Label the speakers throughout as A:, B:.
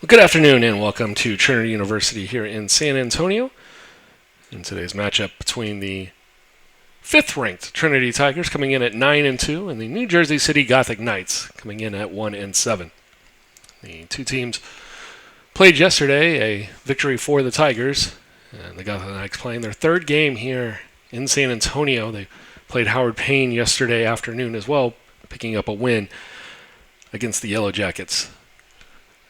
A: Good afternoon and welcome to Trinity University here in San Antonio. In today's matchup between the fifth-ranked Trinity Tigers coming in at 9-2 and the New Jersey City Gothic Knights coming in at 1-7. The two teams played yesterday, a victory for the Tigers, and the Gothic Knights playing their third game here in San Antonio. They played Howard Payne yesterday afternoon as well, picking up a win against the Yellow Jackets.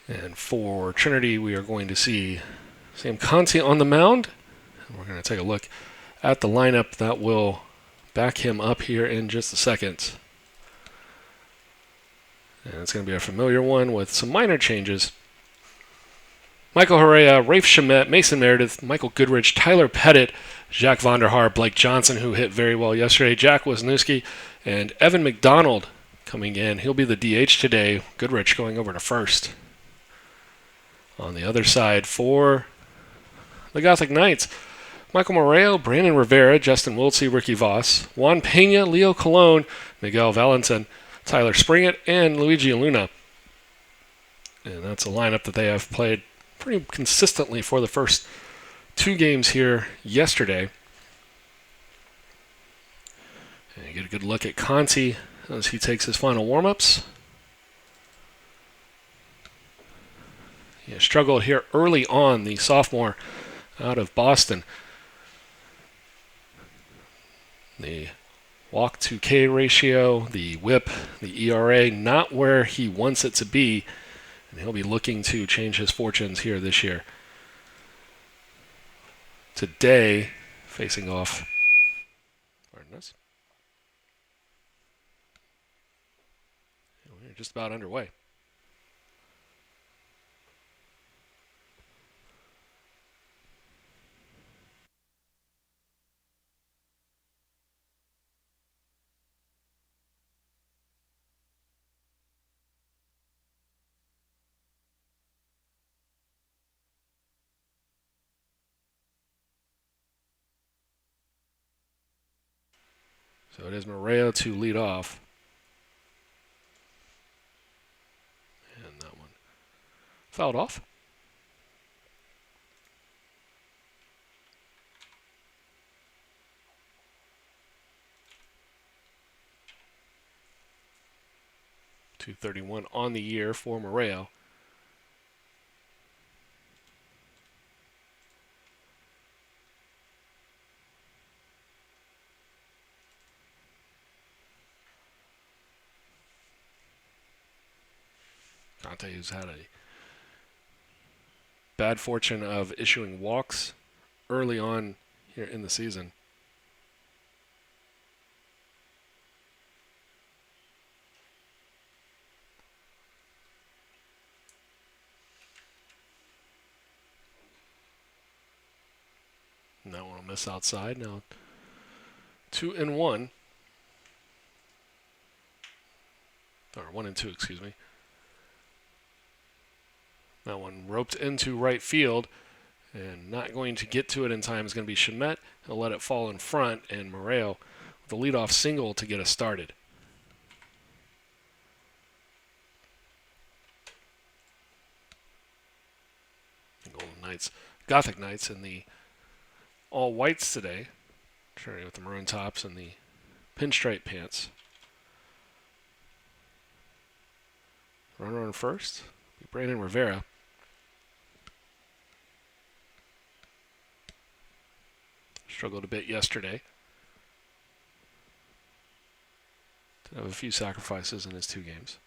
A: And for Trinity, we are going to see Sam Conti on the mound. We're going to take a look at the lineup that will back him up here in just a second. And it's going to be a familiar one with some minor changes. Michael Herrera, Rafe Shamet, Mason Meredith, Michael Goodrich, Tyler Pettit, Jack Vonderhaar, Blake Johnson, who hit very well yesterday, Jack Wisniewski, and Evan McDonald coming in. He'll be the DH today. Goodrich going over to first. On the other side for the Gothic Knights, Michael Moreo, Brandon Rivera, Justin Wiltsey, Ricky Voss, Juan Pena, Leo Colon, Miguel Valentin, Tyler Springett, and Luigi Luna. And that's a lineup that they have played pretty consistently for the first two games here yesterday. And you get a good look at Conti as he takes his final warm-ups. He struggled here early on, the sophomore out of Boston. The walk to K ratio, the whip, the ERA, not where he wants it to be. And he'll be looking to change his fortunes here this year. Today, facing off. Pardon us. We're just about underway. So it is Moreo to lead off. And that one fouled off. .231 on the year for Moreo. Conte, who's had a bad fortune of issuing walks early on here in the season. And that one will miss outside. Now 2-1. Or 1-2, excuse me. That one roped into right field, and not going to get to it in time is going to be Shamet. He'll let it fall in front, and Moreo with the leadoff single to get us started. The Golden Knights, Gothic Knights in the all whites today, Trinity with the maroon tops and the pinstripe pants. Runner on first, Brandon Rivera. Struggled a bit yesterday. Did have a few sacrifices in his two games.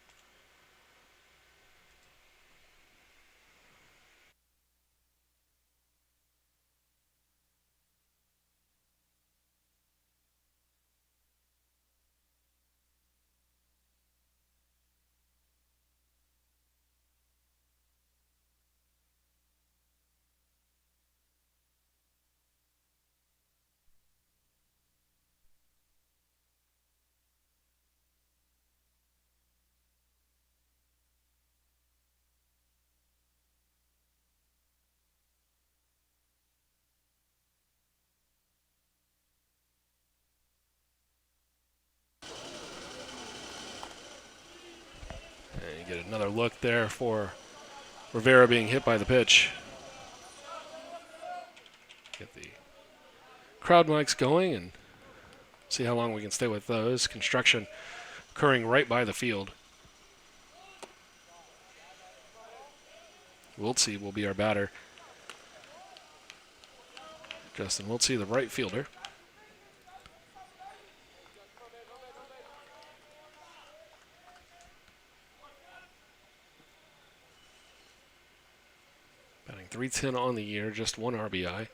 A: And you get another look there for Rivera being hit by the pitch. Get the crowd mics going and see how long we can stay with those. Construction occurring right by the field. Wiltsey will be our batter. Justin Wiltsey, the right fielder. Batting .310 on the year, just 1 RBI.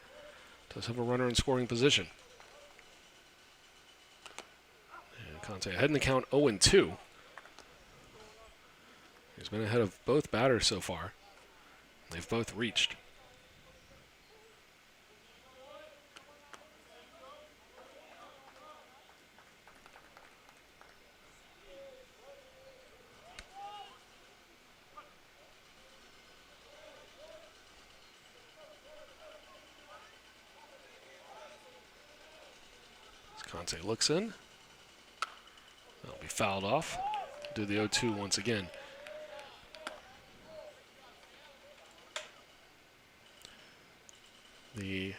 A: Does have a runner in scoring position. And Conte ahead in the count 0-2. He's been ahead of both batters so far. They've both reached. Conte looks in. That'll be fouled off. Do the 0-2 once again. The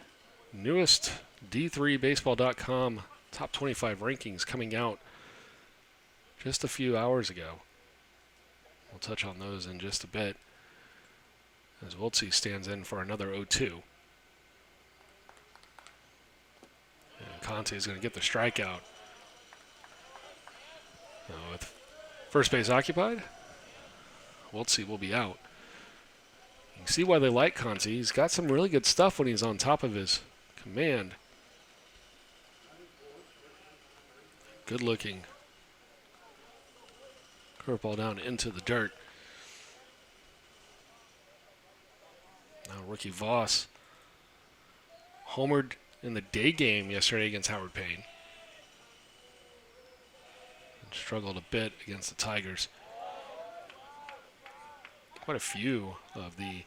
A: newest D3Baseball.com top 25 rankings coming out just a few hours ago. We'll touch on those in just a bit as Wiltsey stands in for another 0-2. And Conte is going to get the strikeout. Now with first base occupied, Wiltsey will be out. You can see why they like Conte. He's got some really good stuff when he's on top of his command. Good looking curveball down into the dirt. Now rookie Voss homered in the day game yesterday against Howard Payne. And struggled a bit against the Tigers. Quite a few of the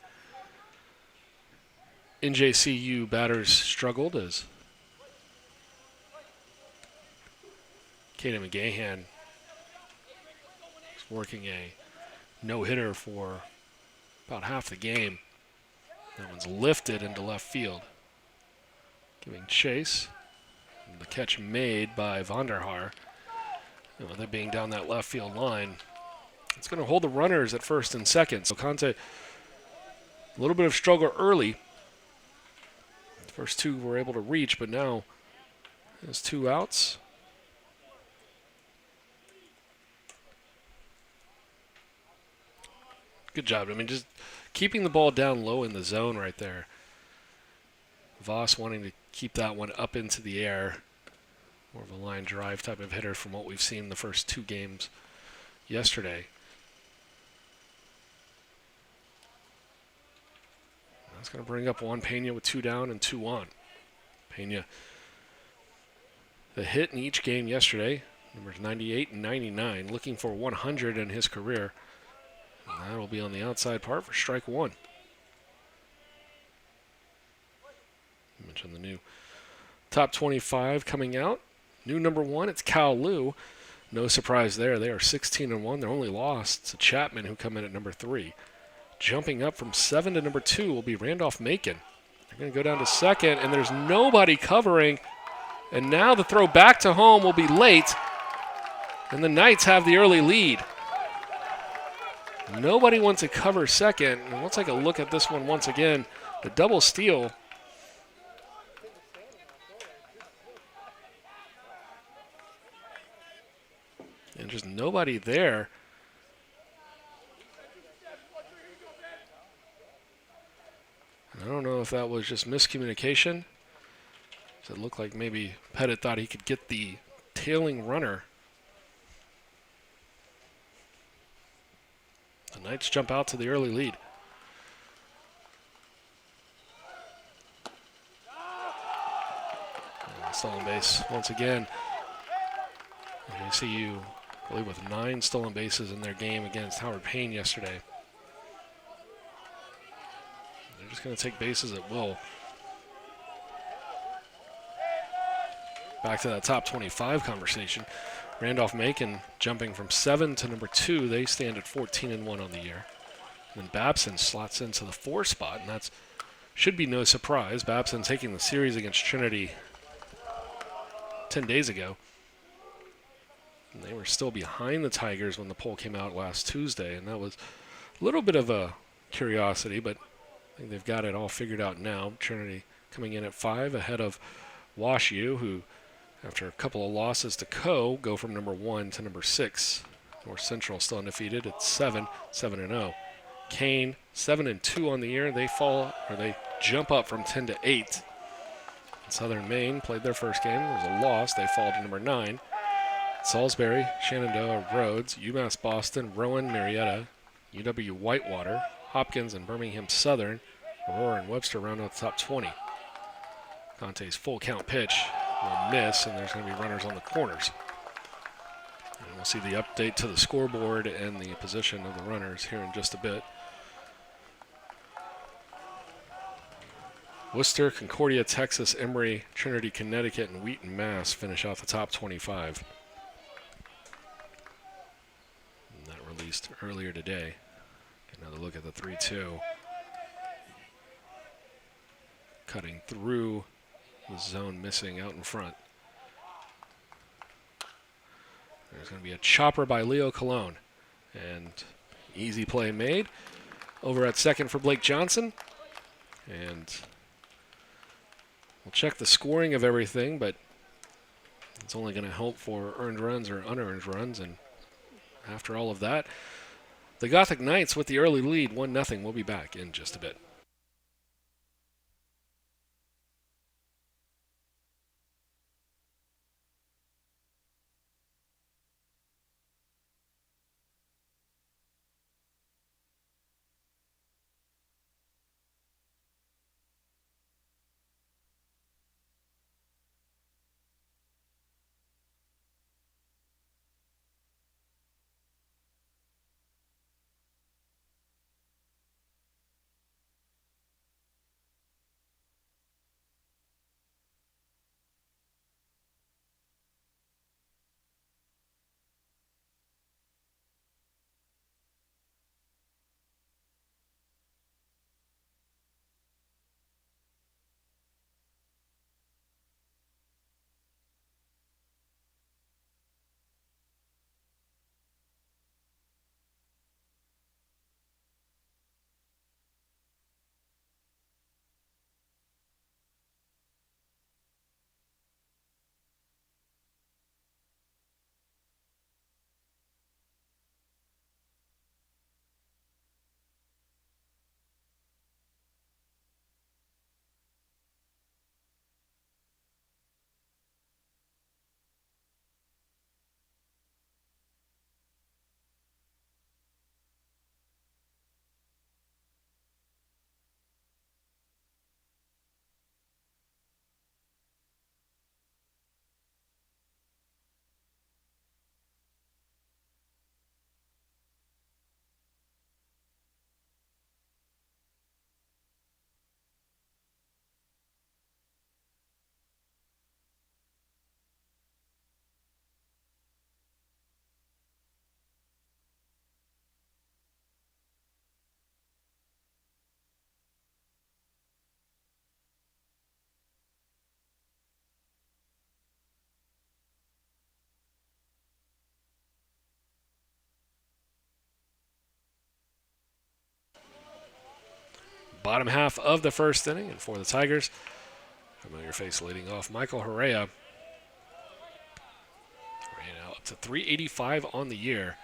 A: NJCU batters struggled as Caden McGahan is working a no-hitter for about half the game. That one's lifted into left field. Giving chase. And the catch made by Vonderhaar. And with it being down that left field line, it's going to hold the runners at first and second. So Conte, a little bit of struggle early. The first two were able to reach, but now there's 2 outs. Good job. I mean, just keeping the ball down low in the zone right there. Voss wanting to keep that one up into the air. More of a line drive type of hitter from what we've seen the first 2 games yesterday. That's going to bring up Juan Pena with 2 down and 2 on. Pena, the hit in each game yesterday, numbers 98 and 99, looking for 100 in his career. And that'll be on the outside part for strike 1. I mentioned the new top 25 coming out. New number 1, it's Cal Liu. No surprise there. They are 16-1. Their only loss to Chapman, who come in at number 3. Jumping up from 7 to number 2 will be Randolph Macon. They're going to go down to second, and there's nobody covering. And now the throw back to home will be late, and the Knights have the early lead. Nobody wants to cover second. And let's take a look at this one once again. The double steal. And just nobody there. I don't know if that was just miscommunication. It looked like maybe Pettit thought he could get the tailing runner. The Knights jump out to the early lead. Stolen base once again. JCU, I believe, with 9 stolen bases in their game against Howard Payne yesterday. They're just going to take bases at will. Back to that top 25 conversation. Randolph Macon jumping from 7 to number 2. They stand at 14-1 on the year. And Babson slots into the 4 spot, and that should be no surprise. Babson taking the series against Trinity 10 days ago. And they were still behind the Tigers when the poll came out last Tuesday, and that was a little bit of a curiosity, but I think they've got it all figured out now. Trinity coming in at 5 ahead of Wash U, who, after a couple of losses to go from number 1 to number 6. North Central still undefeated at 7-0. Kane 7-2 on the year. They jump up from 10 to 8. Southern Maine played their first game. It was a loss. They fall to number 9. Salisbury, Shenandoah, Rhodes, UMass Boston, Rowan, Marietta, UW Whitewater, Hopkins, and Birmingham Southern. Aurora and Webster round out the top 20. Conte's full count pitch will miss, and there's going to be runners on the corners. And we'll see the update to the scoreboard and the position of the runners here in just a bit. Worcester, Concordia, Texas, Emory, Trinity, Connecticut, and Wheaton, Mass. Finish out the top 25. And that released earlier today. Get another look at the 3-2. Cutting through the zone, missing out in front. There's going to be a chopper by Leo Colon. And easy play made. Over at second for Blake Johnson. And we'll check the scoring of everything, but it's only going to help for earned runs or unearned runs. And after all of that, the Gothic Knights with the early lead, 1-0. We'll be back in just a bit. Bottom half of the first inning, and for the Tigers, familiar face leading off, Michael Herrera. Herrera now up to 385 on the year.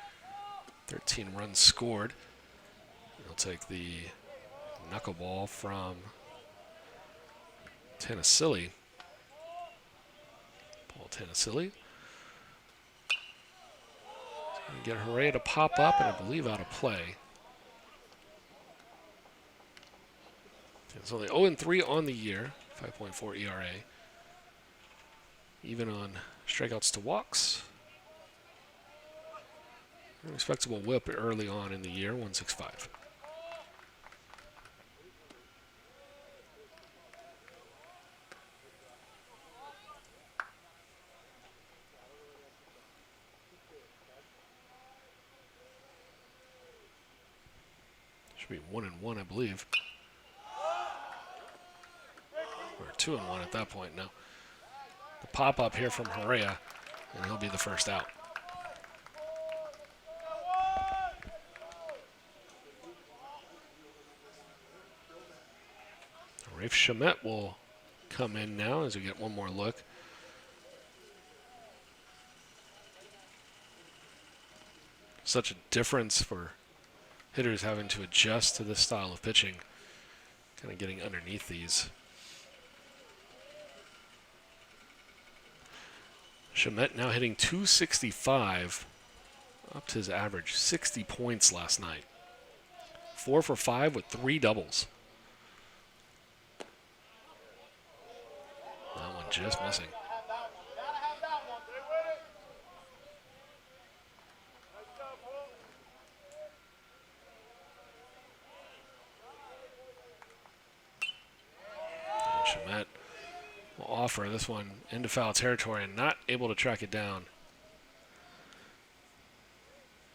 A: 13 runs scored. He'll take the knuckleball from Tennessee. Paul Tennessee. Going to get Herrera to pop up and I believe out of play. It's only 0-3 on the year, 5.4 ERA. Even on strikeouts to walks. A respectable whip early on in the year, 165. Should be 1-1, I believe. Or 2-1 at that point now. The pop up here from Herrera, and he'll be the first out. Rafe Shamet will come in now as we get one more look. Such a difference for hitters having to adjust to this style of pitching. Kind of getting underneath these. Shamet now hitting .265, up to his average 60 points last night. 4 for 5 with 3 doubles. That one just missing. And Shamet will offer this one into foul territory and not able to track it down.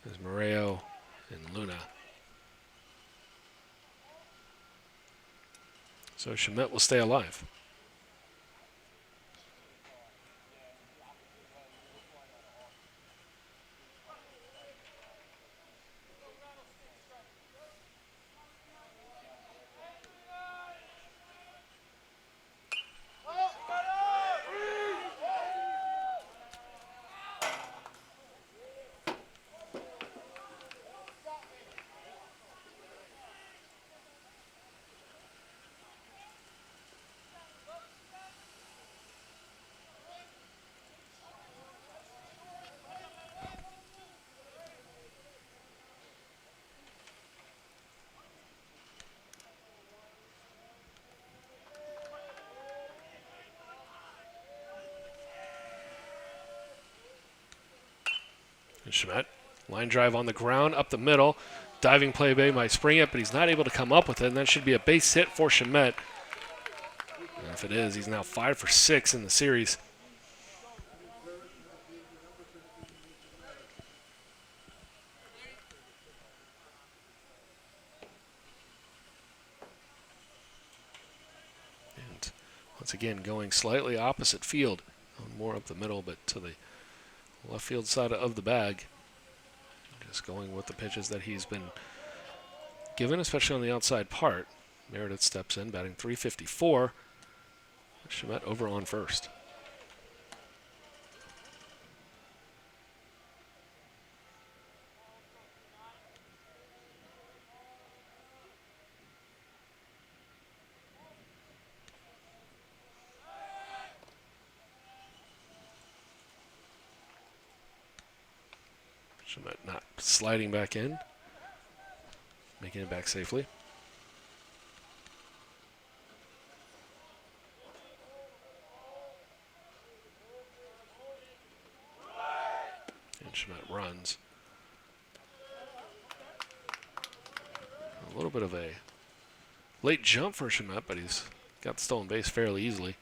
A: There's Moreo and Luna. So Shamet will stay alive. Shamet, line drive on the ground, up the middle. Diving play might spring it, but he's not able to come up with it. And that should be a base hit for Shamet. And if it is, he's now 5 for 6 in the series. And once again, going slightly opposite field. More up the middle, but to the left field side of the bag. Just going with the pitches that he's been given, especially on the outside part. Meredith steps in, batting .354. Shamet over on first. Shamet not sliding back in, making it back safely. And Shamet runs. A little bit of a late jump for Shamet, but he's got the stolen base fairly easily.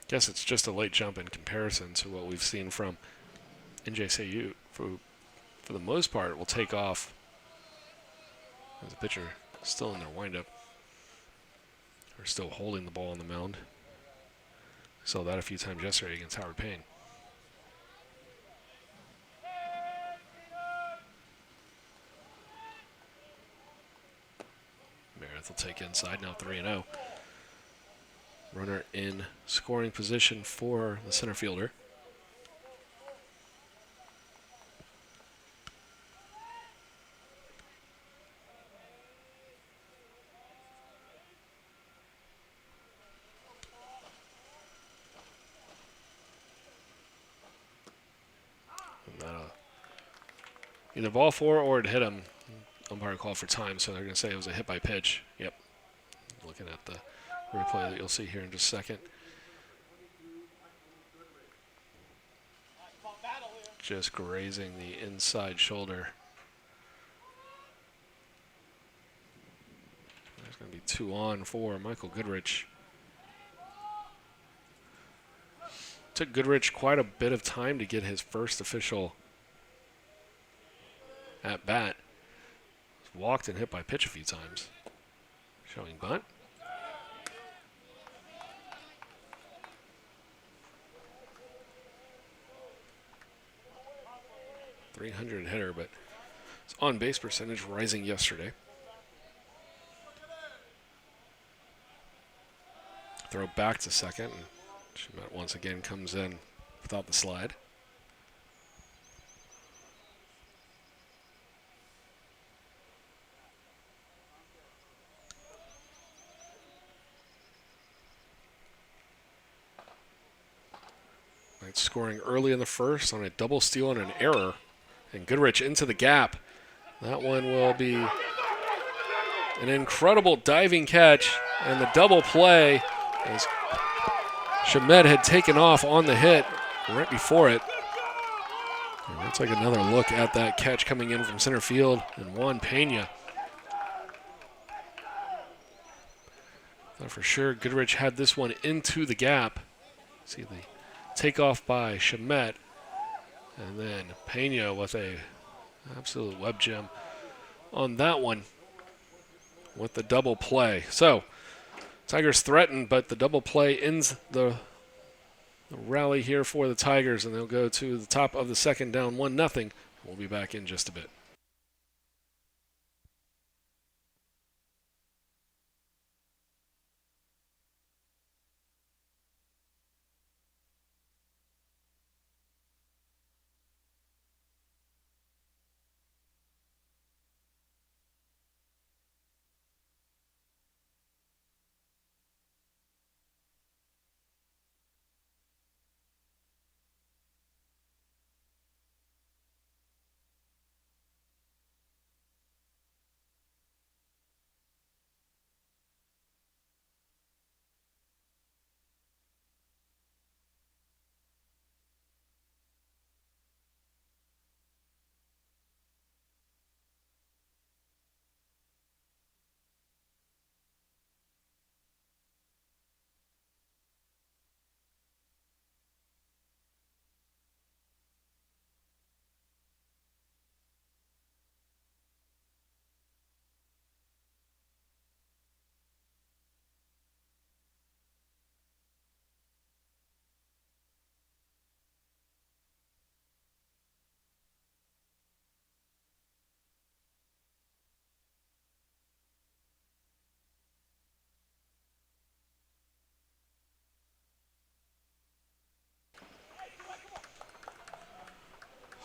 A: Guess it's just a late jump in comparison to what we've seen from NJCU. For the most part, it will take off as the pitcher still in their windup, or still holding the ball on the mound. Saw that a few times yesterday against Howard Payne. Meredith will take inside, now 3-0. Runner in scoring position for the center fielder. And that'll either ball four or it hit him. Umpire called for time, so they're going to say it was a hit by pitch. Yep. Looking at the replay that you'll see here in just a second. Just grazing the inside shoulder. 2 on for Michael Goodrich. Took Goodrich quite a bit of time to get his first official at bat. Walked and hit by pitch a few times. Showing bunt. .300 hitter, but his on-base percentage rising yesterday. Throw back to second, and Shamet once again comes in without the slide. Knights scoring early in the first on a double steal and an error, and Goodrich into the gap. That one will be an incredible diving catch, and the double play as Shamet had taken off on the hit right before it. And we'll take another look at that catch coming in from center field, and Juan Pena. Thought for sure Goodrich had this one into the gap. See the takeoff by Shamet, and then Pena with a absolute web gem on that one with the double play. So Tigers threatened, but the double play ends the rally here for the Tigers, and they'll go to the top of the second down 1-0. We'll be back in just a bit.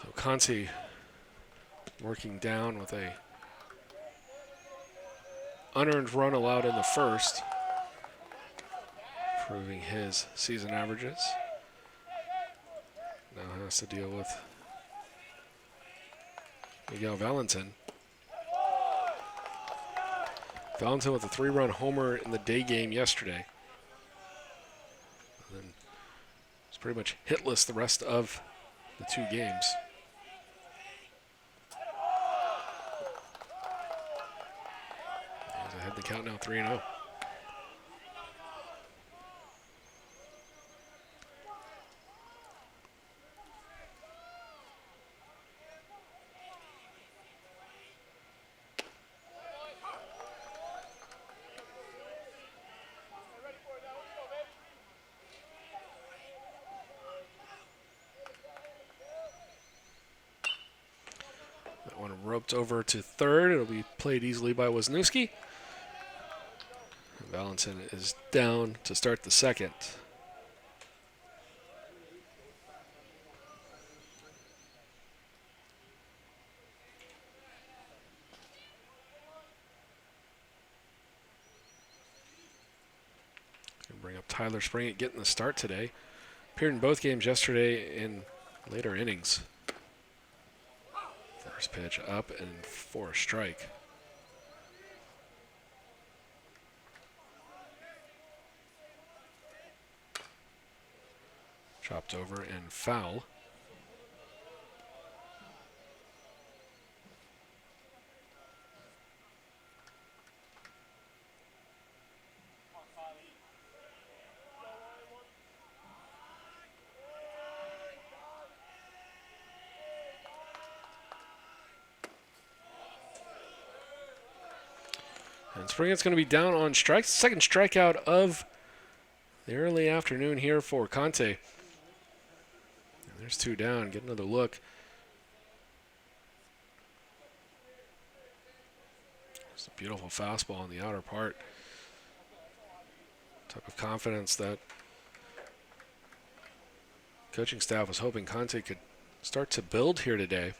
A: So Conti working down with a unearned run allowed in the first, improving his season averages. Now has to deal with Miguel Valentin. Valentin with a 3-run homer in the day game yesterday. And then was pretty much hitless the rest of the 2 games. He's ahead the count now, 3-0. Roped over to third. It'll be played easily by Wisniewski. Valentin is down to start the second. Gonna bring up Tyler Springett getting the start today. Appeared in both games yesterday in later innings. First pitch up and for a strike. Chopped over and foul. Spring's going to be down on strikes. Second strikeout of the early afternoon here for Conte. And there's 2 down. Get another look. It's a beautiful fastball on the outer part. Type of confidence that coaching staff was hoping Conte could start to build here today.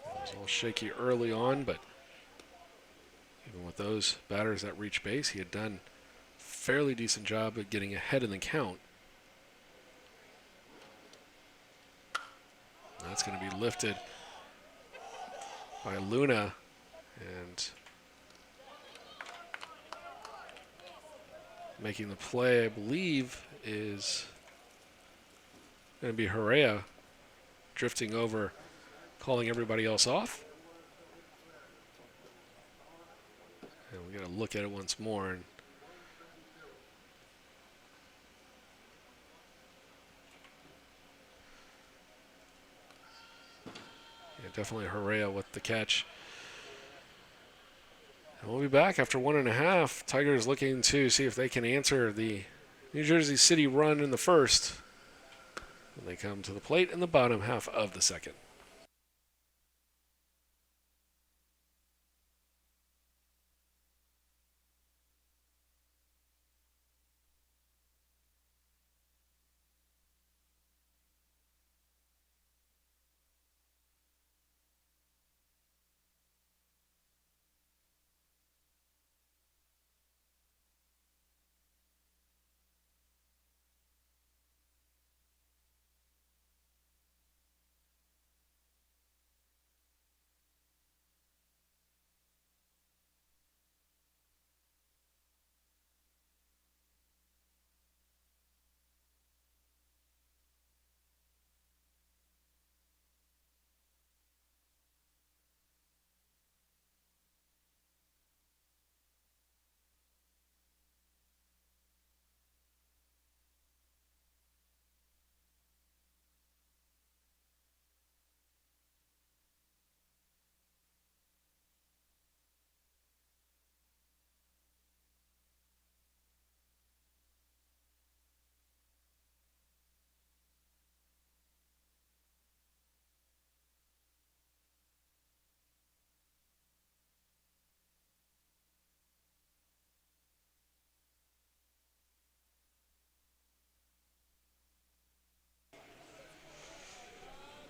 A: It was a little shaky early on, but even with those batters that reached base, he had done a fairly decent job at getting ahead in the count. That's going to be lifted by Luna, and making the play, I believe, is going to be Herrera, drifting over, calling everybody else off. And we got to look at it once more. And yeah, definitely Herrera with the catch. And we'll be back after 1.5. Tigers looking to see if they can answer the New Jersey City run in the first when they come to the plate in the bottom half of the second.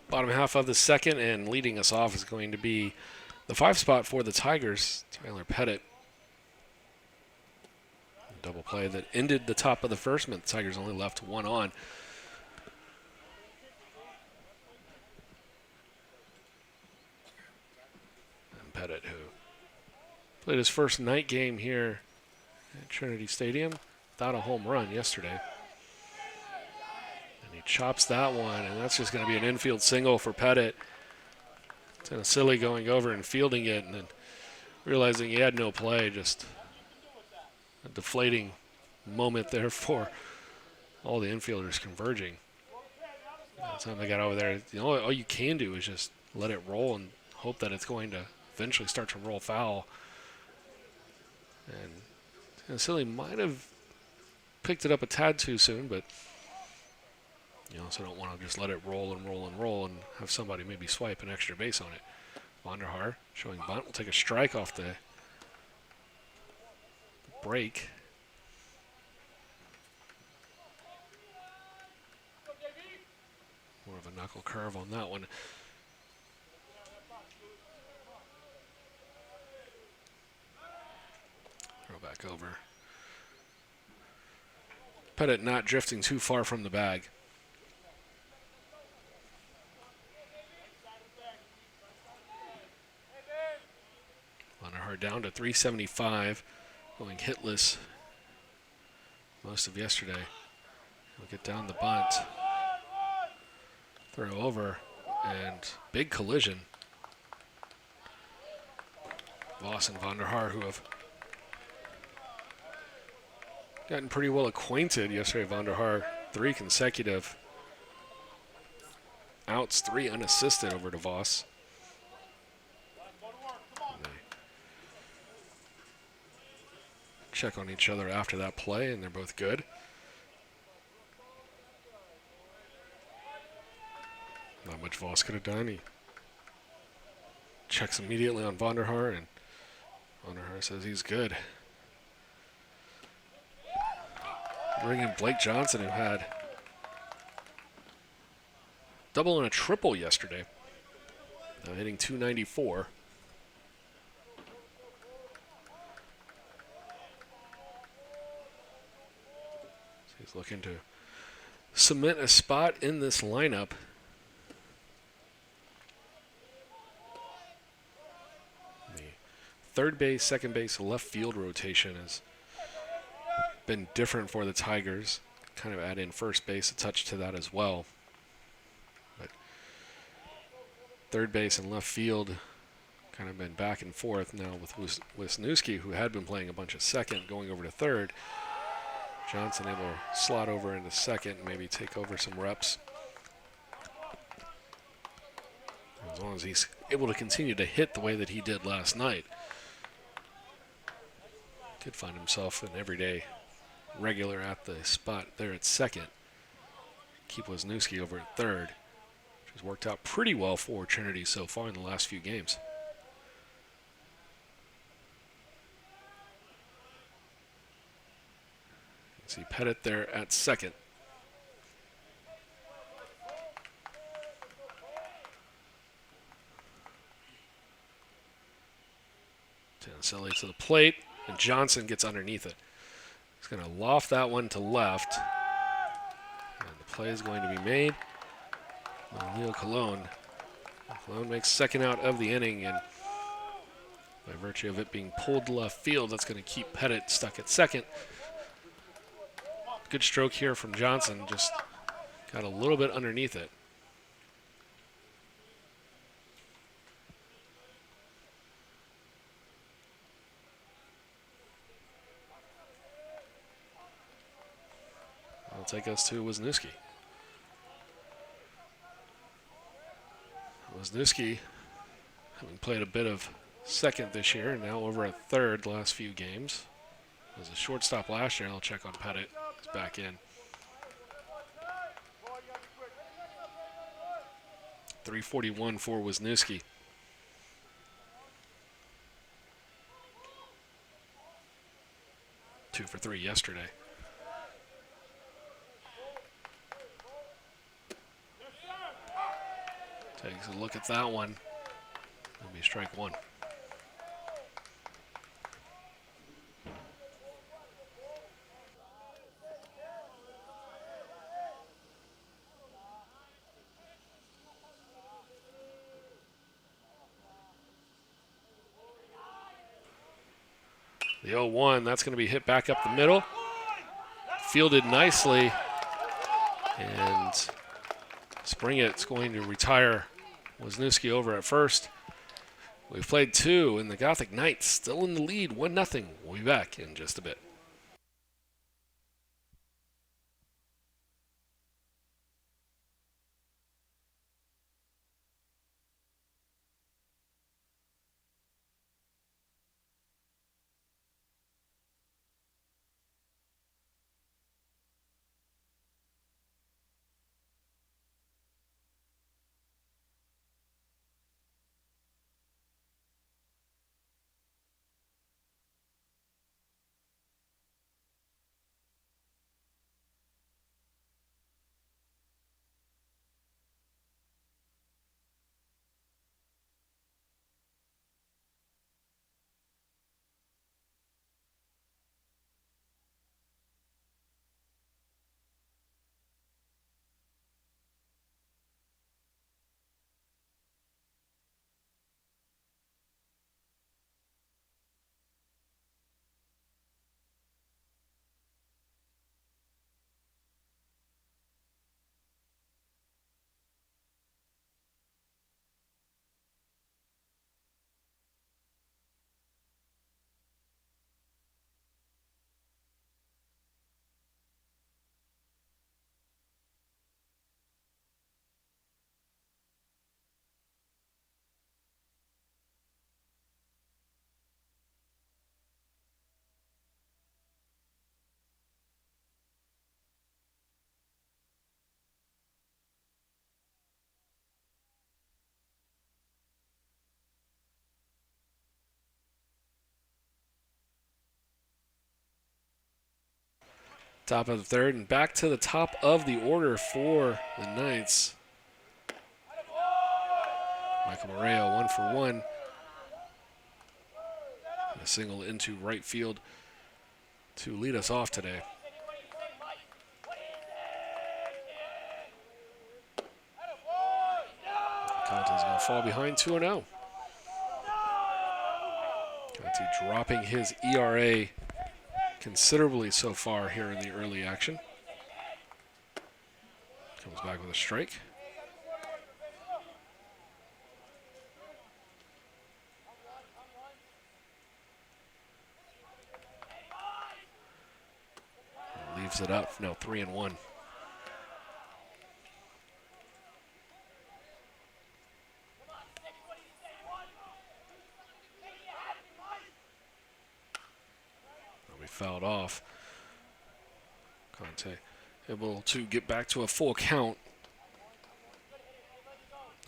A: Bottom half of the second, and leading us off is going to be the 5 spot for the Tigers, Tyler Pettit. A double play that ended the top of the first, but the Tigers only left 1 on. And Pettit, who played his first night game here at Trinity Stadium without a home run yesterday. And he chops that one, and that's just going to be an infield single for Pettit. Tennessee going over and fielding it, and then realizing he had no play. Just a deflating moment there for all the infielders converging. By the time they got over there, all you can do is just let it roll and hope that it's going to eventually start to roll foul. And Tennessee might have picked it up a tad too soon, but you also don't want to just let it roll and roll and roll and have somebody maybe swipe an extra base on it. Vonderhaar showing bunt will take a strike off the break. More of a knuckle curve on that one. Throw back over. Pettit not drifting too far from the bag. Vonderhaar down to 375, going hitless most of yesterday. He'll get down the bunt, throw over, and big collision. Voss and Vonderhaar, who have gotten pretty well acquainted yesterday. Vonderhaar, 3 consecutive outs, 3 unassisted over to Voss. check on each other after that play, and they're both good. Not much Voss could have done. He checks immediately on Vonderhaar, and Vonderhaar says he's good. Bringing in Blake Johnson, who had double and a triple yesterday. Now hitting .294. So he's looking to cement a spot in this lineup. The third base, second base, left field rotation has been different for the Tigers. Kind of add in first base a touch to that as well. But third base and left field kind of been back and forth now with Wisniewski, who had been playing a bunch of second, going over to third. Johnson able to slot over into second and maybe take over some reps. As long as he's able to continue to hit the way that he did last night, could find himself an everyday regular at the spot there at second. Keep Wisniewski over at third, which has worked out pretty well for Trinity so far in the last few games. See Pettit there at second. Tanaselli to the plate, and Johnson gets underneath it. He's going to loft that one to left, and the play is going to be made by Leo Colon. Colon makes second out of the inning, and by virtue of it being pulled to left field, that's going to keep Pettit stuck at second. Good stroke here from Johnson, just got a little bit underneath it. That'll take us to Wisniewski. Wisniewski, having played a bit of second this year, now over at third the last few games. Was a shortstop last year. I'll check on Pettit. He's back in. 341 for Wisniewski. Two for three yesterday. Takes a look at that one. That'll be strike one. The 0-1, that's going to be hit back up the middle. Fielded nicely. And Springett's going to retire Wisniewski over at first. We've played two, and the Gothic Knights still in the lead, 1-0. We'll be back in just a bit. Top of the third, and back to the top of the order for the Knights. Michael Moreo, 1 for 1. A single into right field to lead us off today. Conte's going to fall behind 2-0. Conte dropping his ERA considerably so far here in the early action. Comes back with a strike. Leaves it up. No, 3-1. We fouled off. Conte able to get back to a full count.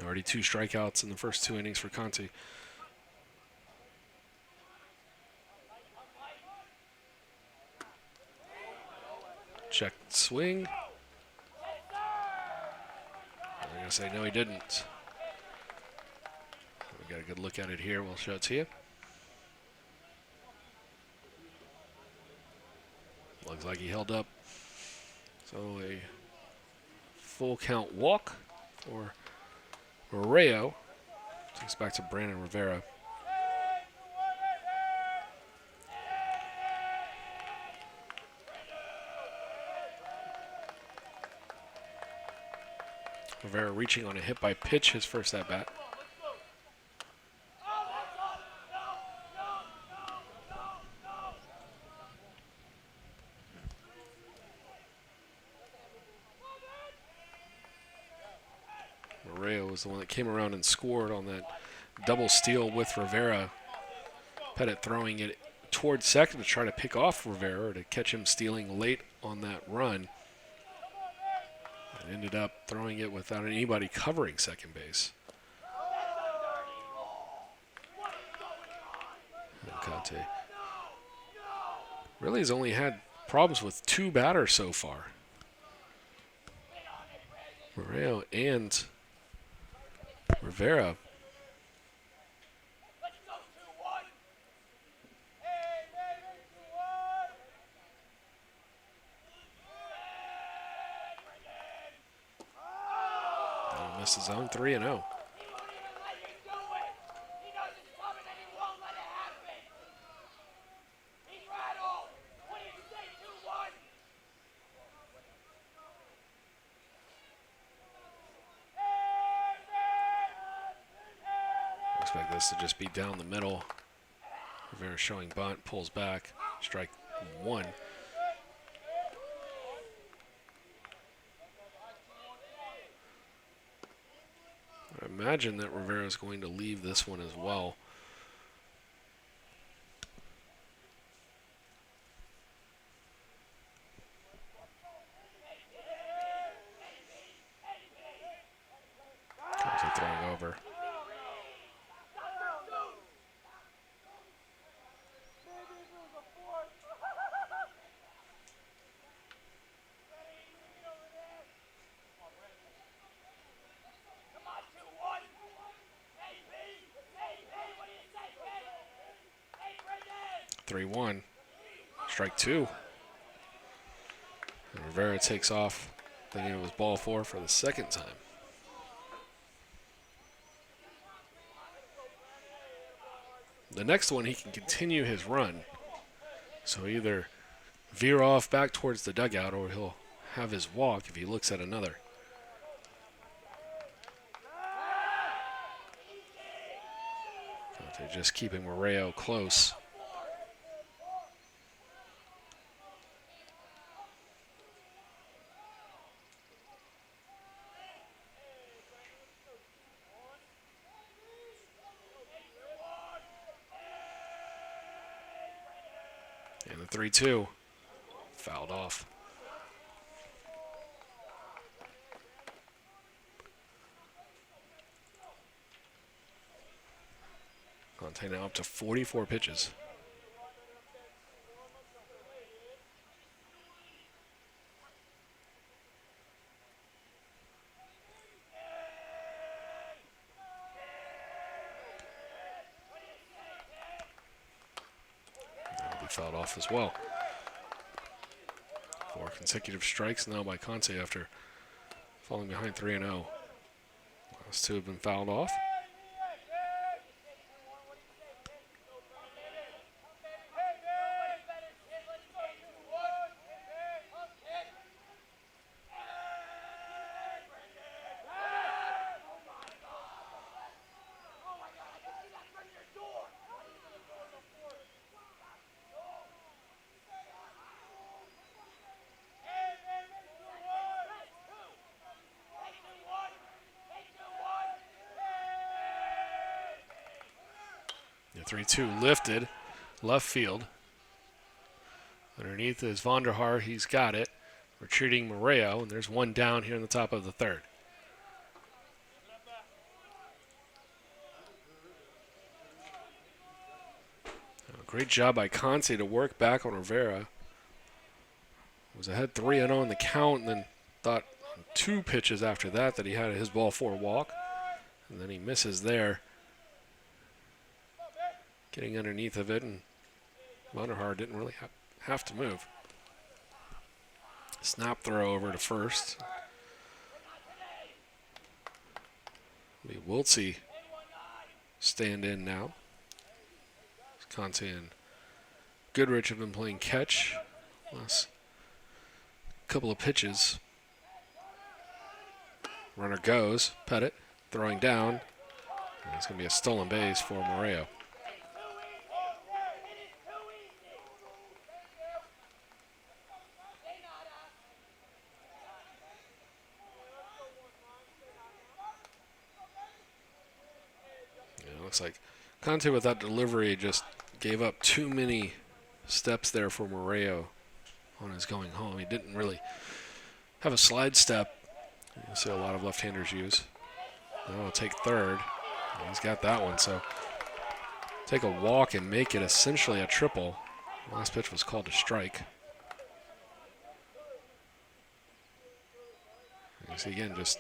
A: Already 2 strikeouts in the first 2 innings for Conte. Check swing. I'm going to say no, he didn't. We got a good look at it here. We'll show it to you. Looks like he held up. So a full count walk for Moreo. Takes back to Brandon Rivera. Rivera reaching on a hit by pitch, his first at bat. Moreo was the one that came around and scored on that double steal with Rivera. Pettit throwing it towards second to try to pick off Rivera to catch him stealing late on that run. And ended up throwing it without anybody covering second base. And Conte really has only had problems with 2 batters so far. Moreo and Rivera. Missed his own 3-0. Expect this to just be down the middle. Rivera showing bunt, pulls back, strike 1. I imagine that Rivera is going to leave this one as well. Conte throwing over. Three-one, strike 2. And Rivera takes off, thinking it was ball 4 for the second time. The next one, he can continue his run. So either veer off back towards the dugout or he'll have his walk if he looks at another. They're just keeping Moreo close. And the 3-2 fouled off. Conte now up to 44 pitches. fouled off as well. 4 consecutive strikes now by Conte after falling behind 3-0. Last 2 have been fouled off. The 3-2 lifted, left field. Underneath is Vonderhaar. He's got it. Retreating Moreo, and there's one down here in the top of the 3rd. Great job by Conte to work back on Rivera. Was ahead 3-0 in the count, and then thought on 2 pitches after that he had his ball 4 walk. And then he misses there. Getting underneath of it, and Vonderhaar didn't really have to move. Snap throw over to first. Wiltsey stand in now. Conte and Goodrich have been playing catch last couple of pitches. Runner goes. Pettit throwing down. And it's going to be a stolen base for Moreo. Looks like Conte with that delivery just gave up too many steps there for Moreo on his going home. He didn't really have a slide step. You see a lot of left-handers use. Now he'll take 3rd. He's got that one, so take a walk and make it essentially a triple. Last pitch was called a strike. You see again, just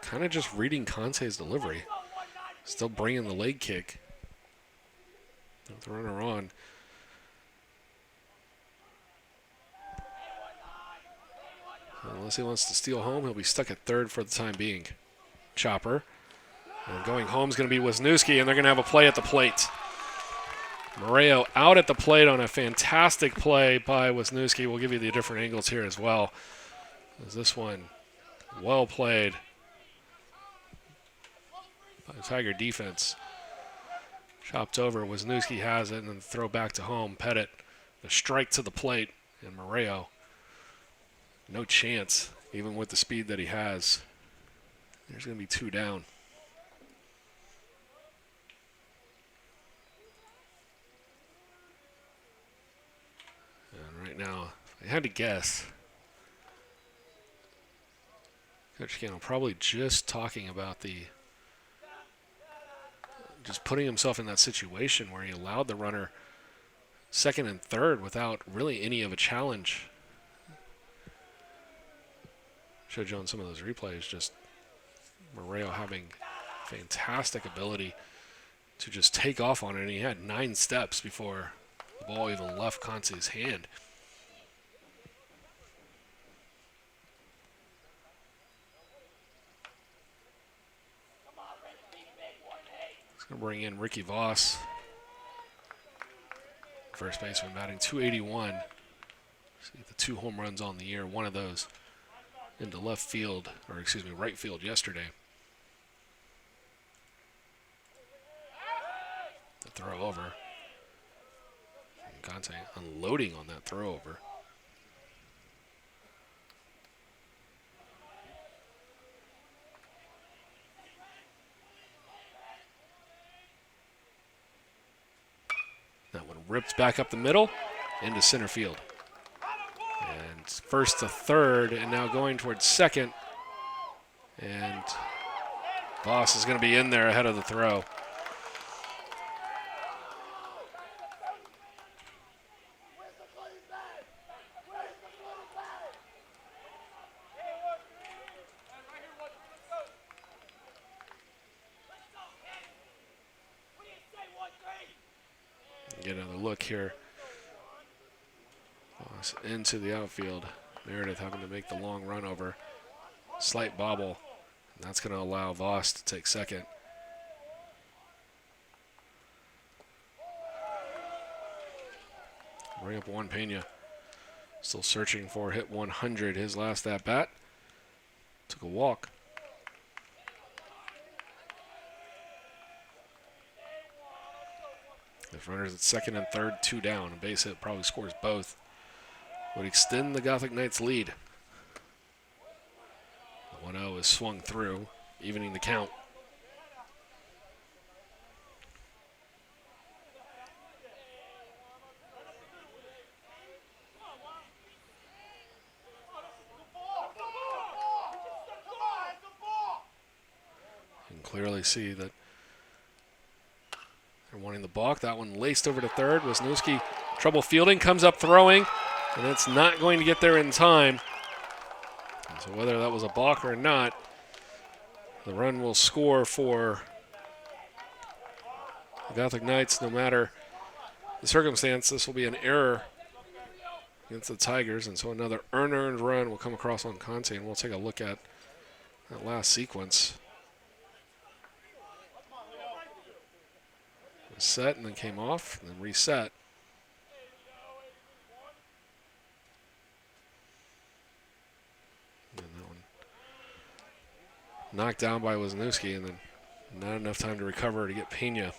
A: kind of just reading Conte's delivery. Still bringing the leg kick. With the runner on. Unless he wants to steal home, he'll be stuck at 3rd for the time being. Chopper. And going home is going to be Wisniewski, and they're going to have a play at the plate. Moreo out at the plate on a fantastic play by Wisniewski. We'll give you the different angles here as well. As this one, well played by the Tiger defense. Chopped over, Wisniewski has it, and then the throw back to home. Pettit, the strike to the plate, and Moreo, no chance, even with the speed that he has. There's going to be 2 down. And right now, if I had to guess, Coach Cano probably just talking about just putting himself in that situation where he allowed the runner 2nd and 3rd without really any of a challenge. Showed you on some of those replays, just Moreo having fantastic ability to just take off on it. And he had 9 steps before the ball even left Conte's hand. Going to bring in Ricky Voss, first baseman, batting .281. See the 2 home runs on the year, one of those into right field yesterday. The throw over. And Conte unloading on that throw over. That one rips back up the middle into center field. And first to 3rd, and now going towards 2nd. And Voss is going to be in there ahead of the throw. Get another look here. Voss into the outfield. Meredith having to make the long run over. Slight bobble. And that's going to allow Voss to take second. Bring up Juan Pena. Still searching for hit 100. His last at bat. Took a walk. If runners at second and third, 2 down. A base hit probably scores both. Would extend the Gothic Knights lead. The 1-0 is swung through, evening the count. You can clearly see that they're wanting the balk. That one laced over to third. Wisniewski, trouble fielding, comes up throwing, and it's not going to get there in time. And so whether that was a balk or not, the run will score for the Gothic Knights no matter the circumstance. This will be an error against the Tigers, and so another unearned run will come across on Conte, and we'll take a look at that last sequence. It was set and then came off and then reset. And that one knocked down by Wisniewski, and then not enough time to recover to get Pena.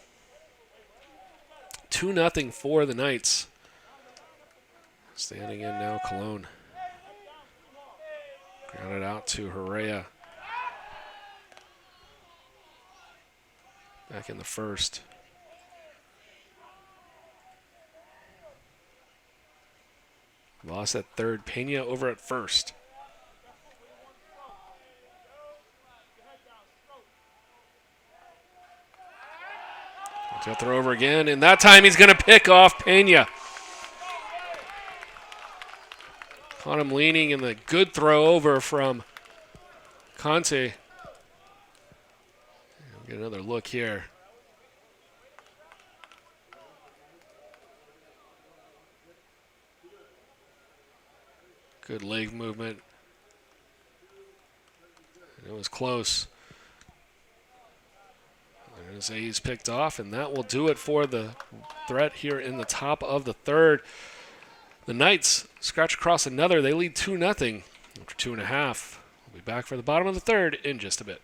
A: 2-0 for the Knights. Standing in now, Colon. Grounded out to Herrera. Back in the first. Lost at third. Pena over at first. He'll throw over again, and that time he's going to pick off Pena. Caught him leaning, and the good throw over from Conte. We'll get another look here. Good leg movement. And it was close. They're going to say he's picked off, and that will do it for the threat here in the top of the third. The Knights scratch across another. They lead 2-0 after 2.5. We'll be back for the bottom of the third in just a bit.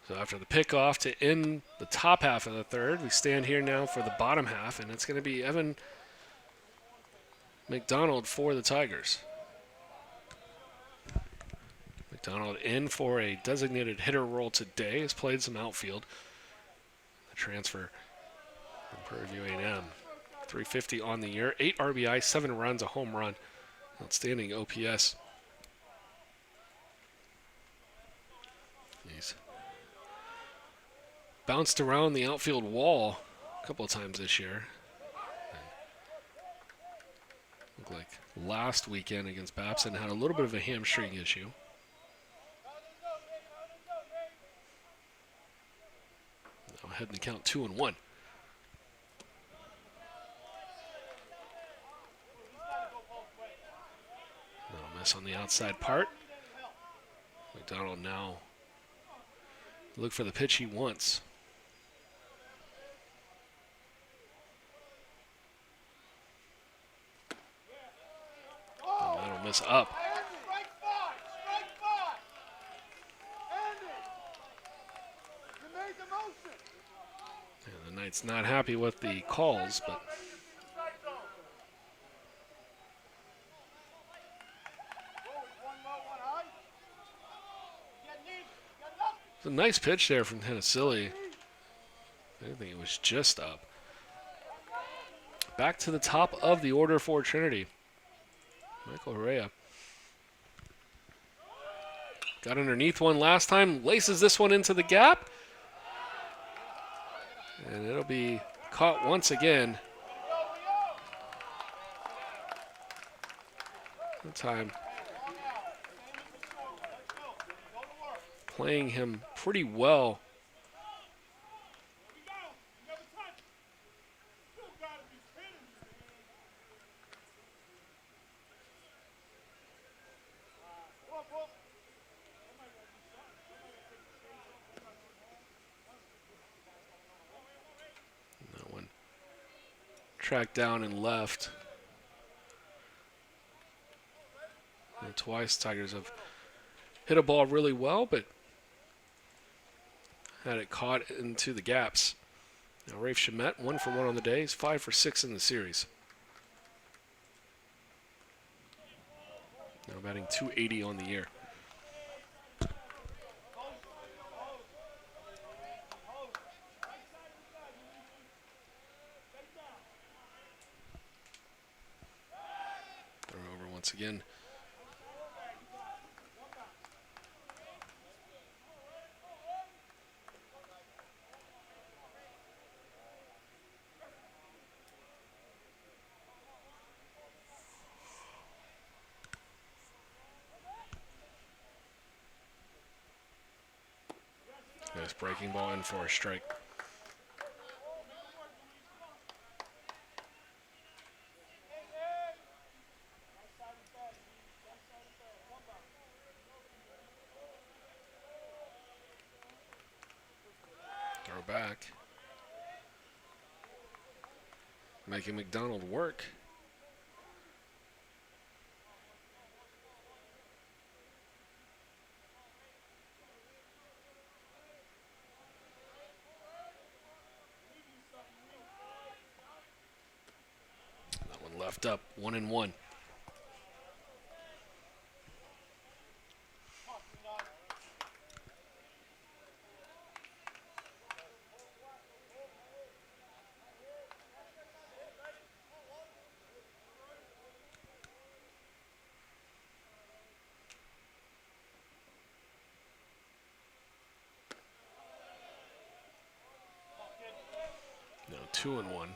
A: So after the pickoff to end the top half of the third, we stand here now for the bottom half, and it's going to be Evan McDonald for the Tigers. McDonald in for a designated hitter role today. Has played some outfield. The transfer from Prairie View A&M. 350 on the year, 8 RBI, 7 runs, a home run. Outstanding OPS. He's bounced around the outfield wall a couple of times this year. like last weekend against Babson, had a little bit of a hamstring issue. Now ahead in the count 2-1. No miss on the outside part. McDonald now look for the pitch he wants. And that'll miss up. And the Knights not happy with the calls, but it's a nice pitch there from Tennessee. I think it was just up. Back to the top of the order for Trinity. Michael Herrera got underneath one last time, laces this one into the gap. And it'll be caught once again. That time playing him pretty well. That one tracked down and left. And twice Tigers have hit a ball really well, but had it caught into the gaps. Now Rafe Shamet, 1 for 1 on the day. He's 5 for 6 in the series. Now batting .280 on the year. Throw over once again. Nice breaking ball in for a strike. Throw back. Making McDonald work. Left up, 1-1. Now 2-1.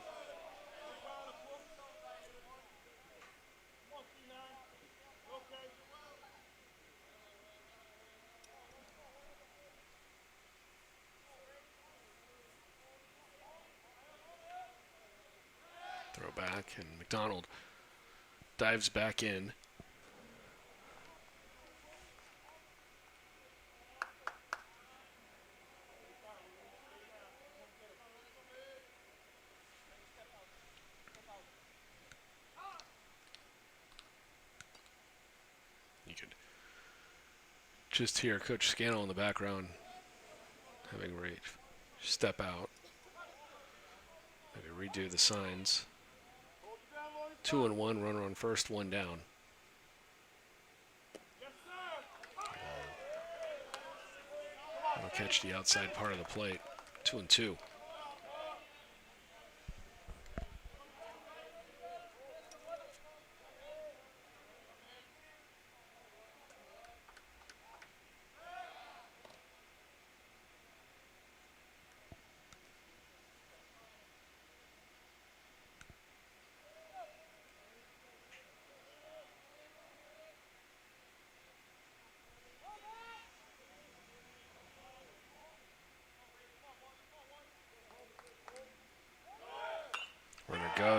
A: Throw back, and McDonald dives back in. You could just hear Coach Scannell in the background having Ray step out. Maybe redo the signs. 2-1, runner on first, 1 down. That'll catch the outside part of the plate. 2-2.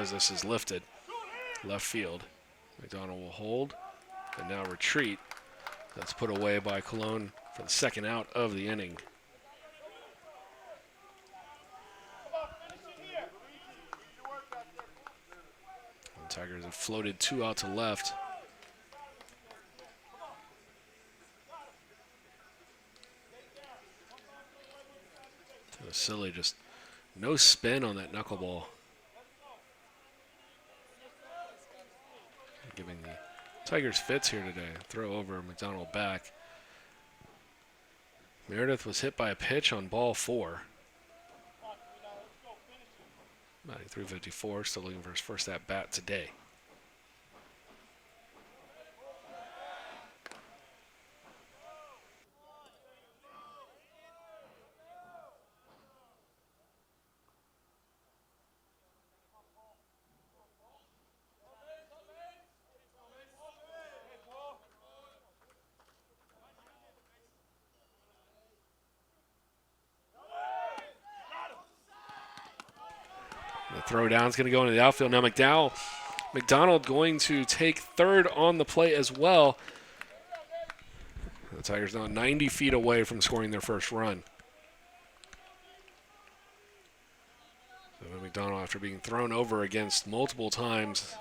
A: as this is lifted. Left field. McDonald will hold and now retreat. That's put away by Cologne for the second out of the inning. The Tigers have floated 2 out to left. Silly, just no spin on that knuckleball. Giving the Tigers fits here today. Throw over, McDonald back. Meredith was hit by a pitch on ball 4. Batting .354, still looking for his first at bat today. The throw down is going to go into the outfield. Now McDonald going to take third on the play as well. The Tigers now 90 feet away from scoring their first run. So McDonald, after being thrown over against multiple times,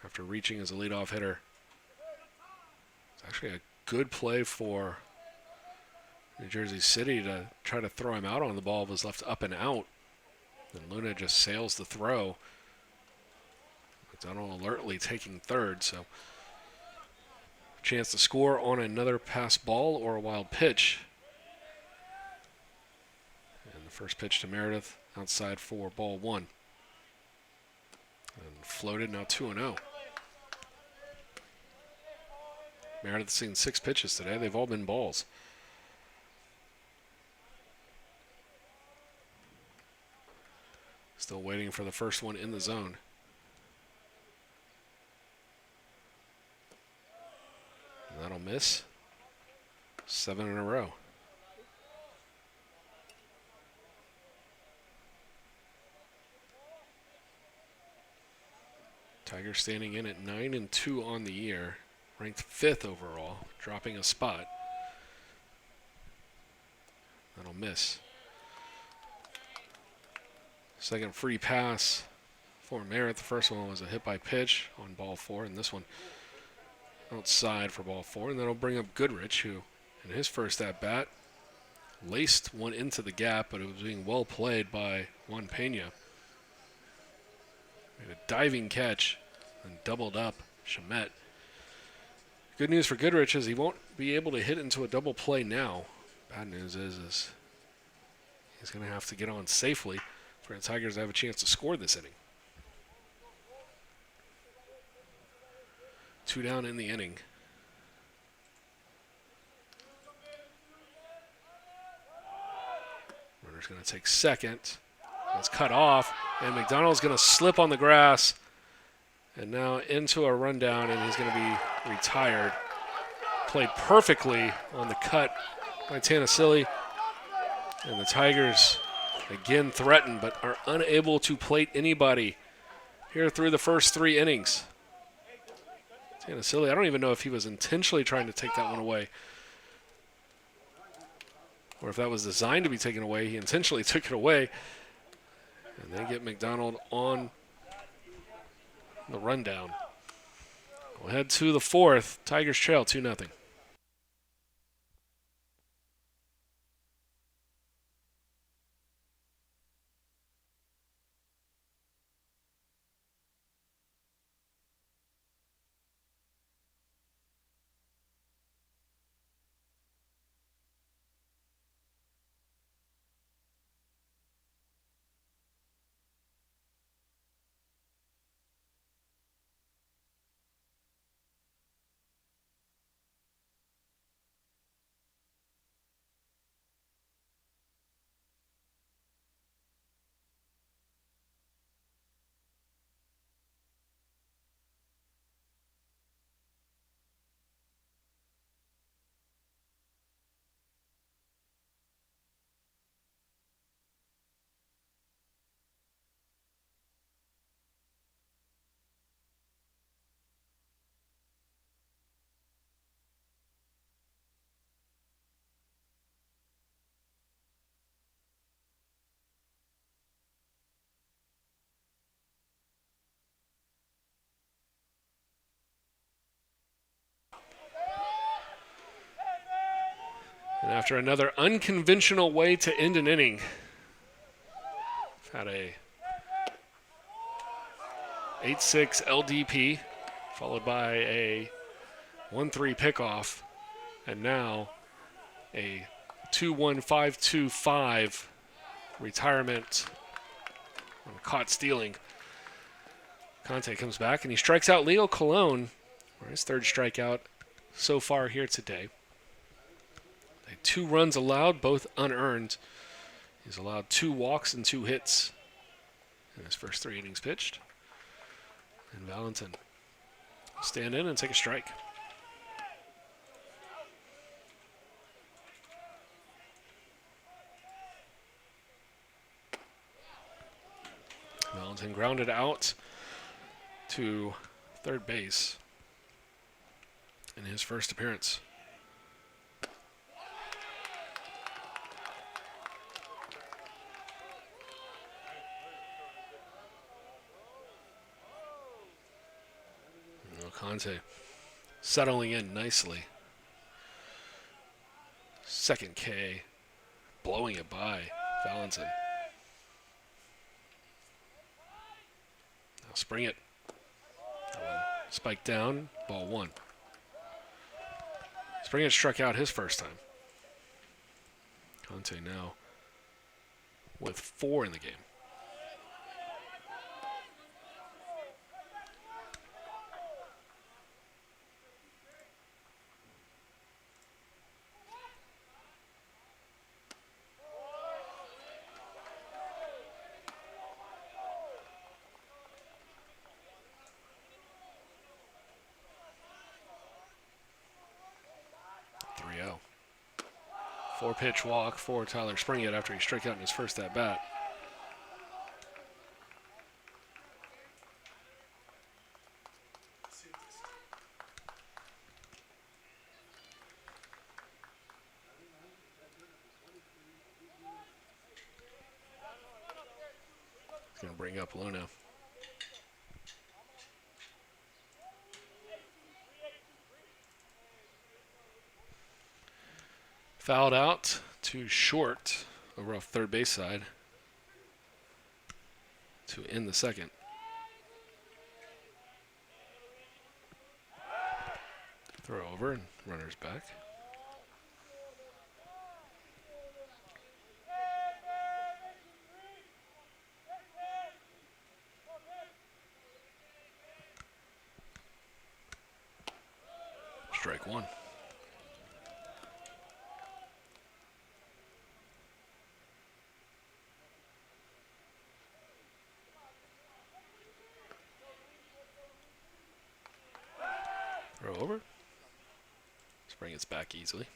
A: after reaching as a leadoff hitter, it's actually a good play for New Jersey City to try to throw him out on the ball. Was left up and out. And Luna just sails the throw. McDonald alertly taking third, so chance to score on another pass ball or a wild pitch. And the first pitch to Meredith outside for ball 1. And floated, now 2-0. Meredith's seen 6 pitches today. They've all been balls. Still waiting for the first one in the zone. And that'll miss. 7 in a row. Tigers standing in at 9-2 on the year, ranked 5th overall, dropping a spot. That'll miss. Second free pass for Merritt. The first one was a hit by pitch on ball 4, and this one outside for ball 4. And that'll bring up Goodrich, who in his first at-bat laced one into the gap, but it was being well played by Juan Pena. Made a diving catch and doubled up Shamet. Good news for Goodrich is he won't be able to hit into a double play now. Bad news is he's going to have to get on safely for the Tigers to have a chance to score this inning. 2 down in the inning. Runner's going to take second. That's cut off, and McDonald's going to slip on the grass. And now into a rundown, and he's going to be retired. Played perfectly on the cut by Tanasili. And the Tigers again threatened, but are unable to plate anybody here through the first 3 innings. Tanasili, I don't even know if he was intentionally trying to take that one away, or if that was designed to be taken away. He intentionally took it away. And they get McDonald on the rundown. We'll head to the 4th. Tigers trail 2-0. And after another unconventional way to end an inning, had a 8-6 LDP, followed by a 1-3 pickoff, and now a 2-1-5-2-5 retirement on caught stealing. Conte comes back and he strikes out Leo Colon for his third strikeout so far here today. 2 runs allowed, both unearned. He's allowed 2 walks and 2 hits in his first 3 innings pitched. And Valentin will stand in and take a strike. Valentin grounded out to third base in his first appearance. Conte settling in nicely. Second K, blowing it by Valentin. Now spring it. Spike down, ball 1. Spring it struck out his first time. Conte now with 4 in the game. Four-pitch walk for Tyler Springett after he struck out in his first at-bat. He's going to bring up Luna. Fouled out to short over off third base side to end the second. Throw over and runners back. Strike 1. Throw over. Spring it's back easily.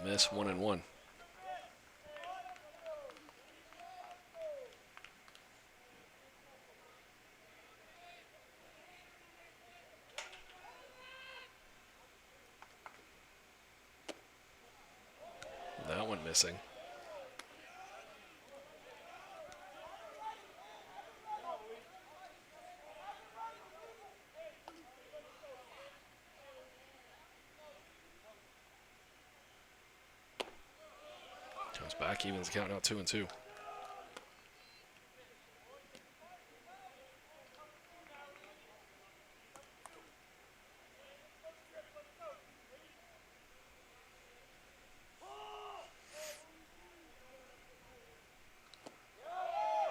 A: Miss 1-1. That one missing. Comes back, evens the count out 2-2.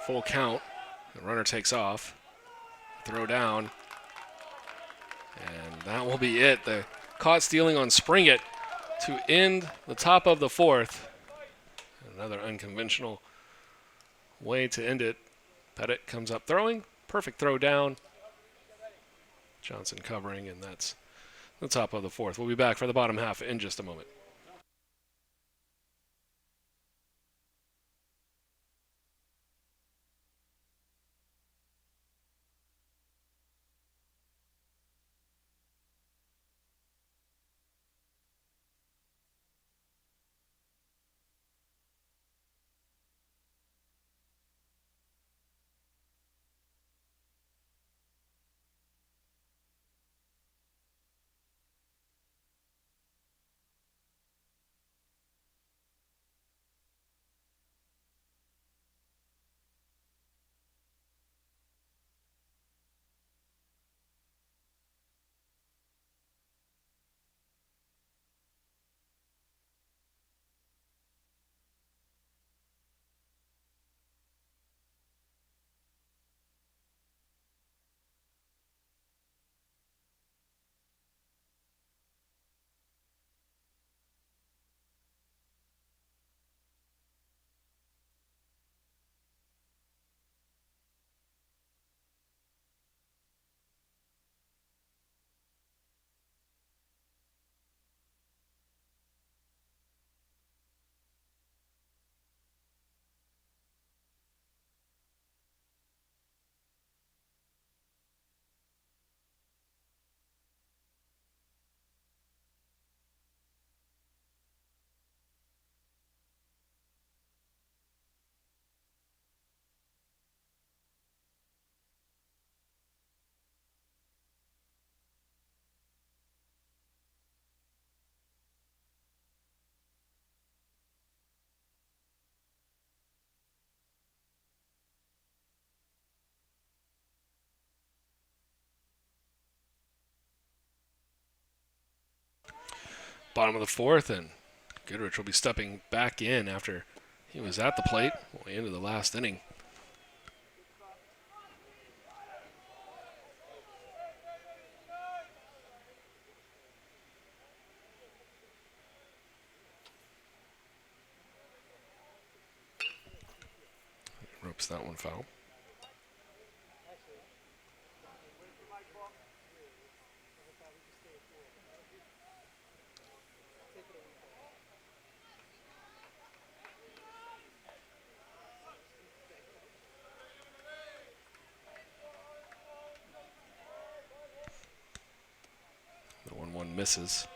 A: Full count. The runner takes off. Throw down. And that will be it. The caught stealing on Springett to end the top of the fourth. Another unconventional way to end it. Pettit comes up throwing. Perfect throw down. Johnson covering, and that's the top of the fourth. We'll be back for the bottom half in just a moment. Bottom of the fourth, and Goodrich will be stepping back in after he was at the plate way into the last inning. Ropes that one foul. The 1-1 misses.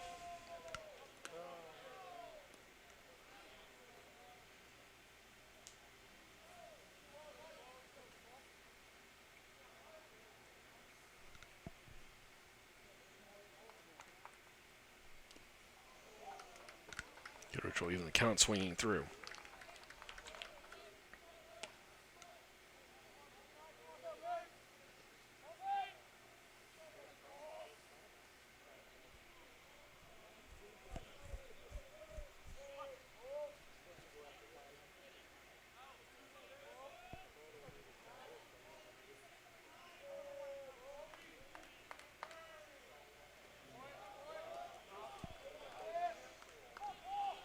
A: Goodrich will even the count swinging through.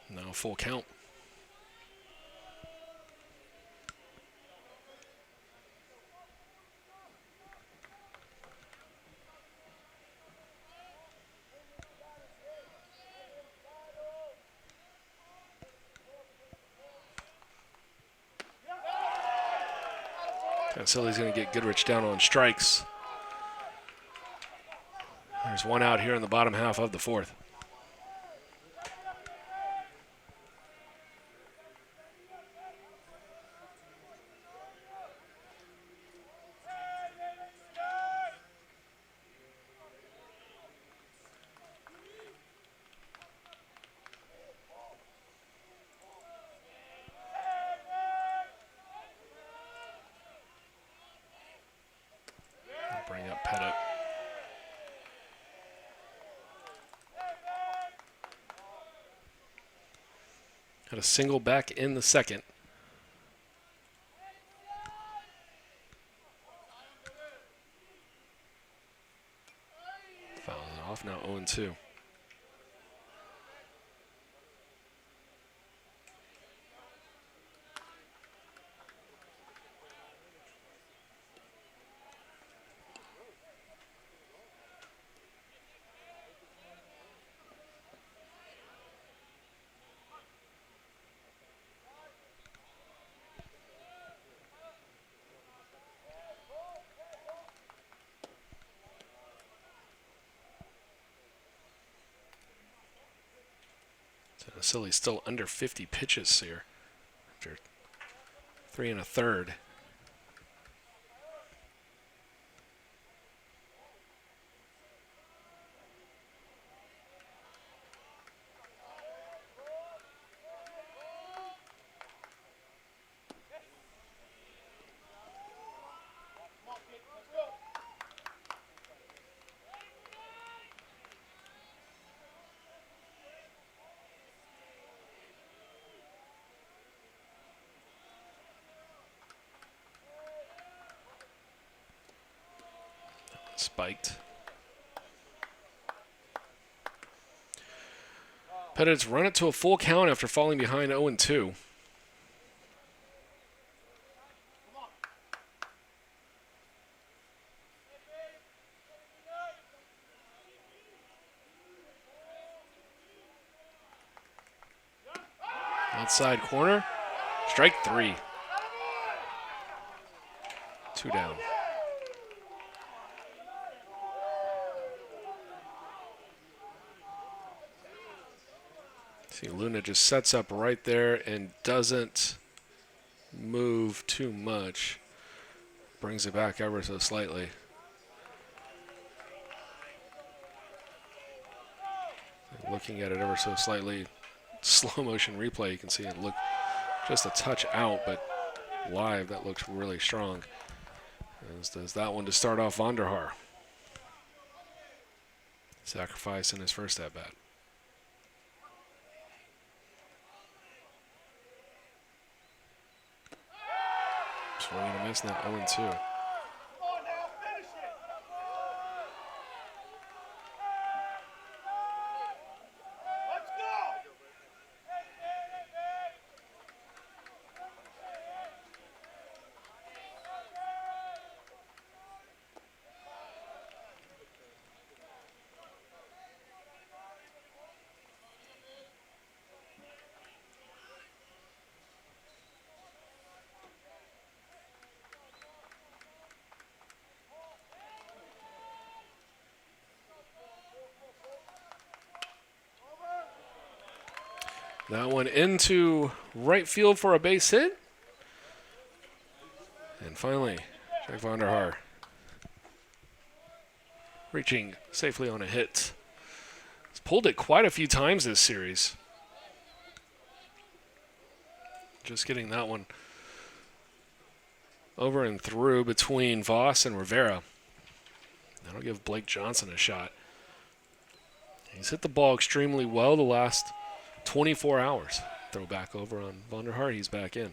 A: Now full count. Silly's going to get Goodrich down on strikes. There's one out here in the bottom half of the fourth. Bring up Pettit. Had a single back in the second. Fouling it off, now 0-2. Silly's still under 50 pitches here after 3 1/3. Spiked. Pettit's run it to a full count after falling behind 0-2. Outside corner. Strike 3. 2 down. See, Luna just sets up right there and doesn't move too much. Brings it back ever so slightly. Looking at it ever so slightly, slow motion replay, you can see it look just a touch out, but live that looks really strong. As does that one to start off Vonderhaar. Sacrifice in his first at bat. Swing and a miss, now 0-2. That one into right field for a base hit. And finally, Jack Vonderhaar reaching safely on a hit. He's pulled it quite a few times this series. Just getting that one over and through between Voss and Rivera. That'll give Blake Johnson a shot. He's hit the ball extremely well the last 24 hours. Throw back over on Vonderhaar. He's back in.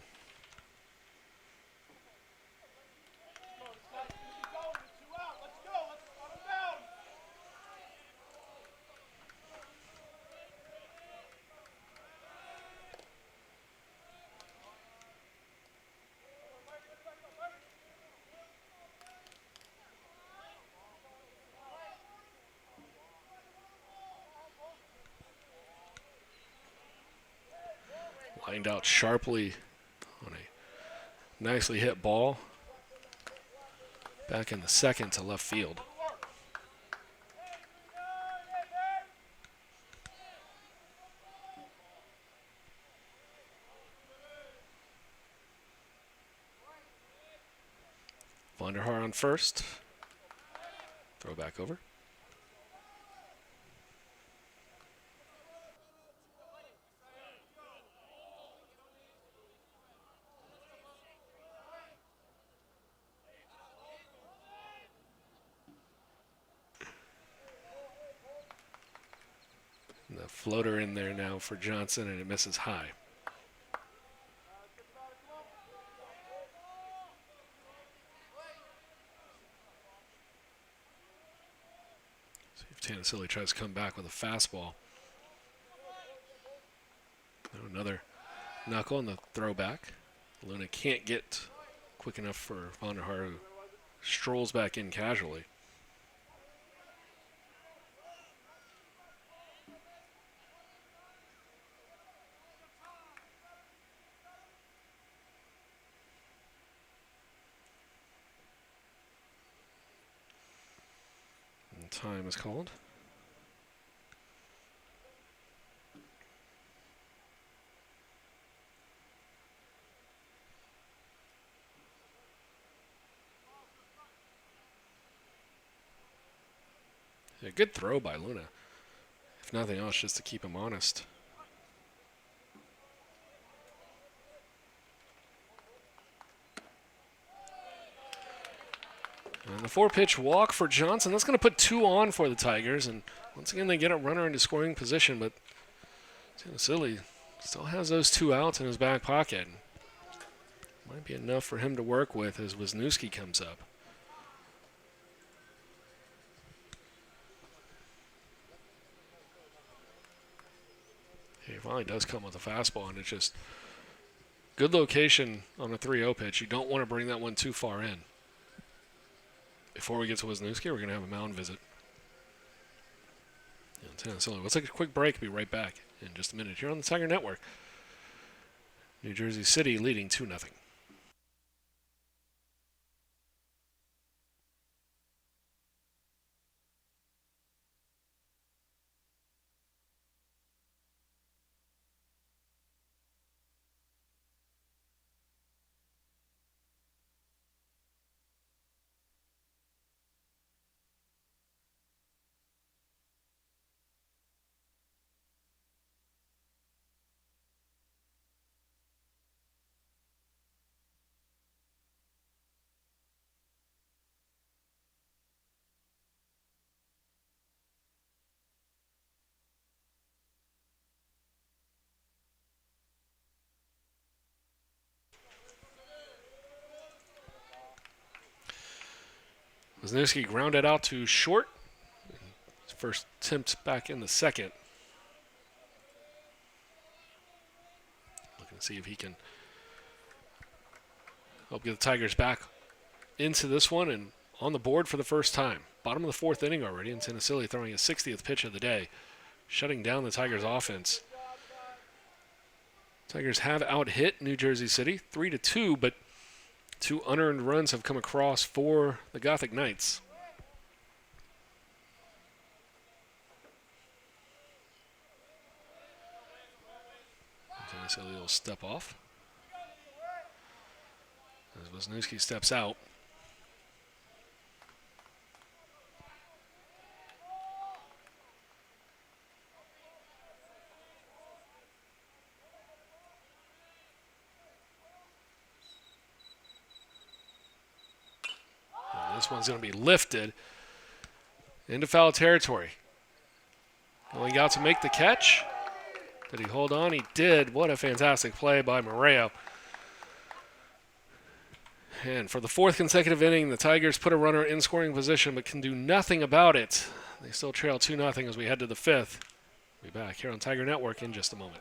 A: Lined out sharply on a nicely hit ball. Back in the second to left field. Vonderhaar on first. Throw back over. And the floater in there now for Johnson, and it misses high. See if Tanasili tries to come back with a fastball. Another knuckle on the throwback. Luna can't get quick enough for Vonderhaar, who strolls back in casually. And time is called. A good throw by Luna. If nothing else, just to keep him honest. And the 4-pitch walk for Johnson. That's going to put 2 on for the Tigers. And once again, they get a runner into scoring position. But Tanasili still has those 2 outs in his back pocket. Might be enough for him to work with as Wisniewski comes up. He finally does come with a fastball, and it's just good location on a 3-0 pitch. You don't want to bring that one too far in. Before we get to Wisniewski, we're going to have a mound visit. Tennessee. Let's take a quick break. Be right back in just a minute here on the Tiger Network. New Jersey City leading 2-0. Wisniewski grounded out to short. His first attempt back in the second. Looking to see if he can help get the Tigers back into this one and on the board for the first time. Bottom of the fourth inning already, and Tennessee throwing his 60th pitch of the day, shutting down the Tigers' offense. Tigers have out-hit New Jersey City 3-2, but 2 unearned runs have come across for the Gothic Knights. Tennessee will step off as Wisniewski steps out. This one's going to be lifted into foul territory. Going out to make the catch. Did he hold on? He did. What a fantastic play by Moreo. And for the fourth consecutive inning, the Tigers put a runner in scoring position but can do nothing about it. They still trail 2-0 as we head to the fifth. We'll be back here on Tiger Network in just a moment.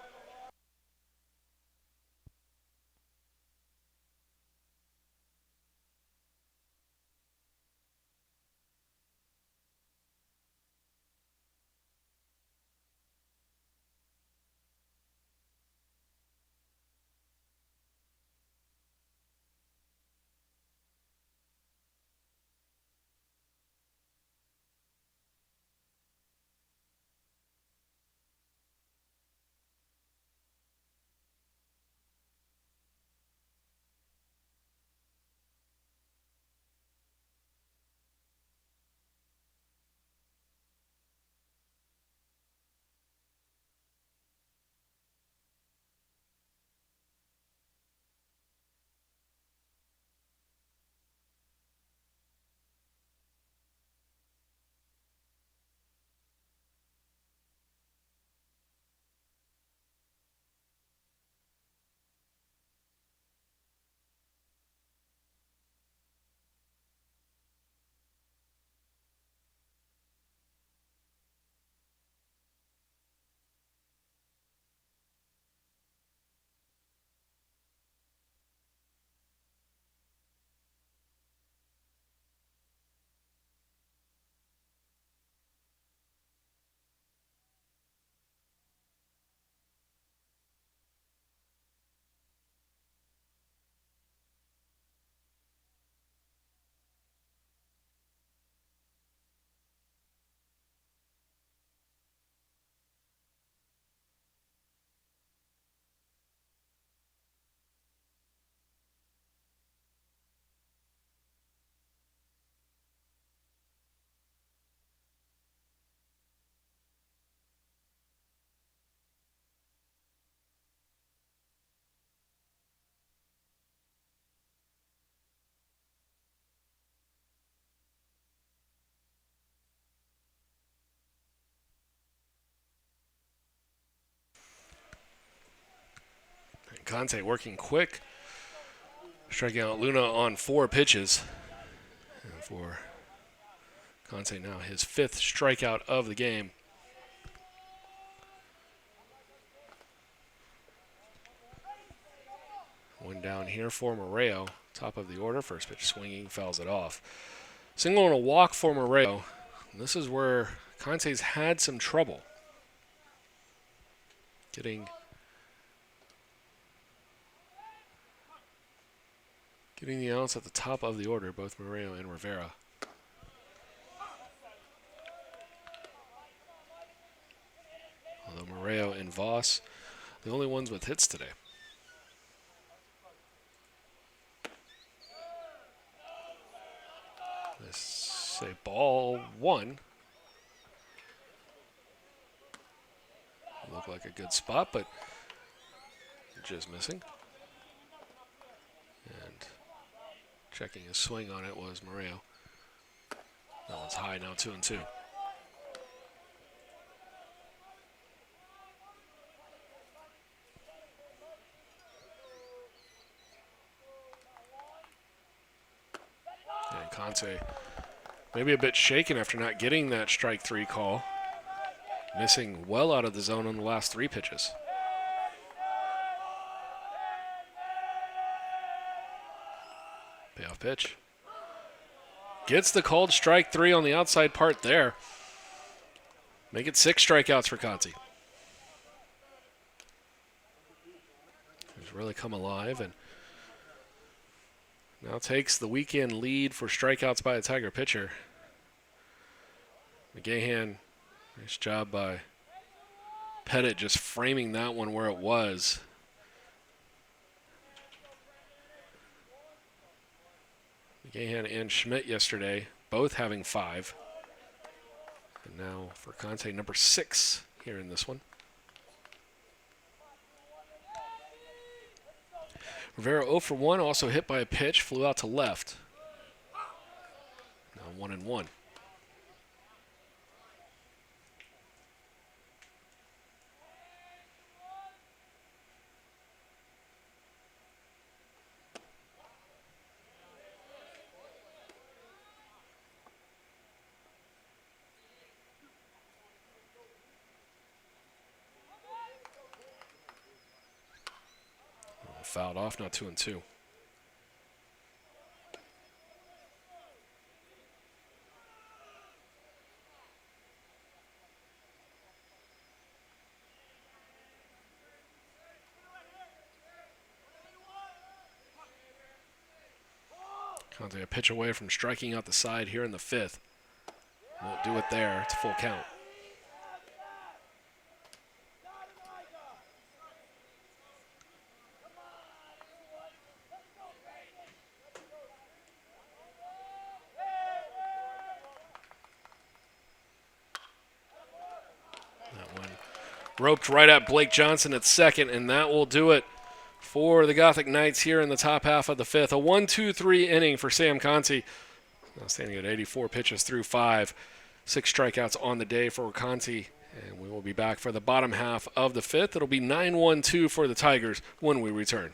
A: And Conte working quick, striking out Luna on 4 pitches. And for Conte now his 5th strikeout of the game. One down here for Moreo, top of the order. First pitch swinging, fouls it off. Single and a walk for Moreo. And this is where Conte's had some trouble getting the outs at the top of the order, both Moreo and Rivera. Although Moreo and Voss, the only ones with hits today. Let's say ball 1. Looked like a good spot, but just missing. And checking his swing on it was Moreo. That one's high now, 2-2. And Conte Maybe a bit shaken after not getting that strike three call. Missing well out of the zone on the last three pitches. Payoff pitch. Gets the called strike three on the outside part there. Make it 6 strikeouts for Conti. He's really come alive and now takes the weekend lead for strikeouts by a Tiger pitcher. McGahan, nice job by Pettit just framing that one where it was. McGahan and Schmidt yesterday, both having 5. And now for Conte, number 6 here in this one. Rivera 0 for 1, also hit by a pitch, flew out to left. Now 1-1. Fouled off, now 2-2. Conte a pitch away from striking out the side here in the 5th. Won't do it there. It's a full count. Roped right at Blake Johnson at second, and that will do it for the Gothic Knights here in the top half of the 5th. A 1-2-3 inning for Sam Conti. Now standing at 84 pitches through 5. 6 strikeouts on the day for Conti. And we will be back for the bottom half of the 5th. It'll be 9-1-2 for the Tigers when we return.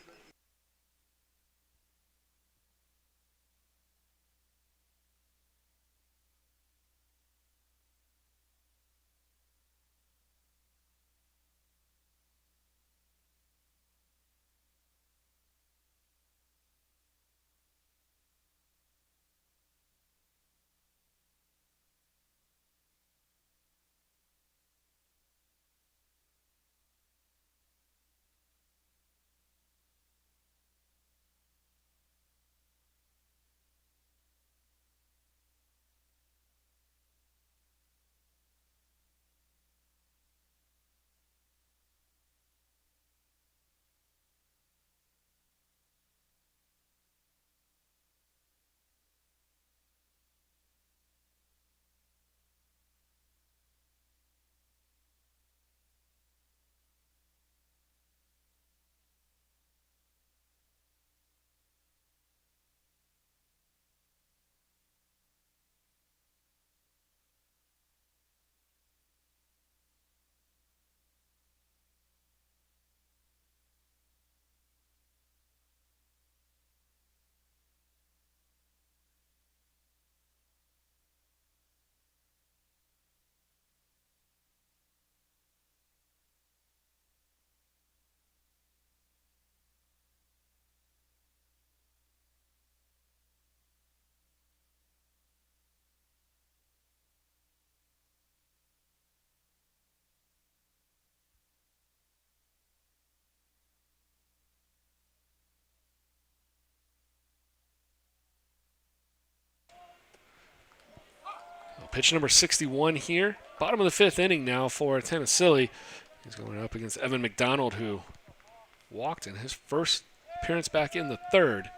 A: Pitch number 61 here. Bottom of the 5th inning now for Tennessee. He's going up against Evan McDonald, who walked in his first appearance back in the 3rd,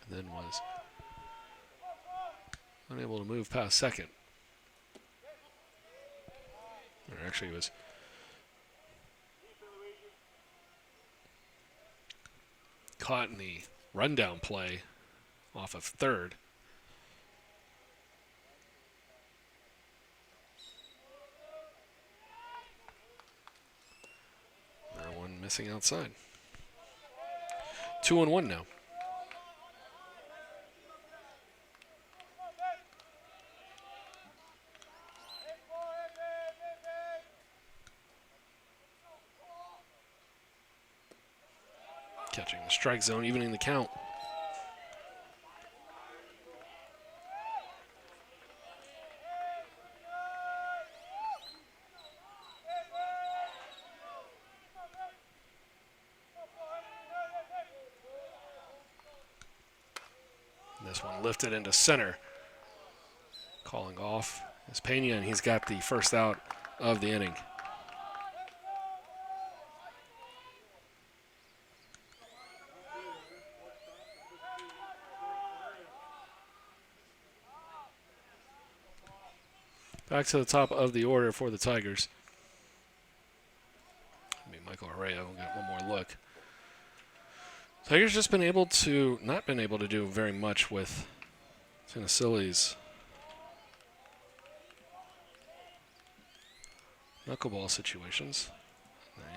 A: and then was unable to move past second. Or actually, he was caught in the rundown play off of 3rd. Missing outside. 2-1 now. Catching the strike zone, evening the count. This one lifted into center. Calling off is Pena, and he's got the first out of the inning. Back to the top of the order for the Tigers. Michael Herrera will get one more look. Tigers just not been able to do very much with Tennessee's knuckleball situations.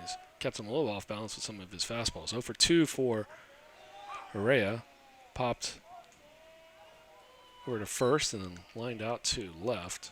A: He's kept him a little off balance with some of his fastballs. 0 for 2 for Herrera. Popped over to first and then lined out to left.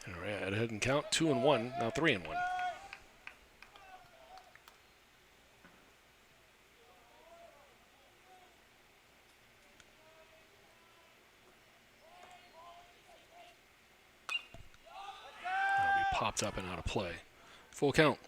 A: Herrera ahead and count 2-1, now 3-1. Popped up and out of play. Full count.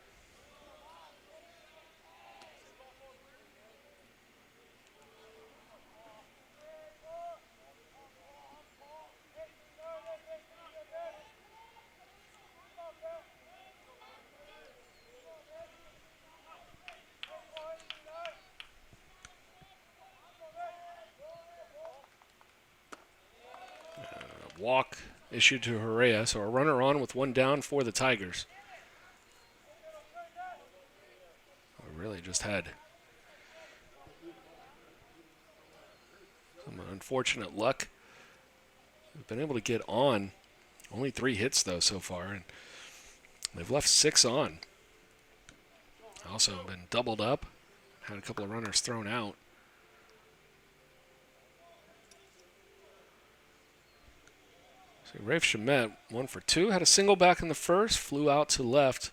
A: Walk issued to Herrera, so a runner on with one down for the Tigers. We really just had some unfortunate luck. We've been able to get on. Only 3 hits, though, so far, and they've left 6 on. Also been doubled up, had a couple of runners thrown out. So Rafe Shamet, 1 for 2, had a single back in the first, flew out to left,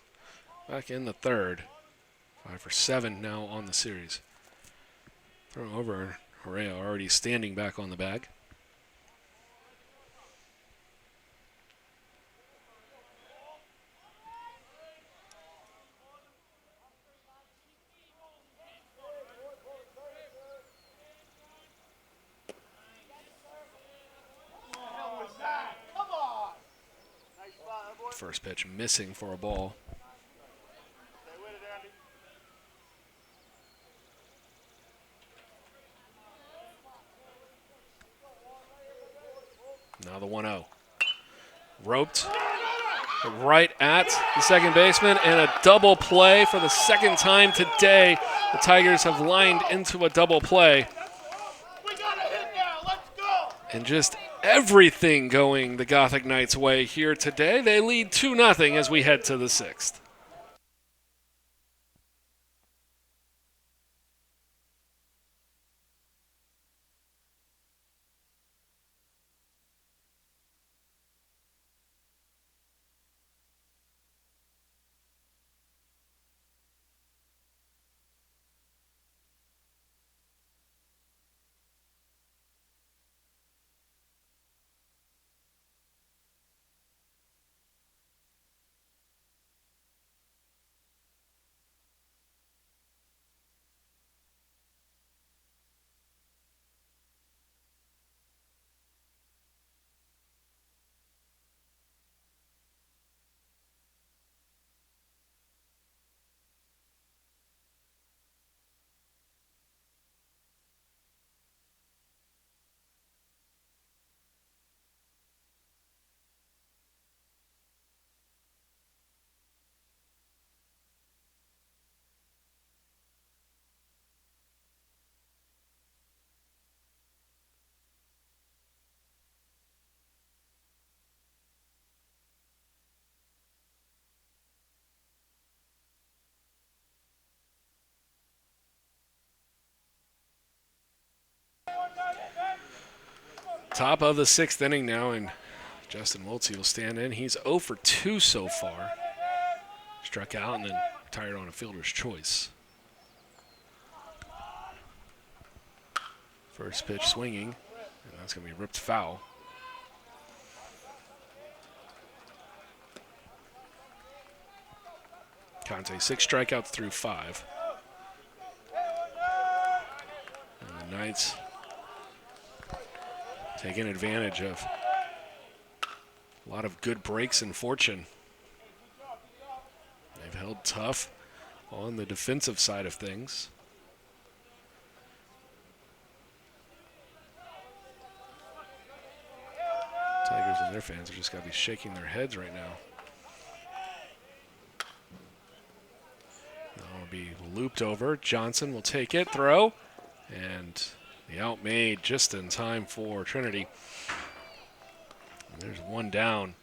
A: back in the third. 5 for 7 now on the series. Thrown over, Herrera already standing back on the bag. First pitch missing for a ball. Now the 1-0. Roped right at the second baseman, and a double play for the second time today. The Tigers have lined into a double play. And just everything going the Gothic Knights' way here today. They lead 2-0 as we head to the 6th. Top of the 6th inning now, and Justin Wiltsey will stand in. He's 0 for 2 so far. Struck out and then retired on a fielder's choice. First pitch swinging, and that's going to be ripped foul. Conte 6 strikeouts through 5. And the Knights taking advantage of a lot of good breaks in fortune. They've held tough on the defensive side of things. Tigers and their fans are just got to be shaking their heads right now. That'll be looped over. Johnson will take it, throw, and the out made just in time for Trinity. And there's one down.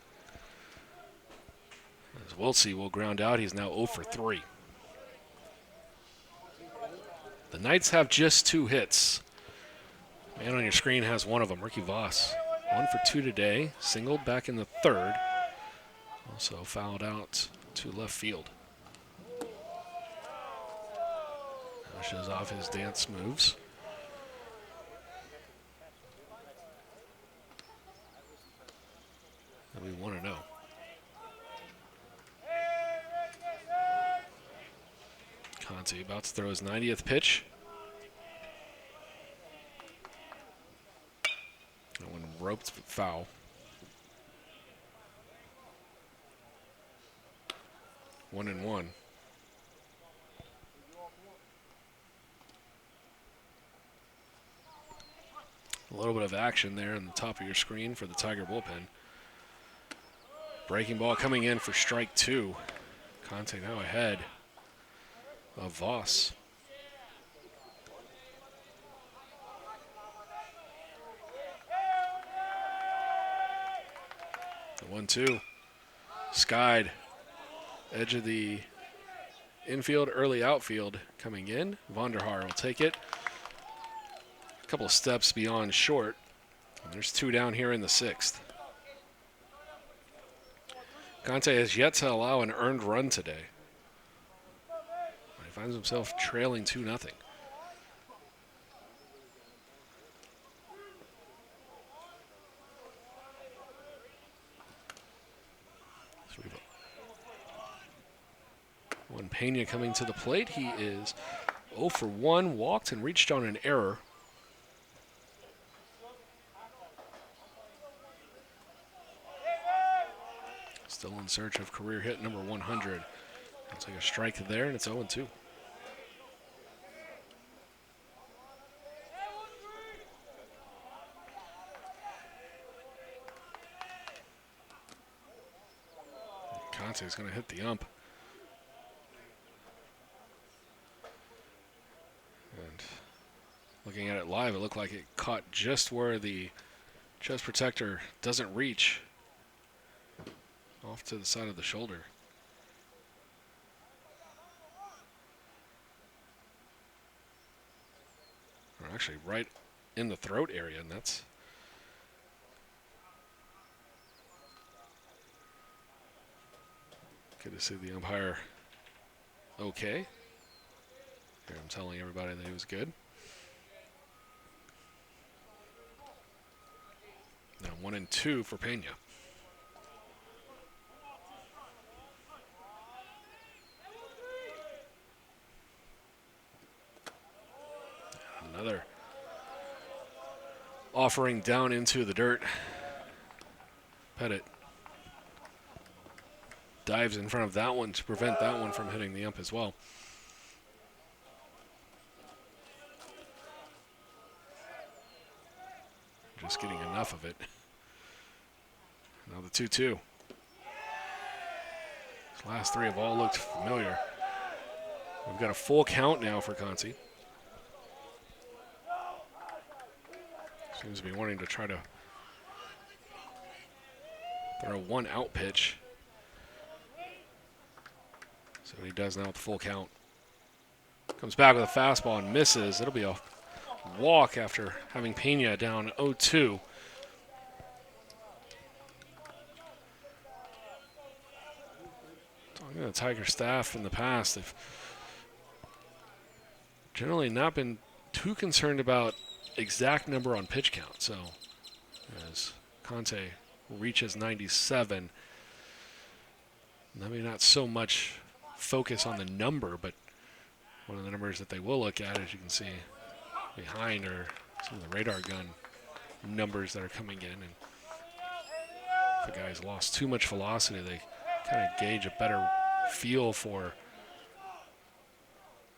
A: As Wiltsey will ground out, he's now 0 for 3. The Knights have just 2 hits. Man on your screen has one of them, Ricky Voss. 1 for 2 today, singled back in the 3rd. Also fouled out to left field. Now shows off his dance moves. And we want to know. Conte about to throw his 90th pitch. That one roped foul. One and one. A little bit of action there on the top of your screen for the Tiger bullpen. Breaking ball coming in for strike 2. Conte now ahead of Voss. The 1-2. Skied. Edge of the infield, early outfield coming in. Vonderhaar will take it. A couple of steps beyond short. And there's 2 down here in the 6th. Conte has yet to allow an earned run today. He finds himself trailing 2-0. Juan Pena coming to the plate. He is 0 for 1, walked and reached on an error. Still in search of career hit number 100. Looks like a strike there, and it's 0-2. Conte is going to hit the ump. And looking at it live, it looked like it caught just where the chest protector doesn't reach, off to the side of the shoulder. Or actually right in the throat area, and that's good to see the umpire okay. Here I'm telling everybody that he was good. Now 1-2 for Pena. Another offering down into the dirt. Pettit dives in front of that one to prevent that one from hitting the ump as well. Just getting enough of it. Now the 2-2. These last 3 have all looked familiar. We've got a full count now for Conte. Seems to be wanting to try to throw 1 out pitch. So he does now with the full count. Comes back with a fastball and misses. It'll be a walk after having Pena down 0-2. The Tiger staff in the past, they've generally not been too concerned about exact number on pitch count. So as Conte reaches 97, maybe not so much focus on the number, but one of the numbers that they will look at, as you can see behind, are some of the radar gun numbers that are coming in. And if a guy's lost too much velocity, they kind of gauge a better feel for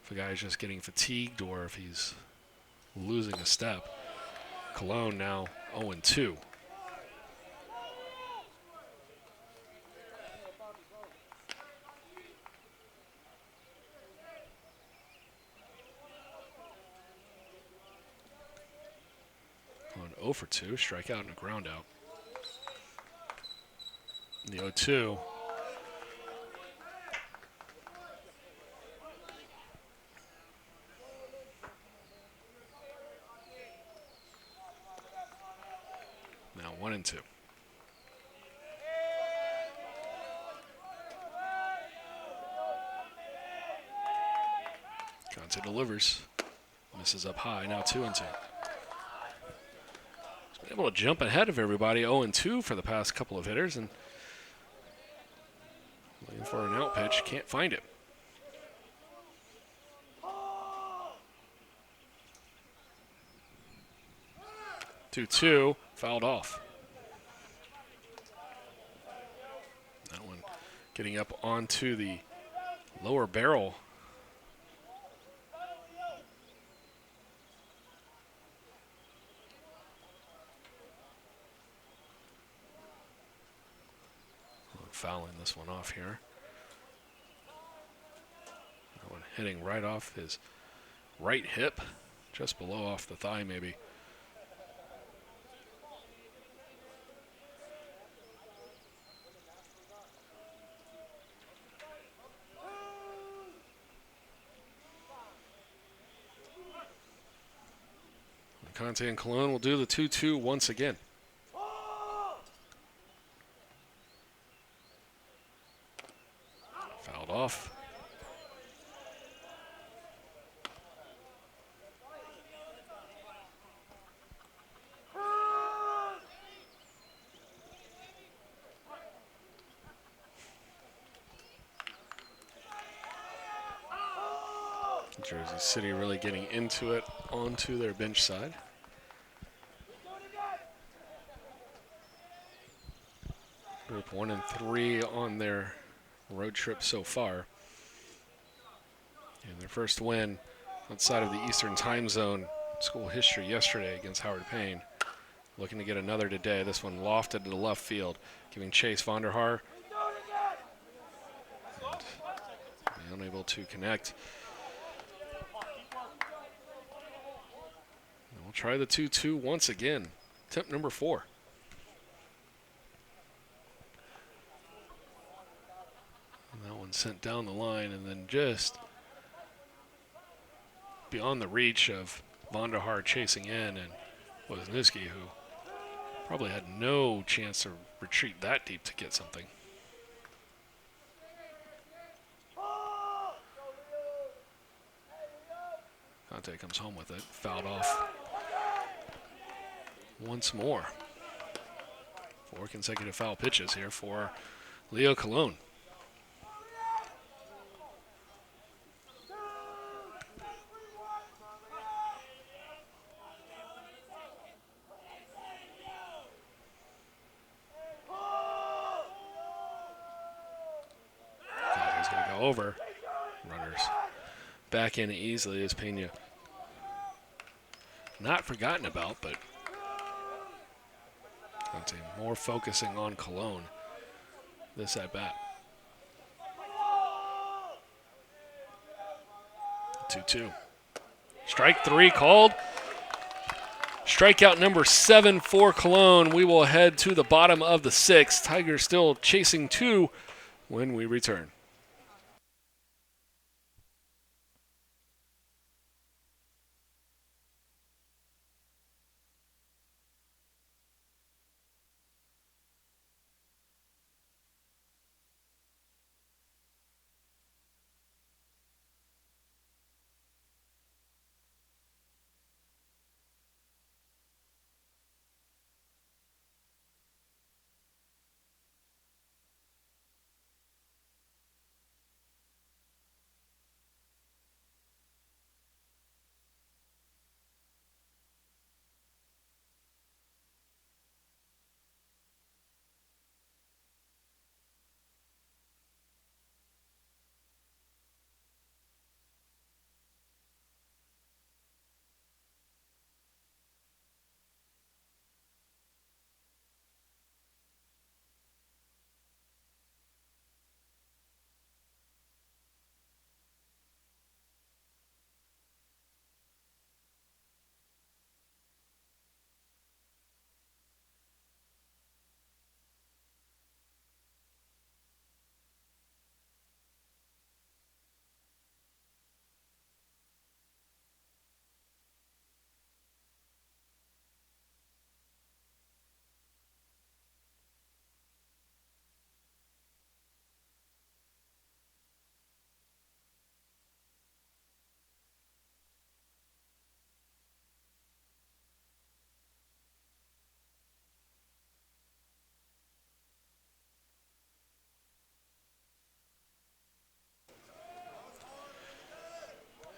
A: if a guy's just getting fatigued or if he's losing a step. Cologne now 0-2. On 0-2, strikeout and a ground out. The 0-2. Now 1-2. Conte delivers. Misses up high. Now 2-2. He's been able to jump ahead of everybody. 0-2 for the past couple of hitters, and looking for an out pitch. Can't find it. 2-2. Fouled off. That one getting up onto the lower barrel. Fouling this one off here. That one hitting right off his right hip, just below off the thigh maybe. Conte and Cologne will do the 2-2 once again. Fouled off. Jersey City really getting into it onto their bench side. Group 1 and 3 on their road trip so far. And their first win outside of the Eastern Time Zone school history yesterday against Howard Payne. Looking to get another today. This one lofted to the left field, giving chase Vonderhaar. And unable to connect. And we'll try the 2-2 once again. Attempt number 4. And that one sent down the line and then just beyond the reach of Vonderhaar chasing in, and Wozniacki, who probably had no chance to retreat that deep to get something. Conte comes home with it, fouled off once more. 4 consecutive foul pitches here for Leo Cologne. Conte's going to go over. Runners back in easily as Pena not forgotten about, but Conte more focusing on Cologne this at bat. 2-2. Strike 3 called. Strikeout number 7 for Cologne. We will head to the bottom of the 6th. Tigers still chasing 2 when we return.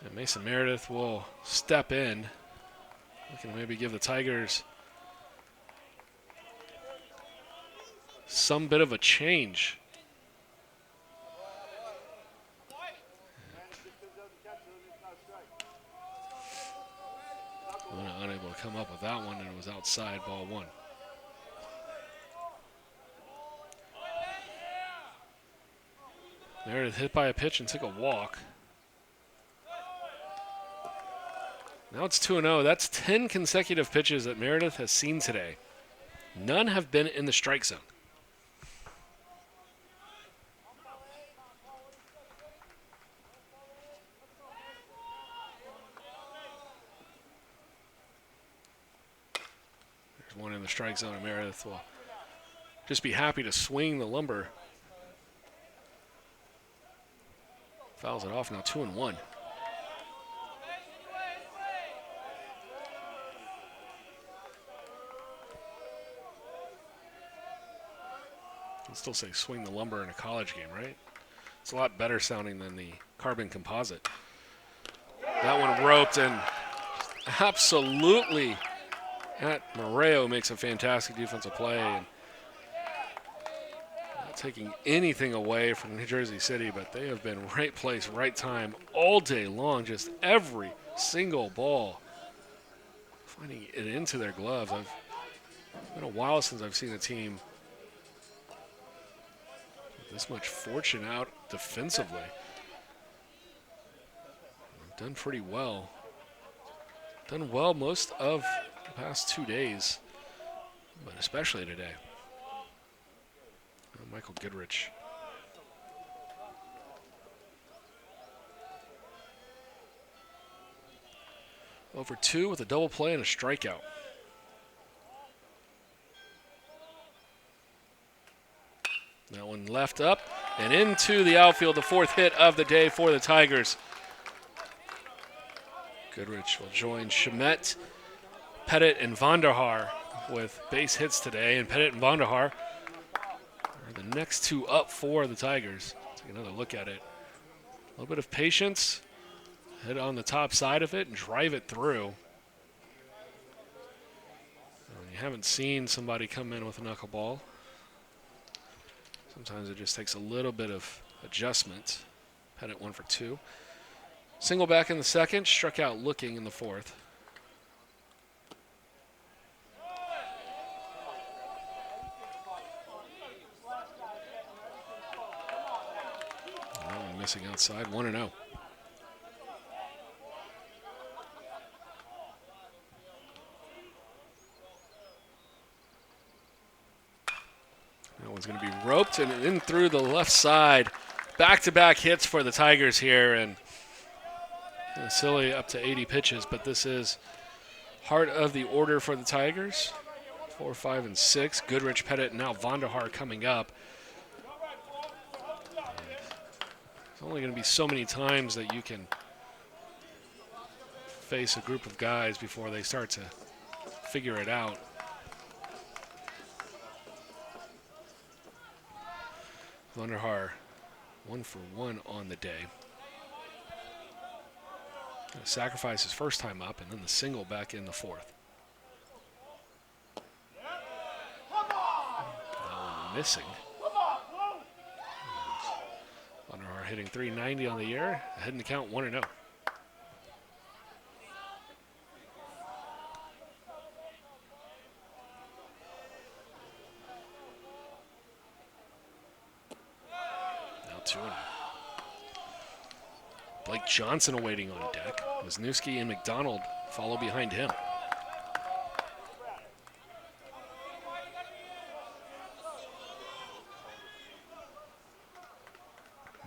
A: And Mason Meredith will step in. Looking to maybe give the Tigers some bit of a change. Luna unable to come up with that one, and it was outside, ball one. Meredith hit by a pitch and took a walk. Now it's 2-0. That's 10 consecutive pitches that Meredith has seen today. None have been in the strike zone. There's one in the strike zone, and Meredith will just be happy to swing the lumber. Fouls it off now, 2-1. I'd still say swing the lumber in a college game, right? It's a lot better sounding than the carbon composite. That one roped and absolutely at Moreo makes a fantastic defensive play. And not taking anything away from New Jersey City, but they have been right place, right time all day long. Just every single ball finding it into their gloves. It's been a while since I've seen a team with this much fortune out defensively. They've done pretty well. Done well most of the past 2 days, but especially today. Michael Goodrich. Over 2 with a double play and a strikeout. That one left up and into the outfield, the 4th hit of the day for the Tigers. Goodrich will join Shamet, Pettit, and Vonderhaar with base hits today, and Pettit and Vonderhaar are the next 2 up for the Tigers. Take another look at it. A little bit of patience, hit on the top side of it and drive it through. You haven't seen somebody come in with a knuckleball. Sometimes it just takes a little bit of adjustment. Pettit 1 for 2. Single back in the 2nd, struck out looking in the 4th. Missing outside, 1-0. That one's going to be roped and in through the left side. Back-to-back hits for the Tigers here, and Silly up to 80 pitches, but this is heart of the order for the Tigers. 4, 5, and 6. Goodrich, Pettit, and now Vonderhaar coming up. It's only going to be so many times that you can face a group of guys before they start to figure it out. Vonderhaar, 1 for 1 on the day. Gonna sacrifice his first time up, and then the single back in the 4th. That one missing. Vonderhaar hitting .390 on the year, ahead in the count 1-0. Now 2-0. Blake Johnson awaiting on deck. Wisniewski and McDonald follow behind him.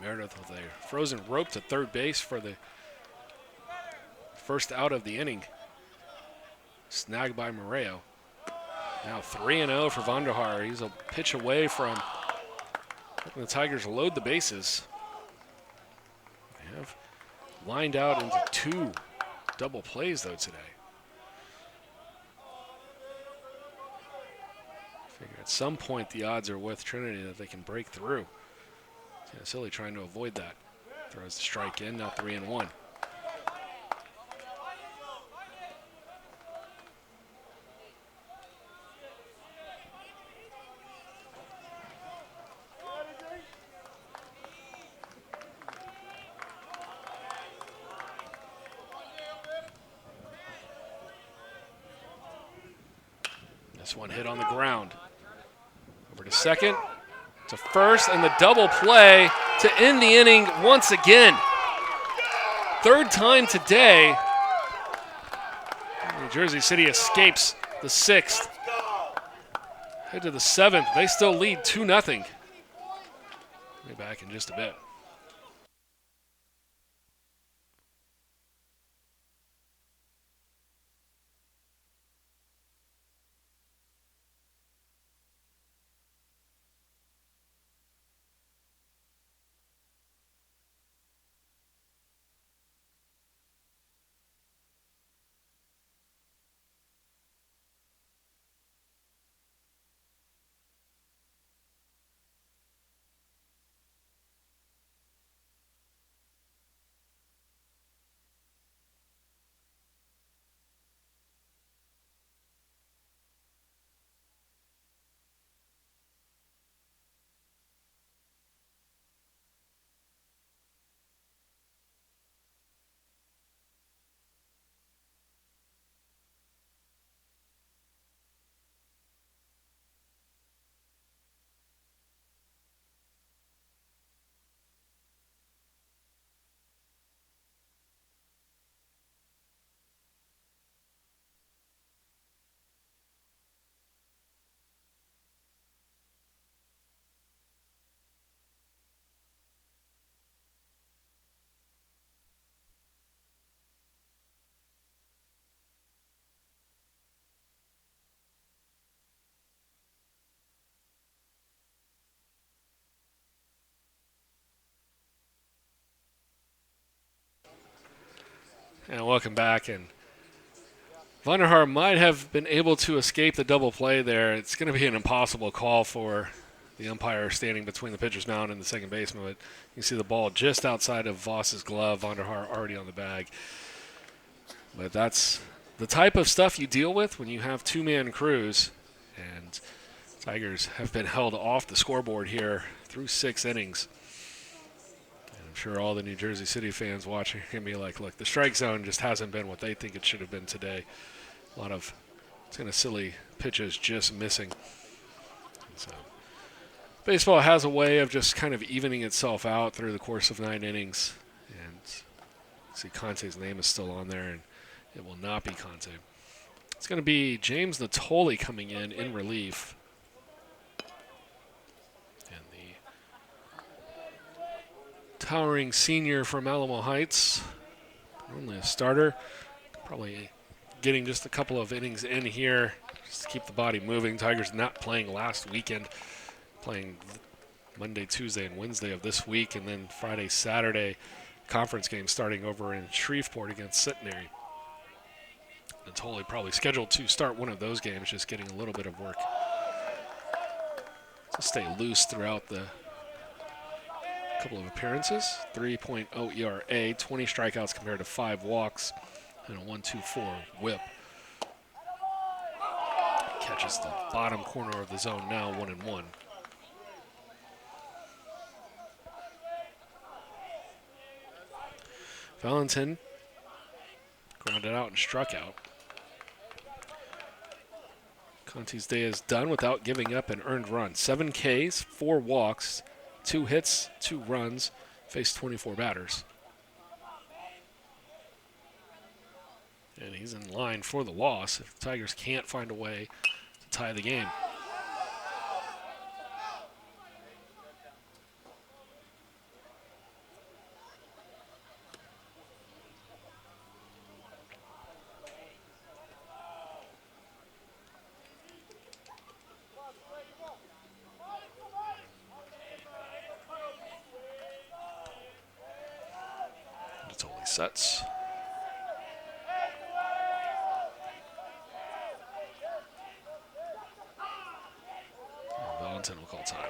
A: Meredith with a frozen rope to third base for the first out of the inning. Snagged by Moreo. Now 3-0 for Vonderhaar. He's a pitch away from helping the Tigers load the bases. They have lined out into 2 double plays, though, today. I figure at some point the odds are with Trinity that they can break through. Silly trying to avoid that. Throws the strike in, now 3-1. This one hit on the ground. Over to second, to first, and the double play to end the inning once again. Third time today. New Jersey City escapes the sixth. Head to the seventh. They still lead 2-0. We'll be back in just a bit. And welcome back. And Vonderhaar might have been able to escape the double play there. It's going to be an impossible call for the umpire standing between the pitcher's mound and the second baseman. But you can see the ball just outside of Voss's glove. Vonderhaar already on the bag. But that's the type of stuff you deal with when you have two-man crews. And Tigers have been held off the scoreboard here through 6 innings. I'm sure all the New Jersey City fans watching can be like, look, the strike zone just hasn't been what they think it should have been today. A lot of kind of silly pitches just missing. So baseball has a way of just kind of evening itself out through the course of 9 innings. And see Conte's name is still on there, and it will not be Conte. It's going to be James Natoli coming in relief. Towering senior from Alamo Heights, only a starter, probably getting just a couple of innings in here just to keep the body moving. Tigers not playing last weekend, playing Monday, Tuesday, and Wednesday of this week, and then Friday, Saturday conference game starting over in Shreveport against Centenary. Natoli probably scheduled to start one of those games, just getting a little bit of work to stay loose throughout the couple of appearances. 3.0 ERA, 20 strikeouts compared to 5 walks, and a 1.24 whip. Catches the bottom corner of the zone now, 1-1. Valentin grounded out and struck out. Conte's day is done without giving up an earned run. 7 Ks, 4 walks, 2 hits, 2 runs, faced 24 batters. And he's in line for the loss if the Tigers can't find a way to tie the game. Sets. Valentin will call time.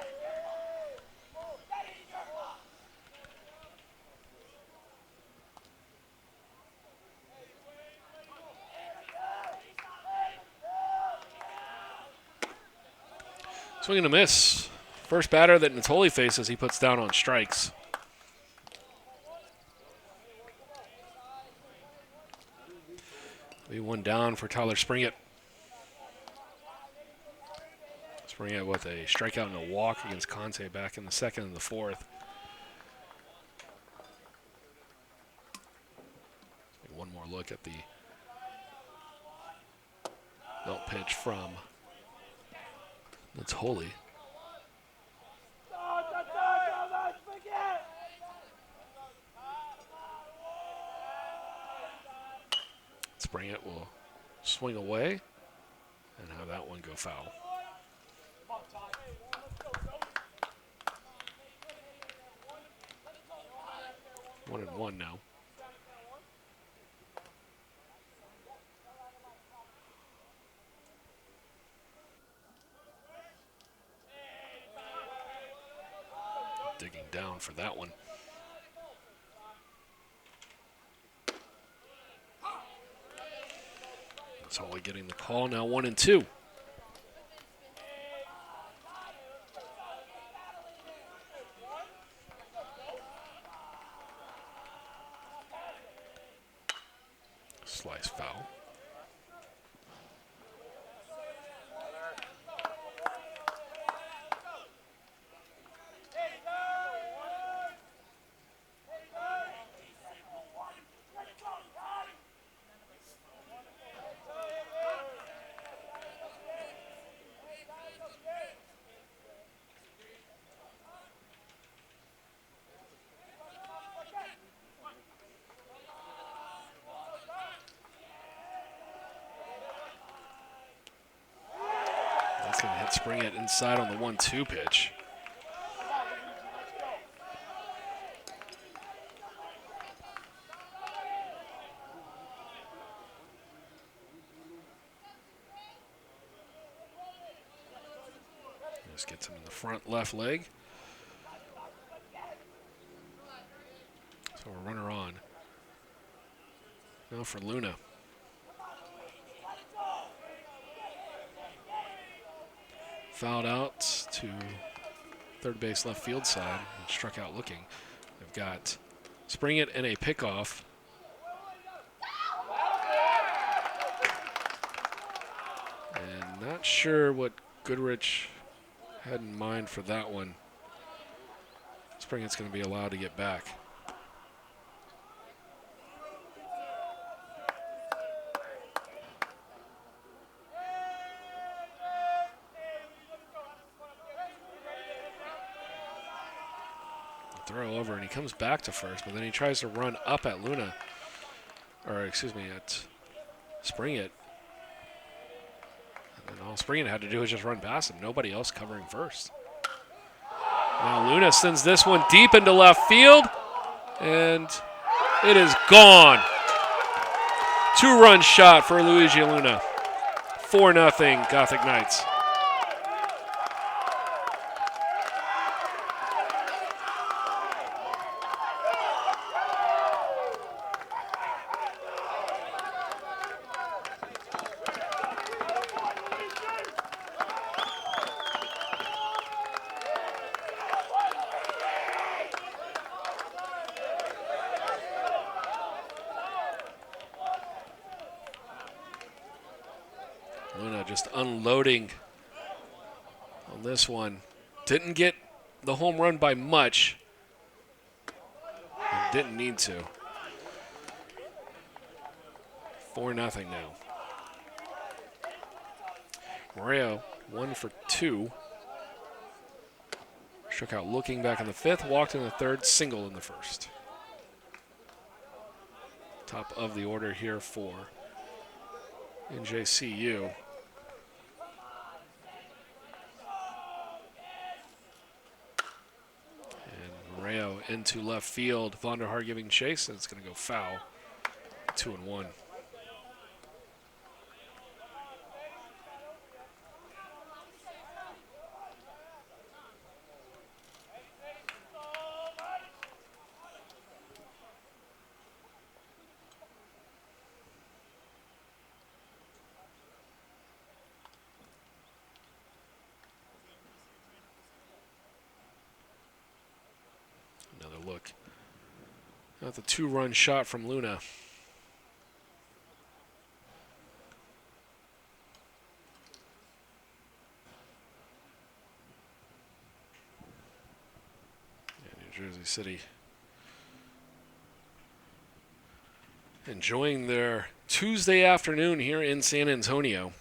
A: Swing and a miss. First batter that Natoli faces, he puts down on strikes. Be one down for Tyler Springett. Spring it with a strikeout and a walk against Conte back in the second and the fourth. One more look at the belt pitch from Natoli. Spring it will swing away and have that one go foul. 1-1 now. Digging down for that one. Natoli getting the call, now 1-2. Slice foul. That's going to hit Spring it inside on the 1-2 pitch. Just gets him in the front left leg. So a runner on. Now for Luna. Fouled out to third base left field side and struck out looking. They've got Spring it and a pickoff. And not sure what Goodrich had in mind for that one. Spring it's going to be allowed to get back. Throw over, and he comes back to first, but then he tries to run up at Luna, or excuse me, at Spring it. And then all Spring it had to do was just run past him. Nobody else covering first. Now Luna sends this one deep into left field, and it is gone. 2-run shot for Luigi Luna. 4-0 Gothic Knights. Luna just unloading on this one. Didn't get the home run by much. And didn't need to. 4-0 now. Moreo, 1 for 2. Struck out looking back in the fifth, walked in the third, single in the first. Top of the order here for NJCU. And Moreo into left field. Vonderhaar giving chase, and it's going to go foul. 2-1. Another look at the 2-run shot from Luna. Jersey City enjoying their Tuesday afternoon here in San Antonio.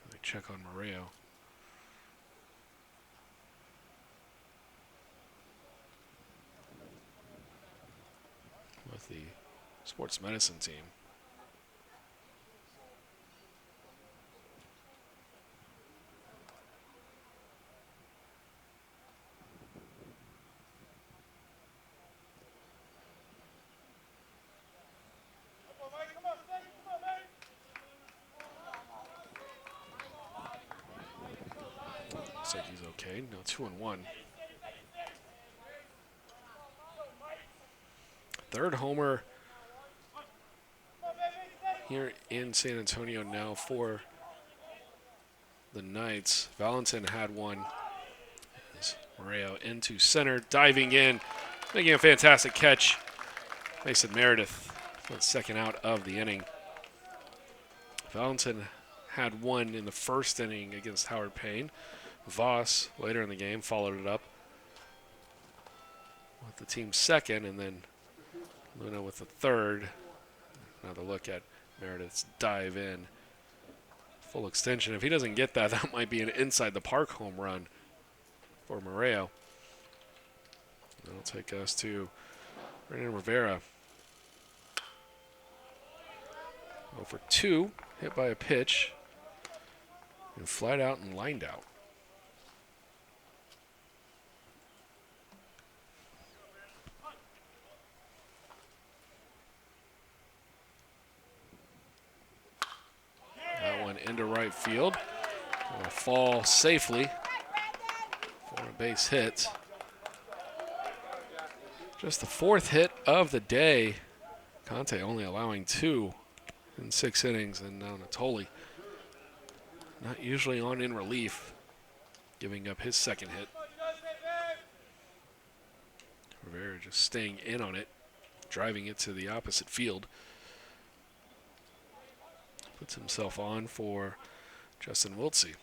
A: They check on Moreo. With the sports medicine team. Looks like he's okay. No, 2-1. Third homer here in San Antonio now for the Knights. Valentin had one. As Moreo into center, diving in, making a fantastic catch. Mason Meredith, the second out of the inning. Valentin had one in the first inning against Howard Payne. Voss, later in the game, followed it up with the team's second, and then Luna with the third. Another look at Meredith's dive in. Full extension. If he doesn't get that, that might be an inside the park home run for Moreo. That'll take us to Brandon Rivera. 0 for 2, hit by a pitch, and flat out and lined out. That one into right field. Will fall safely for a base hit. Just the fourth hit of the day. Conte only allowing 2 in 6 innings, and now Natoli not usually on in relief, giving up his second hit. Rivera just staying in on it, driving it to the opposite field. Puts himself on for Justin Wiltsey.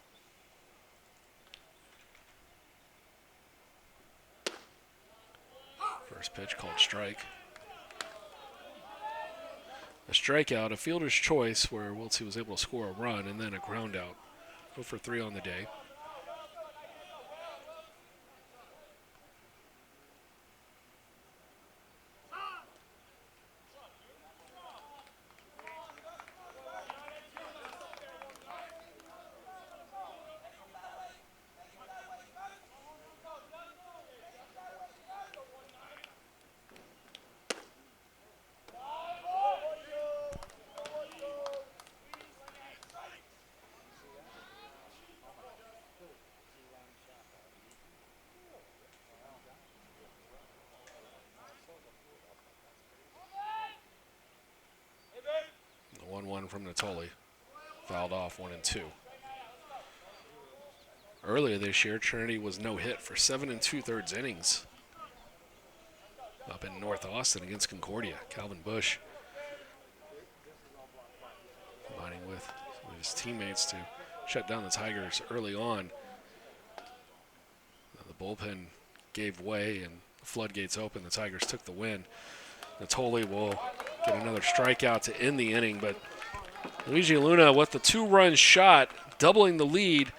A: First pitch called strike. A strikeout, a fielder's choice, where Wiltsey was able to score a run, and then a ground out. 0 for 3 on the day. The 1-1 from Natoli. Fouled off 1 and 2. Earlier this year, Trinity was no hit for 7 2/3 innings up in North Austin against Concordia. Calvin Bush combining with some of his teammates to shut down the Tigers early on. The bullpen gave way and the floodgates opened. The Tigers took the win. Natoli will get another strikeout to end the inning, but Luigi Luna with the 2-run shot, doubling the lead.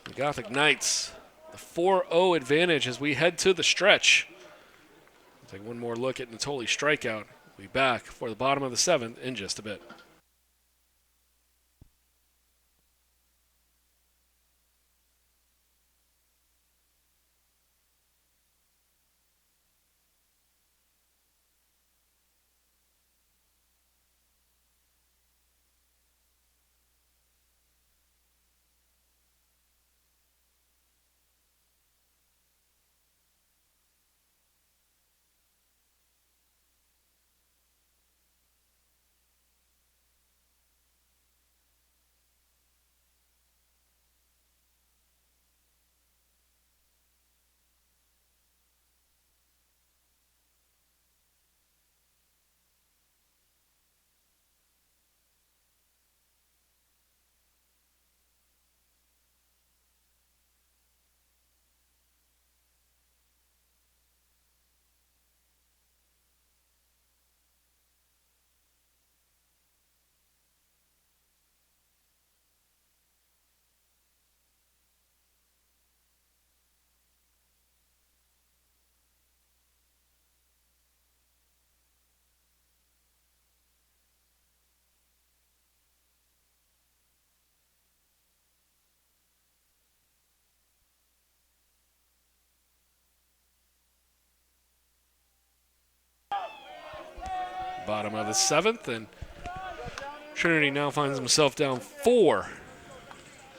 A: The Gothic Knights, the 4-0 advantage as we head to the stretch. We'll take one more look at Natoli's strikeout. We'll be back for the bottom of the 7th in just a bit. bottom of the 7th, and Trinity now finds himself down 4.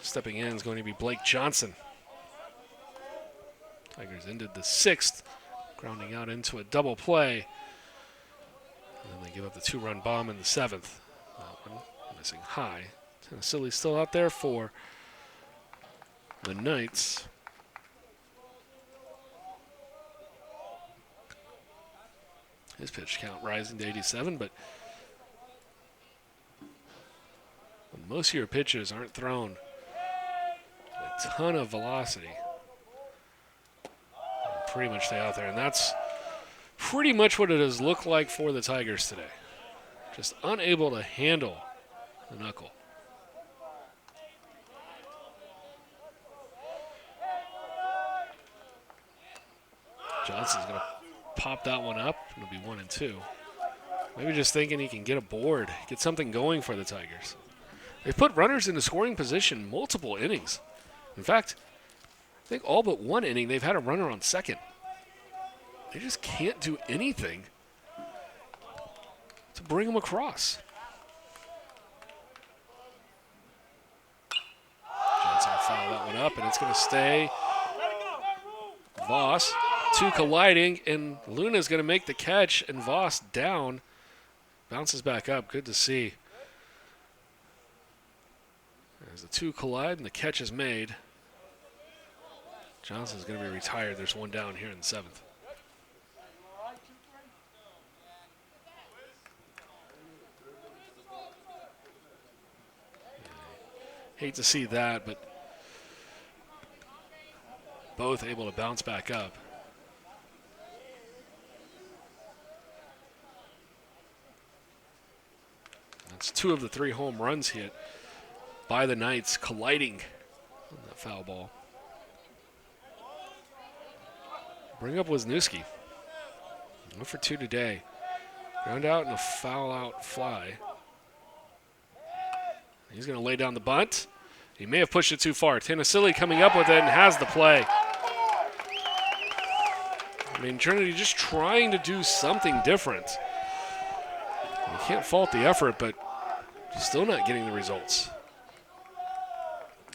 A: Stepping in is going to be Blake Johnson. Tigers ended the 6th, grounding out into a double play. And then they give up the 2-run bomb in the 7th. That one missing high. Tennessee still out there for the Knights. His pitch count rising to 87, but most of your pitches aren't thrown a ton of velocity. They'll pretty much stay out there, and that's pretty much what it has looked like for the Tigers today. Just unable to handle the knuckle. Johnson's going to pop that one up. It'll be 1-2. Maybe just thinking he can get a board, get something going for the Tigers. They've put runners into scoring position multiple innings. In fact, I think all but one inning they've had a runner on second. They just can't do anything to bring them across. Johnson will foul that one up, and it's going to stay. Voss, 2 colliding, and Luna's going to make the catch, and Voss down. Bounces back up. Good to see. As the 2 collide and the catch is made. Johnson's going to be retired. There's one down here in the 7th. Hate to see that, but both able to bounce back up. That's 2 of the 3 home runs hit by the Knights, colliding on that foul ball. Bring up Wisniewski. 1 for 2 today. Ground out and a foul out fly. He's going to lay down the bunt. He may have pushed it too far. Tennessee coming up with it and has the play. I mean, Trinity just trying to do something different. You can't fault the effort, but still not getting the results.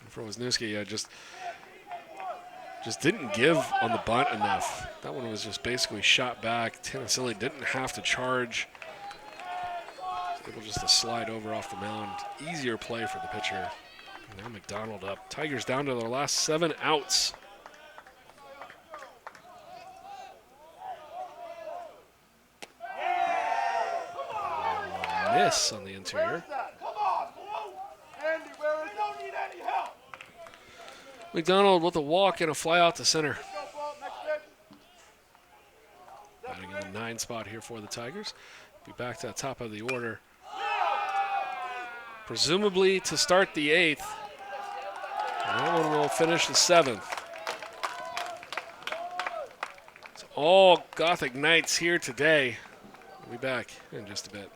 A: For Wisniewski, just didn't give on the bunt enough. That one was just basically shot back. Tennessee didn't have to charge. Able just to slide over off the mound. Easier play for the pitcher. Now McDonald up. Tigers down to their last 7 outs. Miss on the interior. McDonald with a walk and a fly out to center. Batting in the 9 spot here for the Tigers. Be back to the top of the order. Presumably to start the 8th. And that one will finish the 7th. It's all Gothic Knights here today. We'll be back in just a bit.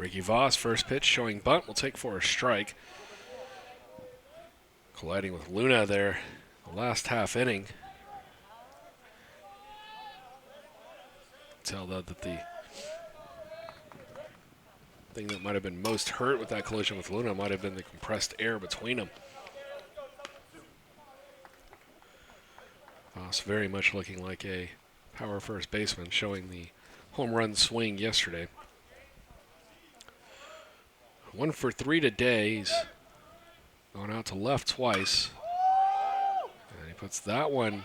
A: Ricky Voss, first pitch, showing bunt, will take for a strike. Colliding with Luna there the last half inning. Tell that the thing that might have been most hurt with that collision with Luna might have been the compressed air between them. Voss very much looking like a power first baseman, showing the home run swing yesterday. 1 for 3 today. He's gone out to left twice. And he puts that one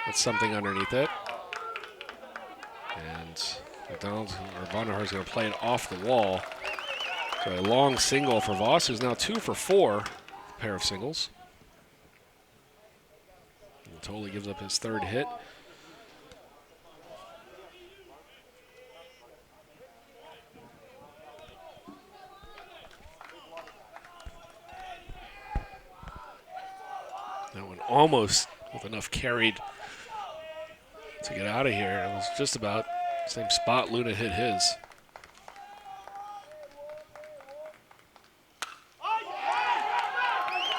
A: with something underneath it. And Vonderhaar is going to play it off the wall. So a long single for Voss, who's now 2 for 4, a pair of singles. And totally gives up his third hit. That one almost with enough carried to get out of here. It was just about the same spot Luna hit his.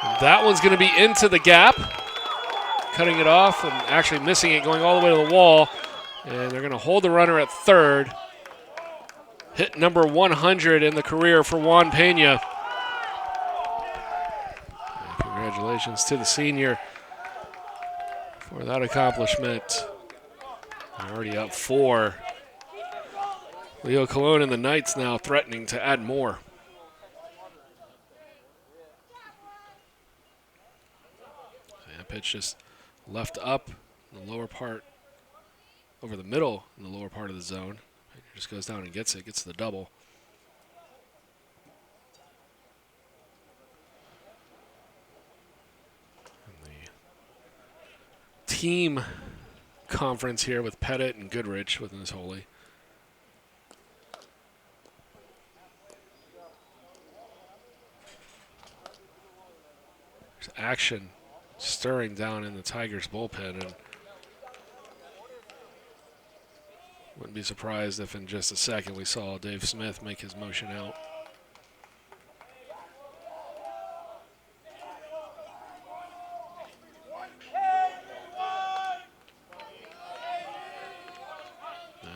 A: And that one's going to be into the gap. Cutting it off and actually missing it, going all the way to the wall. And they're going to hold the runner at third. Hit number 100 in the career for Juan Pena. And congratulations to the senior for that accomplishment. They're already up 4. Leo Colon and the Knights now threatening to add more. That pitch just left up in the lower part, over the middle in the lower part of the zone. Just goes down and gets it, gets the double. And the team conference here with Pettit and Goodrich within this Holy. There's action stirring down in the Tigers bullpen, and wouldn't be surprised if in just a second we saw Dave Smith make his motion out.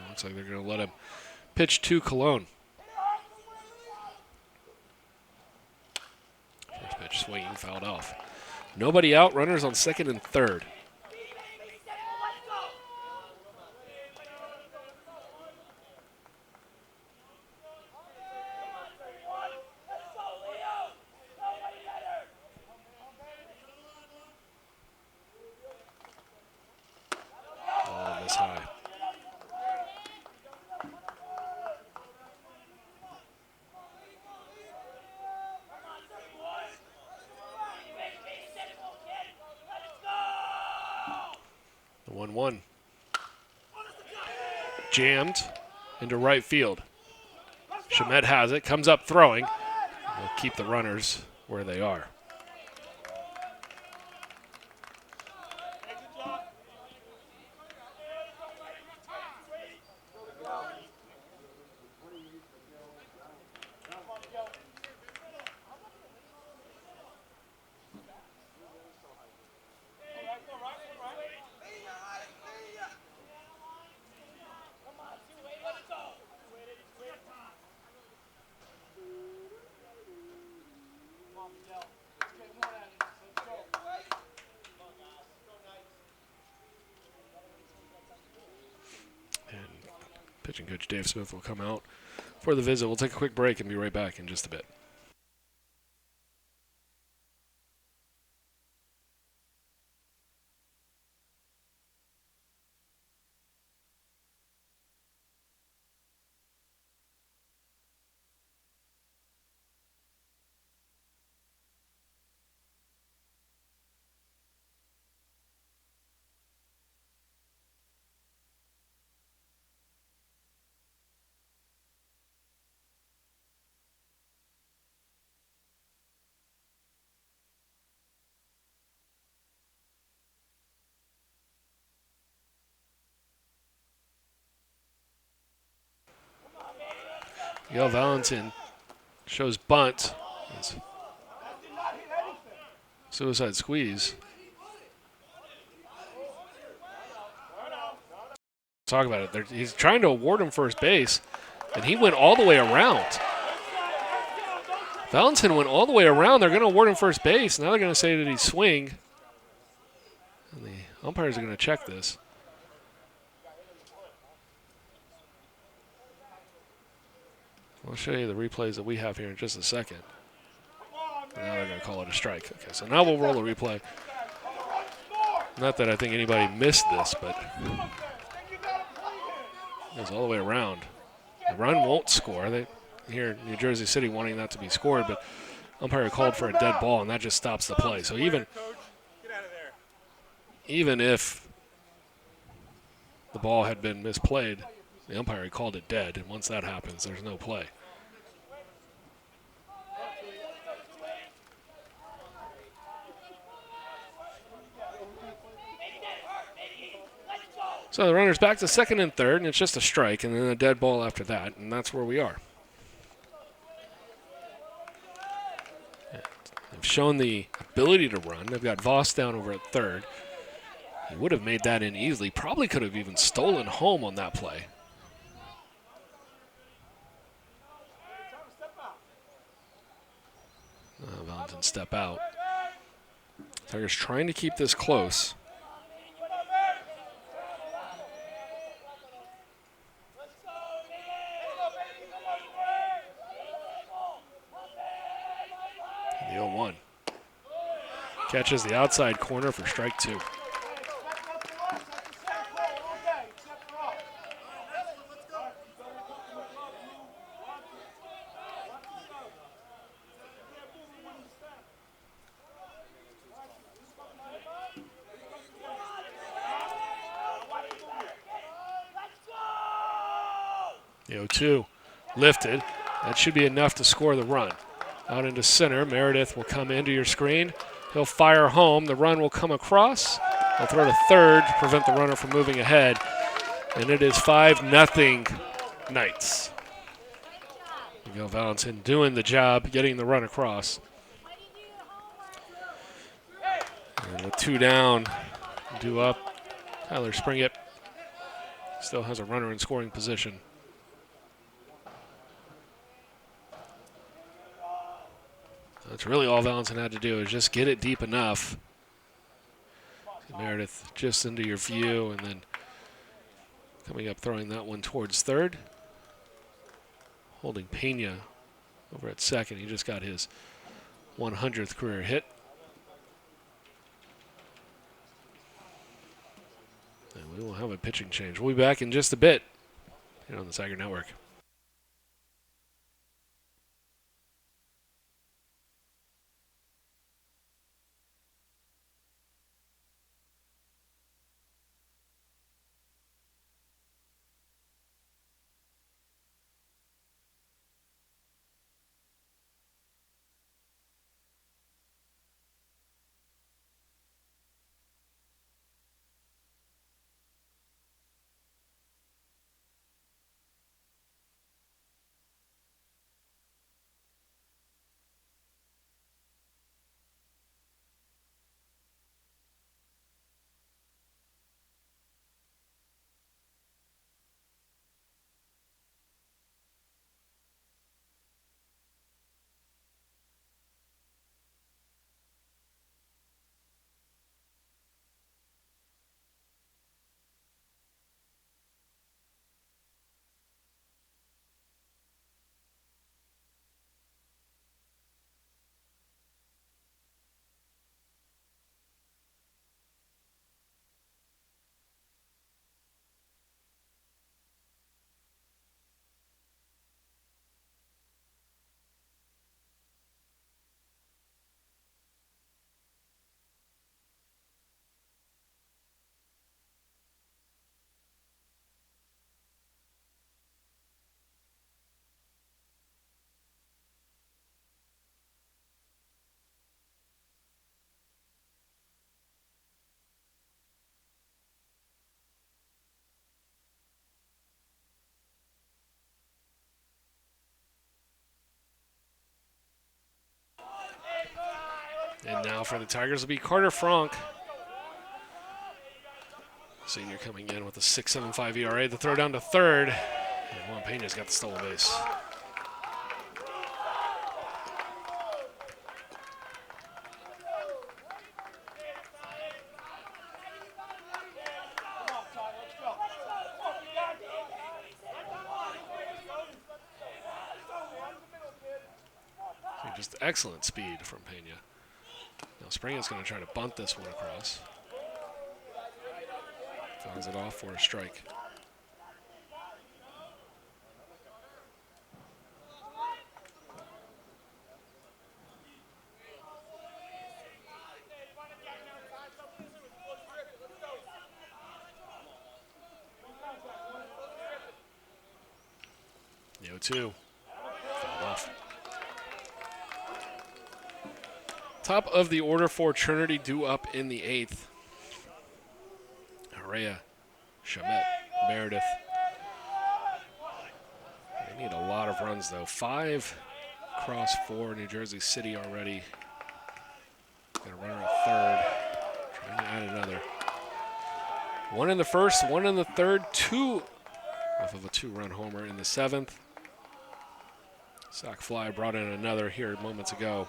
A: Looks like they're going to let him pitch to Colon. First pitch swinging, fouled off. Nobody out, runners on second and third. Oh, miss high. The 1-1. Jammed into right field. Shamet has it, comes up throwing. Will keep the runners where they are. Pitching coach Dave Smith will come out for the visit. We'll take a quick break and be right back in just a bit. Miguel Valentin shows bunt. It's suicide squeeze. Talk about it. He's trying to award him first base, and he went all the way around. Valentin went all the way around. They're going to award him first base. Now they're going to say that he swing. And the umpires are going to check this. I'll show you the replays that we have here in just a second. And now they're going to call it a strike. Okay, so now we'll roll a replay. Not that I think anybody missed this, but it goes all the way around. The run won't score. They here in New Jersey City wanting that to be scored, but umpire called for a dead ball, and that just stops the play. So even if the ball had been misplayed, the umpire called it dead, and once that happens, there's no play. So the runner's back to second and third, and it's just a strike, and then a dead ball after that, and that's where we are. They've shown the ability to run. They've got Voss down over at third. He would have made that in easily. Probably could have even stolen home on that play. Valentin step out. Tigers trying to keep this close. The 0-1. Catches the outside corner for strike two. The 0-2 lifted. That should be enough to score the run. Out into center, Meredith will come into your screen. He'll fire home. The run will come across. He'll throw to third to prevent the runner from moving ahead. And it is 5-0 Knights. Miguel Valentin doing the job, getting the run across. And with two down, due up, Tyler Springett still has a runner in scoring position. That's really all Valentin had to do is just get it deep enough. Meredith just into your view, and then coming up, throwing that one towards third. Holding Pena over at second. He just got his 100th career hit. And we will have a pitching change. We'll be back in just a bit here on the Tiger Network. And now for the Tigers will be Carter Frank. Senior coming in with a 6.75 ERA. The throw down to third. And Juan Pena's got the stolen base. Just excellent speed from Pena. Now Springa's going to try to bunt this one across. Fouls it off for a strike. The 0-2. Fouled off. Top of the order for Trinity due up in the 8th. Araya, Shamet, Meredith. They need a lot of runs, though. 5 across 4. New Jersey City already. Got a runner at third. Trying to add another. 1 in the first, 1 in the third, 2 off of a 2-run homer in the 7th. Sac fly brought in another here moments ago.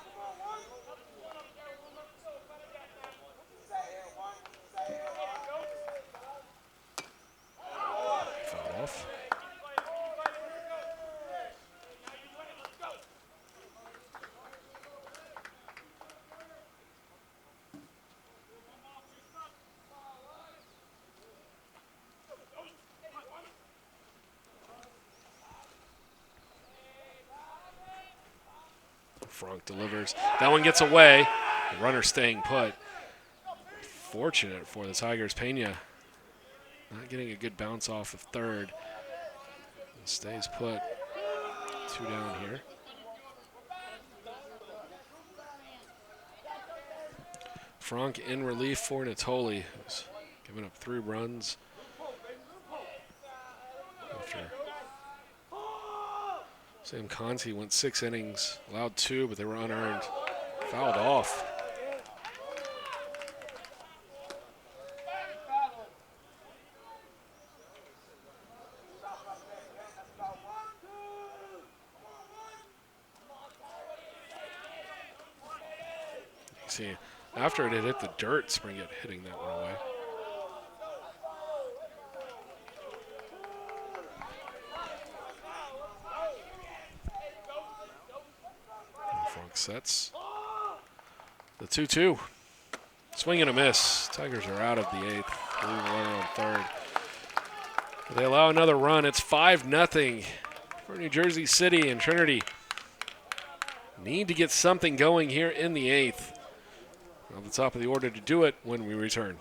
A: Fouled off. Frank delivers. That one gets away. The runner staying put. Fortunate for the Tigers. Pena not getting a good bounce off of third. Stays put. 2 down here. Frank in relief for Natoli, who's given up 3 runs. After Sam Conti went 6 innings, allowed 2, but they were unearned. Fouled off. See, after it had hit the dirt, Springett hitting that one away. Frank sets the 2-2. Swing and a miss. Tigers are out of the 8th. Leaving a runner on third. They allow another run. It's 5-0 for New Jersey City, and Trinity need to get something going here in the 8th. On the top of the order to do it when we return.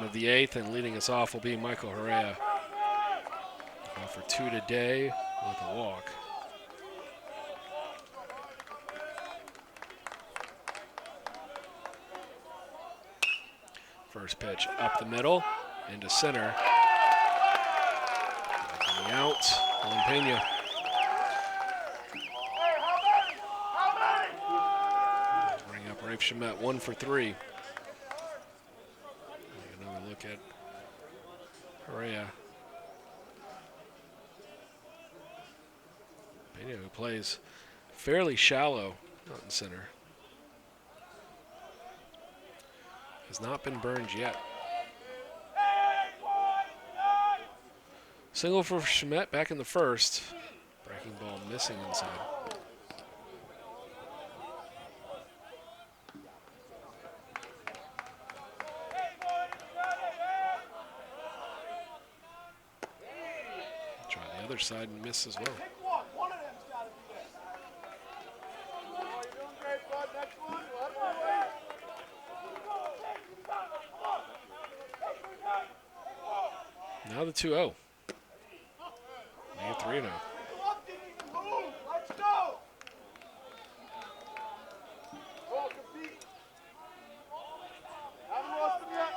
A: Bottom of the 8th, and leading us off will be Michael Herrera. For 2 today with a walk. First pitch up the middle, into center. Breaking out on Pena. Bring up Rafe Shamet, 1 for 3. Another look at Herrera. Pena, who plays fairly shallow out in center, has not been burned yet. Single for Shamet back in the first. Breaking ball missing inside. Try the other side and miss as well. Now the 2-0. Make it 3-0.
B: Let's go! Go, compete. Haven't lost him yet.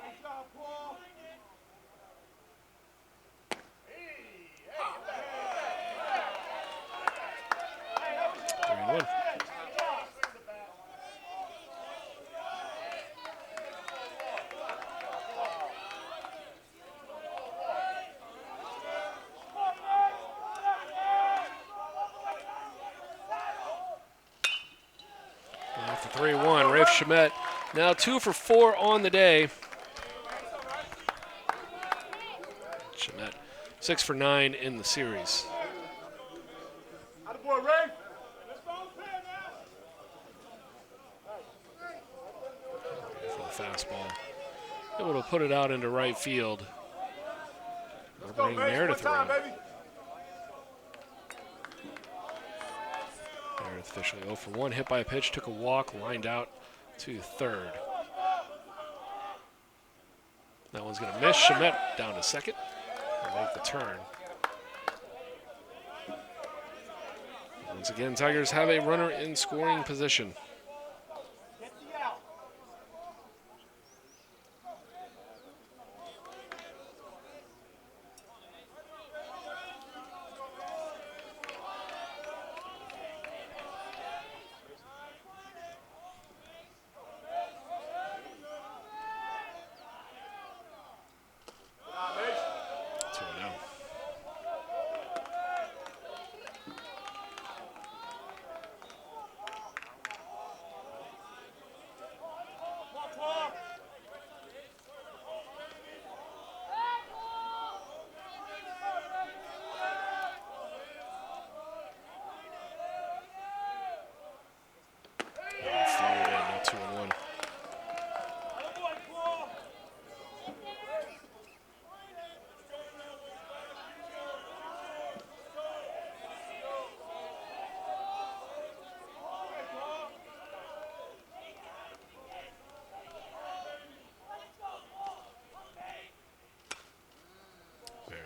B: Great job, Paul. Hey,
A: 3-1. After 3-1, Rafe Shamet now 2 for 4 on the day. Shamet 6 for 9 in the series.
B: Attaboy, Ray.
A: For the fastball, able to put it out into right field. That'll bring Meredith around. Meredith officially 0 for 1, hit by a pitch, took a walk, lined out to third. That one's going to miss. Shamet down to second. Will make the turn. Once again, Tigers have a runner in scoring position.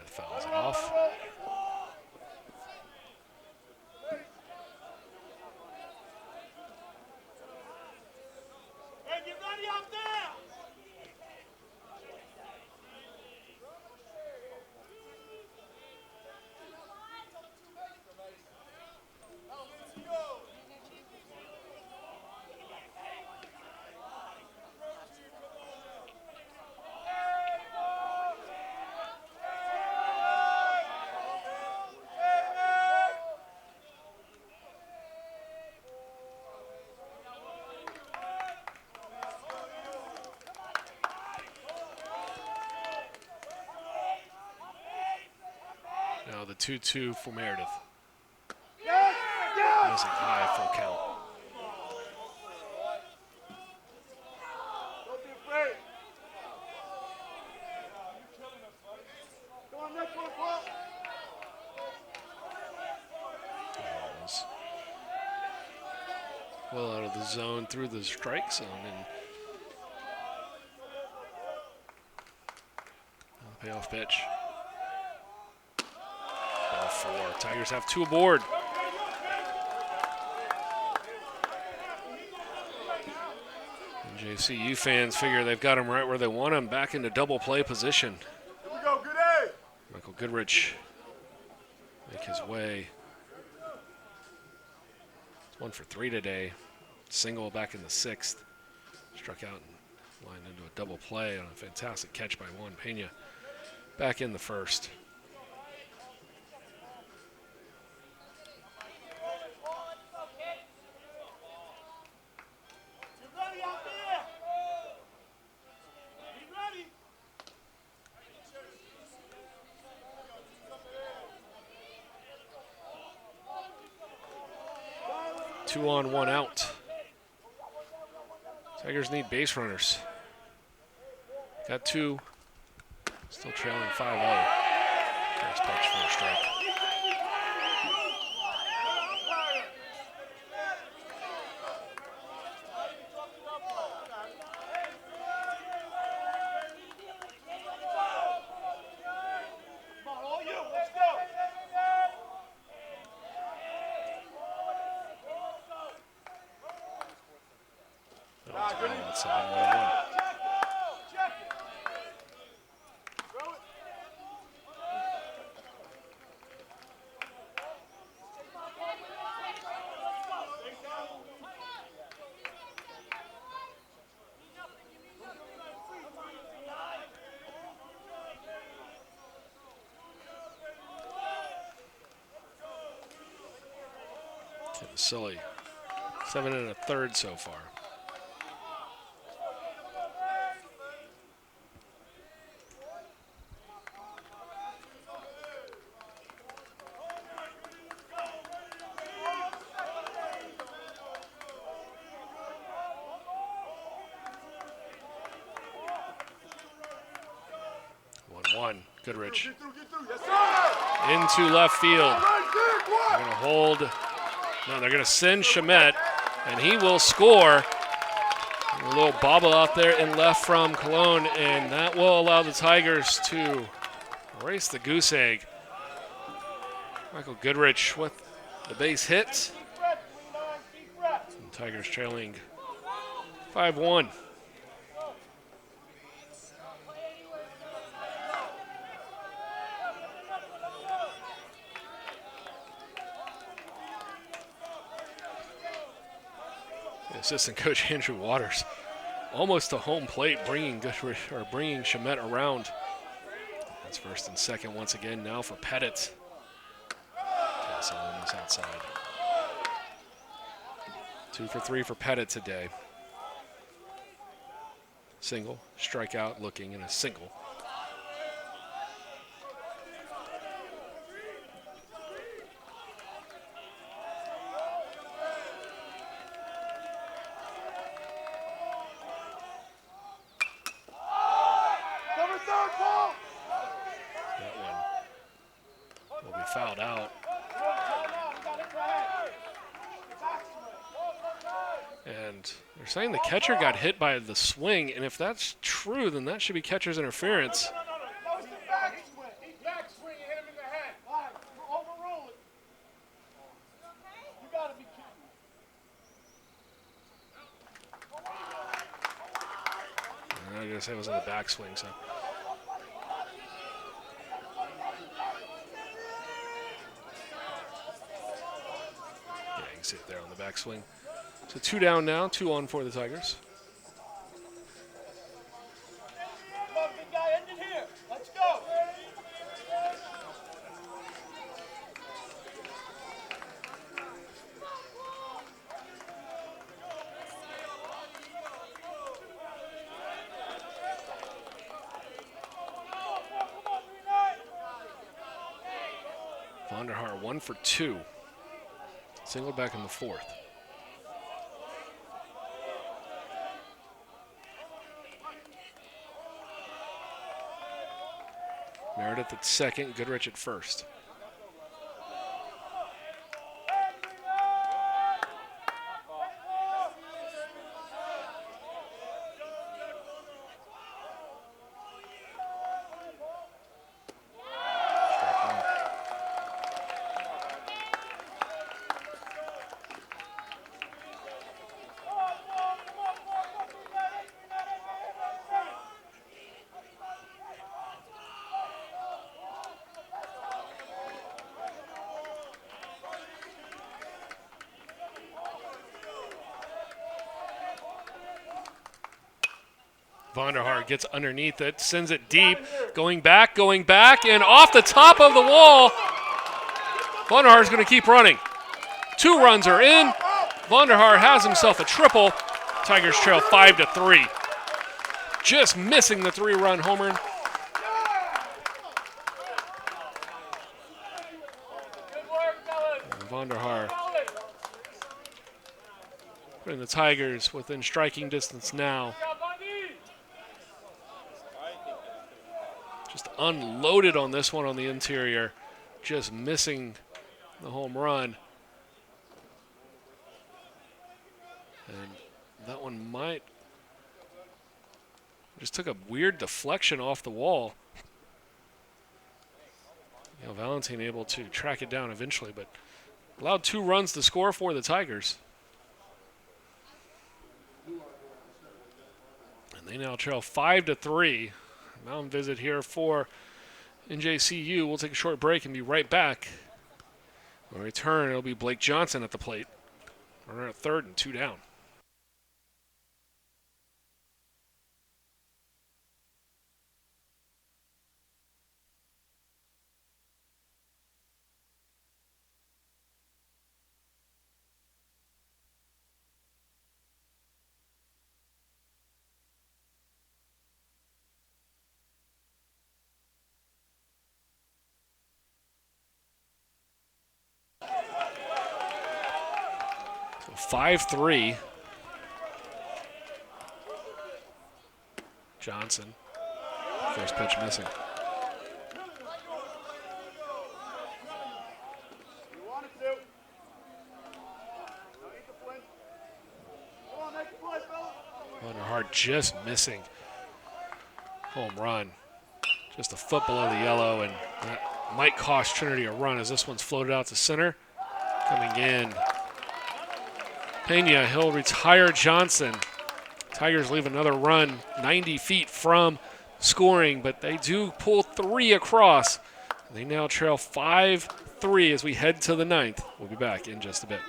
A: Fouls it off.
B: Hey, get ready out there!
A: Now the 2-2 for Meredith.
B: Yes!
A: Missing high full count.
B: Don't be afraid. Go on, next one, Paul.
A: Well out of the zone through the strike zone, and Payoff pitch. Ball 4. Tigers have 2 aboard. And JCU fans figure they've got him right where they want him, back into double play position.
B: Here we go, good A.
A: Michael Goodrich make his way. It's 1 for 3 today. Single back in the 6th. Struck out and lined into a double play on a fantastic catch by Juan Pena back in the 1st.
B: You ready out there? You ready?
A: 2 on, 1 out. Tigers need base runners. Got 2. Still trailing 5-0. First pitch for a strike.
B: Come on, all you, let's go.
A: Outside 1-1.
B: Check it. Throw it.
A: Silly. 7 1/3 so far. Goodrich
B: Get through, yes sir.
A: into left field.
B: Right there,
A: They're going to hold. No, they're going to send Shamet, and he will score. A little bobble out there in left from Cologne, and that will allow the Tigers to erase the goose egg. Michael Goodrich with the base hit.
B: Deep breath, Leon, deep breath.
A: And Tigers trailing 5-1. Assistant coach Andrew Waters almost to home plate, bringing Shamet around. That's first and second once again now for Pettit. Pass on this outside. 2 for 3 for Pettit today. Single, strikeout, looking, and a single. Fouled out. And they're saying the catcher got hit by the swing, and if that's true, then that should be catcher's interference.
B: That was the back swing. Back swing, you hit him in the head. All right, overrule it. You gotta be kidding me.
A: I was gonna say it was in the backswing, so. See it there on the backswing. So 2 down now, 2 on for the Tigers.
B: Come on, big guy, end it here. Let's go.
A: Vonderhaar 1 for 2. Single back in the 4th. Meredith at second, Goodrich at first. Vonderhaar gets underneath it, sends it deep, going back, and off the top of the wall. Vonderhaar is going to keep running. 2 runs are in. Vonderhaar has himself a triple. Tigers trail 5-3. Just missing the 3-run homer. Vonderhaar putting the Tigers within striking distance now. Just unloaded on this one on the interior. Just missing the home run. And that one might just took a weird deflection off the wall. Valentin able to track it down eventually, but allowed 2 runs to score for the Tigers. And they now trail 5-3. Mound visit here for NJCU. We'll take a short break and be right back. When we return, it'll be Blake Johnson at the plate. We're at 3rd and 2 down. So 5-3. Johnson. First pitch missing. Vonderhaar just missing. Home run. Just a foot below the yellow, and that might cost Trinity a run as this one's floated out to center. Coming in. Pena, he'll retire Johnson. Tigers leave another run 90 feet from scoring, but they do pull 3 across. They now trail 5-3 as we head to the 9th. We'll be back in just a bit.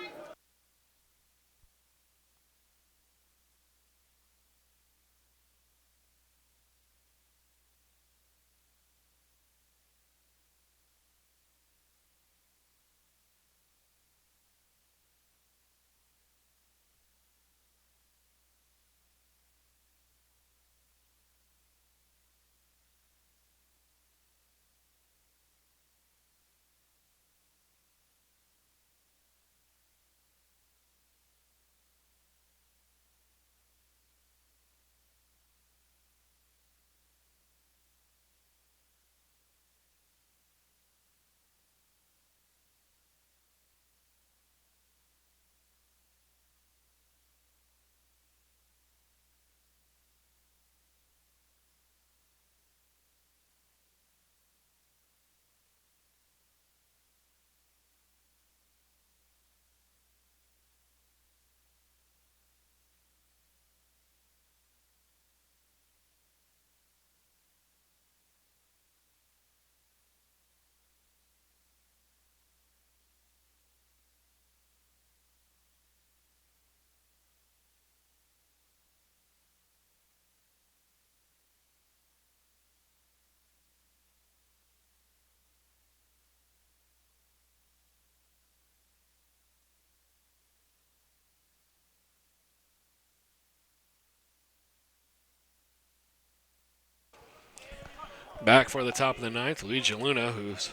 A: Back for the top of the 9th, Luigi Luna, who's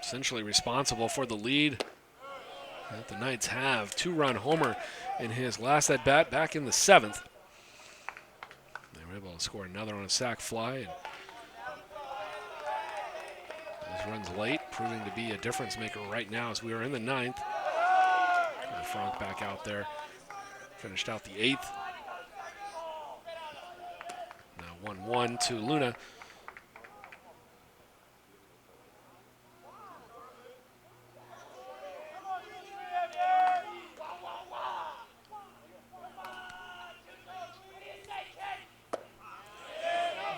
A: essentially responsible for the lead that the Knights have. 2-run homer in his last at-bat back in the 7th. They were able to score another on a sac fly. And those runs late, proving to be a difference maker right now as we are in the 9th. Frank back out there. Finished out the 8th. Now 1-1 to Luna.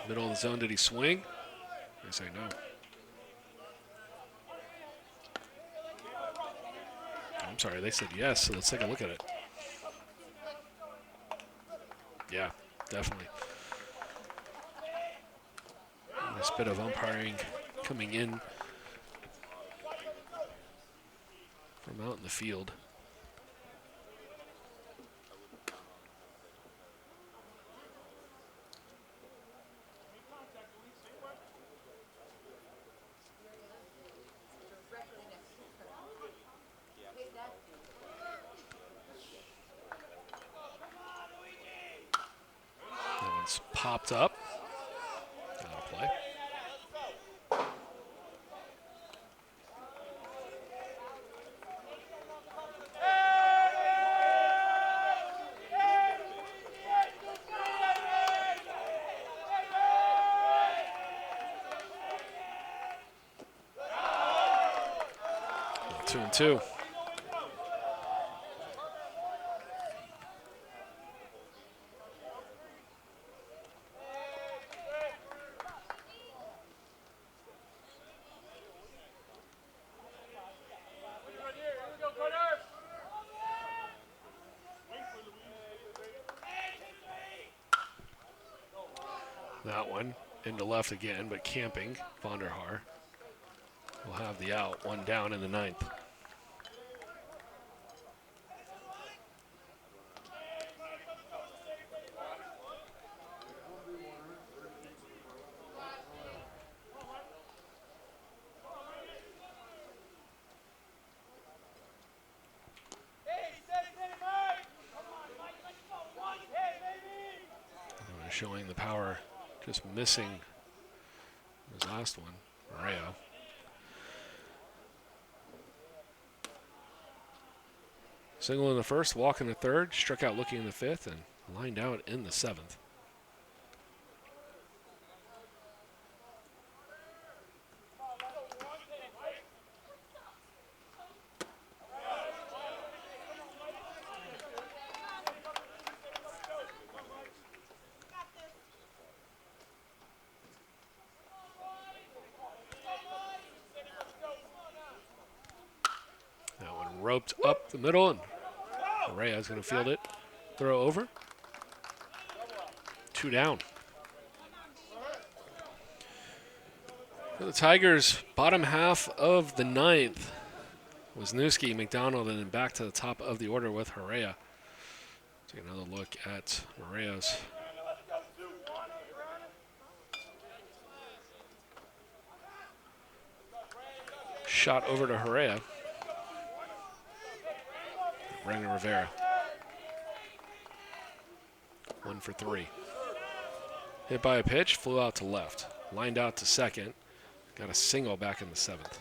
A: Middle of the zone, did he swing? They say no. I'm sorry, they said yes, so let's take a look at it. Yeah, definitely. Nice bit of umpiring coming in from out in the field. That one's popped up. Out of play. Two and two. That one into left again, but camping. Vonderhaar will have the out. One down in the ninth. Showing the power, just missing his last one, Rayo. Single in the first, walk in the third, struck out looking in the fifth, and lined out in the seventh. Roped up the middle, and Rayo's going to field it. Throw over. Two down. For the Tigers, bottom half of the ninth. Wisniewski, McDonald, and then back to the top of the order with Herrera. Take another look at Rayo's. Shot over to Herrera. Brandon Rivera. 1 for 3. Hit by a pitch, flew out to left. Lined out to second. Got a single back in the seventh.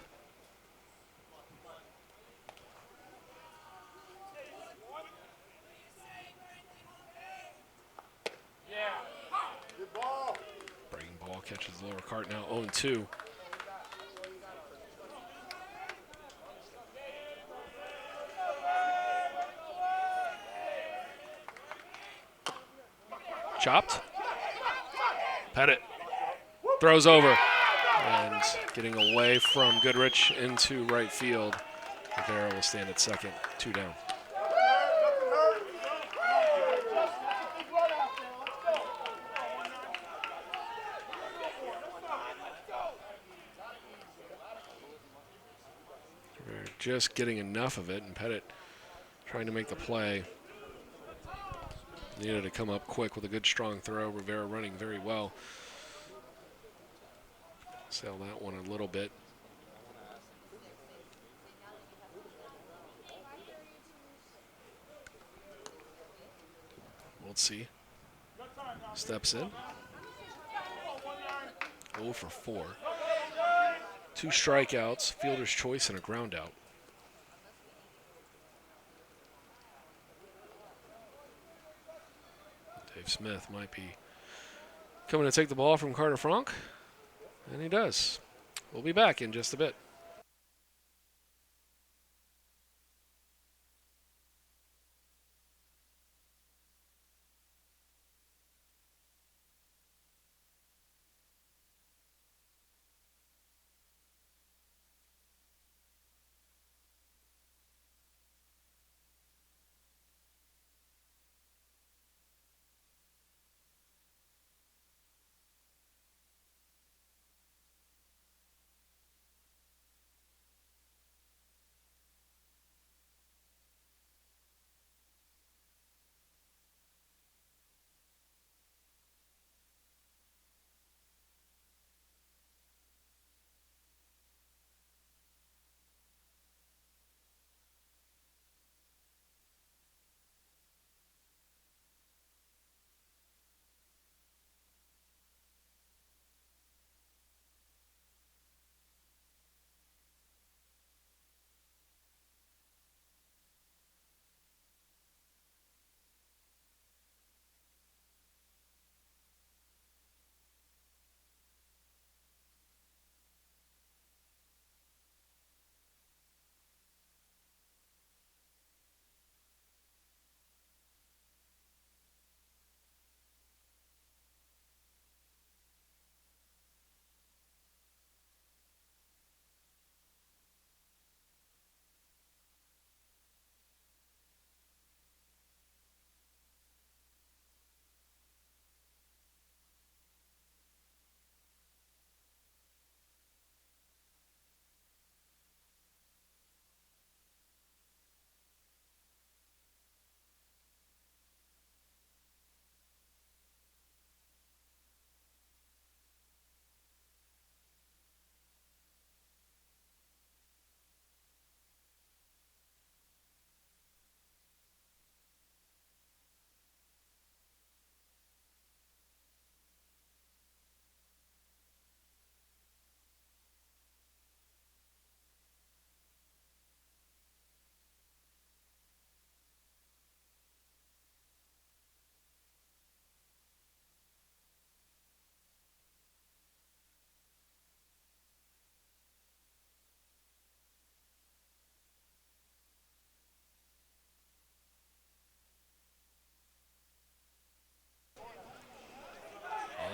A: Breaking ball catches the lower cart, now 0-2. Chopped. Pettit throws over. And getting away from Goodrich into right field. Rivera will stand at second. 2 down. Rivera just getting enough of it, and Pettit trying to make the play. Needed to come up quick with a good strong throw. Rivera running very well. Sail that one a little bit. We'll see. Steps in. 0 for 4. 2 strikeouts, fielder's choice, and a ground out. Dave Smith might be coming to take the ball from Carter Frank, and he does. We'll be back in just a bit.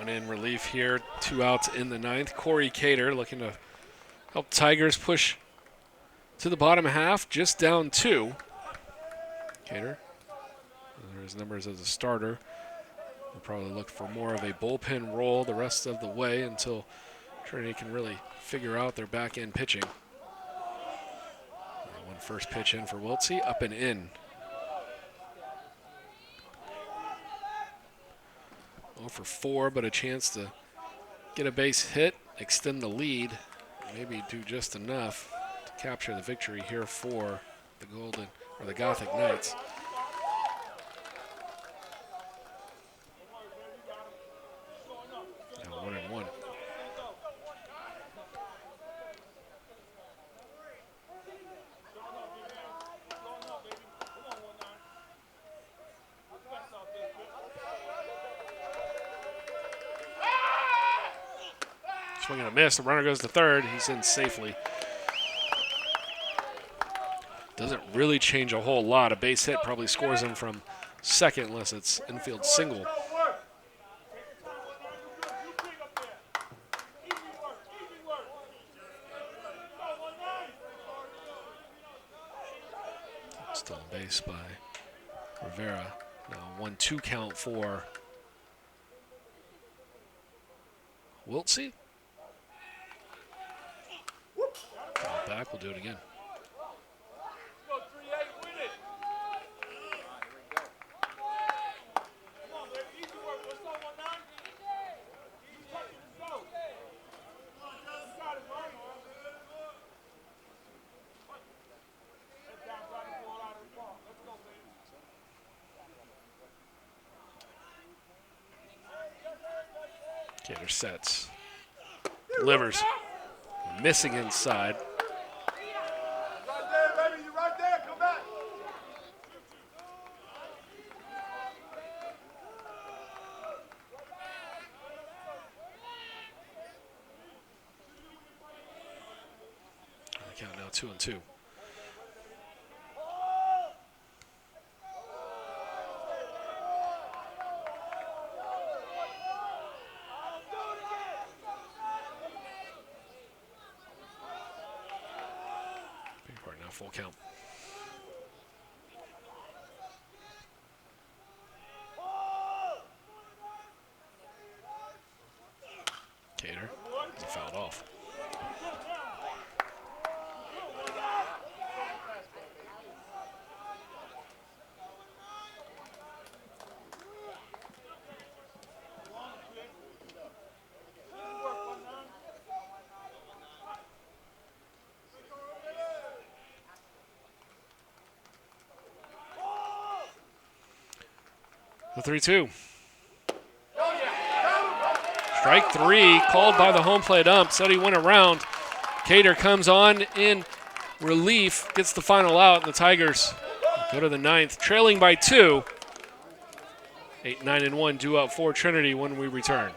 A: in relief here. 2 outs in the ninth. Corey Cater looking to help Tigers push to the bottom half, just down 2. Cater, there are his numbers as a starter. We'll probably look for more of a bullpen role the rest of the way until Trinity can really figure out their back end pitching. One first pitch in for Wiltsey, up and in. 0 for 4, but a chance to get a base hit, extend the lead, maybe do just enough to capture the victory here for the Gothic Knights. Now 1-1. Swing and a miss. The runner goes to third. He's in safely. Doesn't really change a whole lot. A base hit probably scores him from second unless it's infield single. Still on base by Rivera. Now 1-2 count for Wiltsey. Back, we'll do it again. Cater sets. Delivers. Missing inside. Count now 2-2. Big part now, full count. Cater, he fouled off. The 3-2. Strike 3, called by the home plate ump. Said he went around. Cater comes on in relief, gets the final out, and the Tigers go to the ninth, trailing by 2. 8-9-1, due up for Trinity when we return.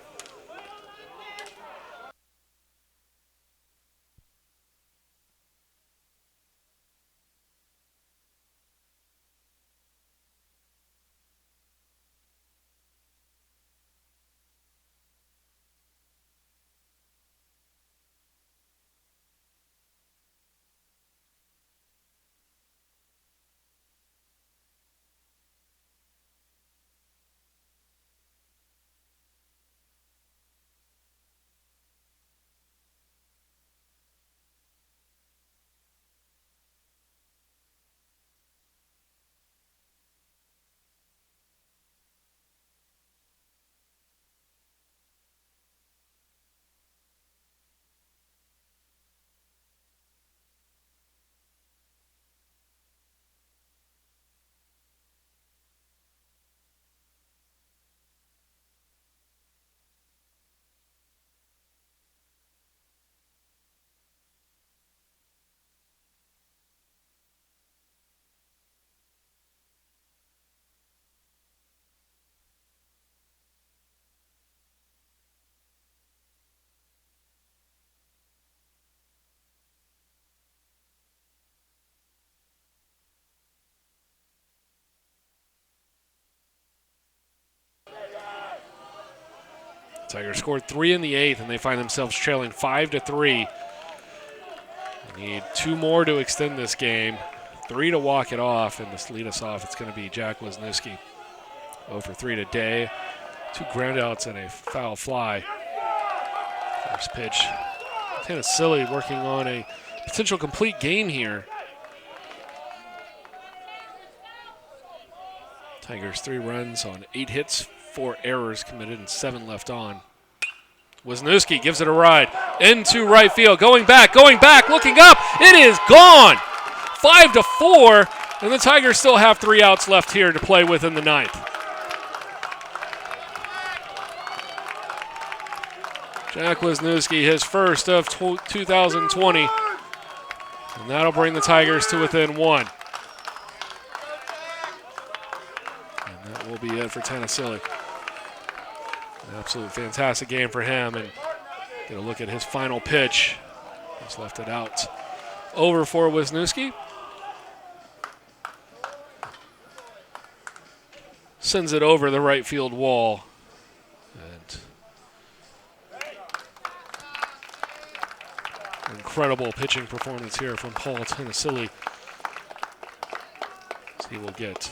A: Tigers scored 3 in the 8th, and they find themselves trailing 5-3. They need 2 more to extend this game, 3 to walk it off, and to lead us off, it's going to be Jack Wisniewski. 0 for 3 today. 2 groundouts and a foul fly. First pitch. Kind of silly working on a potential complete game here. Tigers 3 runs on 8 hits, 4 errors committed, and 7 left on. Wisniewski gives it a ride into right field. Going back, looking up. It is gone. 5-4, and the Tigers still have 3 outs left here to play with in the 9th. Jack Wisniewski, his first of 2020, and that'll bring the Tigers to within 1. And that will be it for Tennessee. An absolute fantastic game for him, and get a look at his final pitch. He's left it out. Over for Wisniewski. Sends it over the right field wall. And incredible pitching performance here from Paul Tennessee. He will get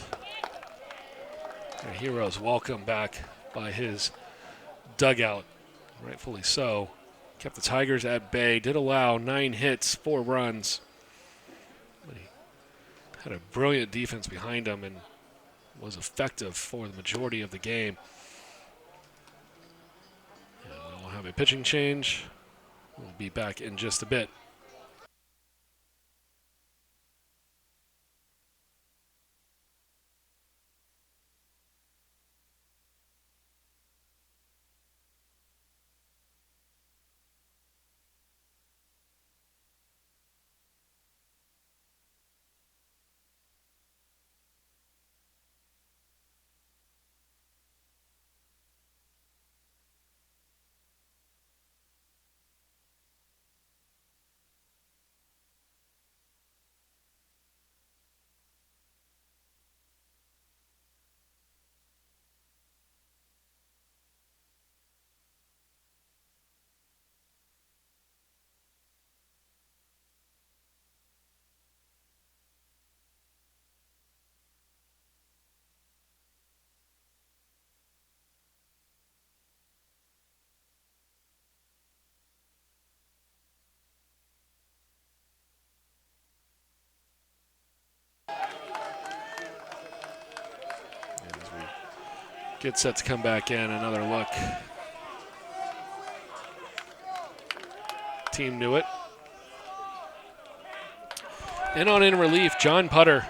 A: a hero's welcome back by his dugout, rightfully so. Kept the Tigers at bay, did allow 9 hits, 4 runs. But he had a brilliant defense behind him and was effective for the majority of the game. And we'll have a pitching change. We'll be back in just a bit. Get set to come back in. Another look. Team knew it. And on in relief, John Putter.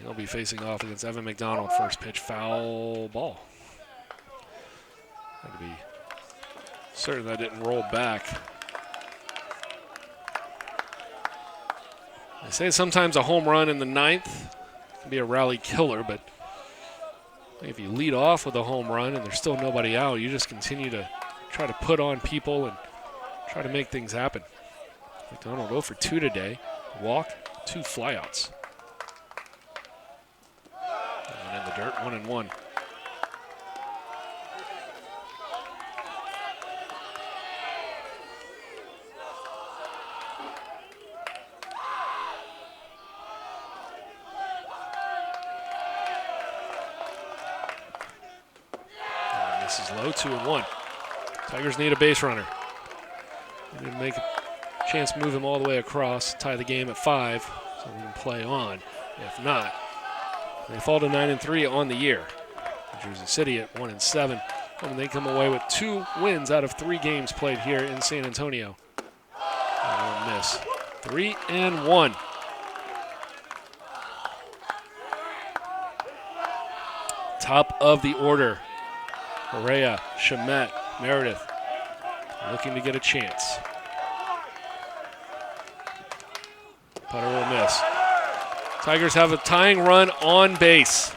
A: He'll be facing off against Evan McDonald. First pitch, foul ball. Had to be certain that didn't roll back. They say sometimes a home run in the 9th can be a rally killer, but if you lead off with a home run and there's still nobody out, you just continue to try to put on people and try to make things happen. McDonald 0 for 2 today. Walk, 2 flyouts. And in the dirt, 1-1. This is low, 2-1. Tigers need a base runner. They need to make a chance to move him all the way across, tie the game at 5, so we can play on. If not, they fall to 9-3 on the year. New Jersey City at 1-7, and they come away with 2 wins out of 3 games played here in San Antonio. And miss. 3-1. Top of the order. Correa, Shamet, Meredith looking to get a chance. Putter will miss. Tigers have a tying run on base.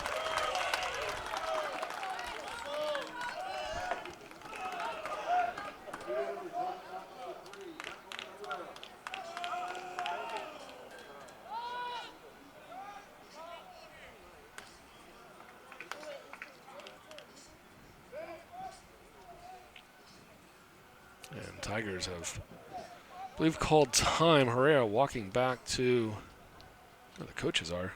A: And Tigers have, I believe, called time. Herrera walking back to where the coaches are.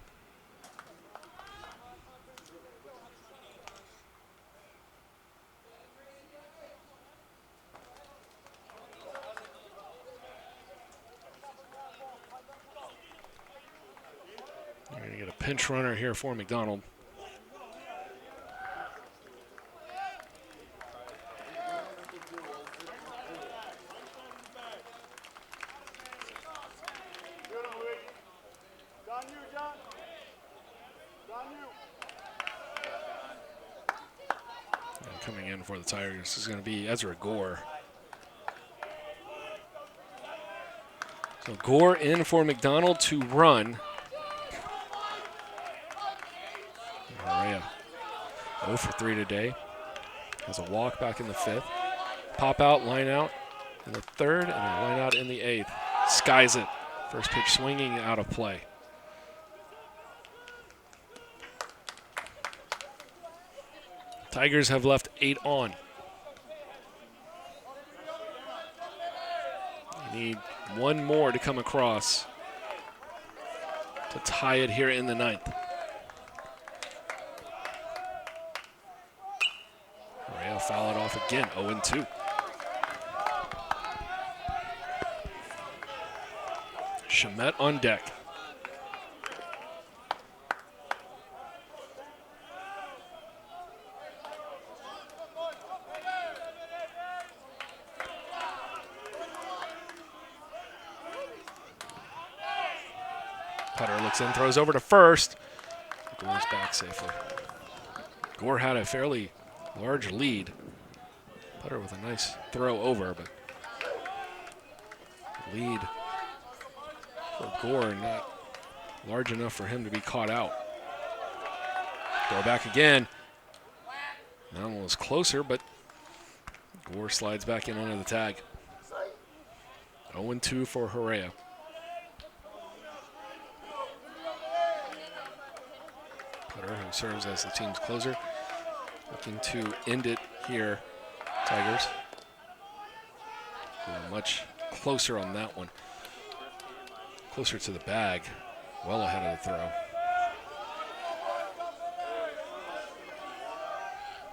A: You're going to get a pinch runner here for McDonald. And coming in for the Tigers is going to be Ezra Gore. So Gore in for McDonald to run. Herrera 0 for 3 today. Has a walk back in the 5th. Pop out, line out in the 3rd, and then line out in the 8th. Skies it. First pitch swinging out of play. Tigers have left 8 on. They need one more to come across to tie it here in the 9th. Herrera foul it off again, 0-2. Shamet on deck. Putter looks in, throws over to first. Gore's back safely. Gore had a fairly large lead. Putter with a nice throw over, but lead for Gore not large enough for him to be caught out. Throw back again. That one was closer, but Gore slides back in under the tag. 0-2 for Herrera. Putter, who serves as the team's closer, looking to end it here. Tigers going much closer on that one. Closer to the bag, well ahead of the throw.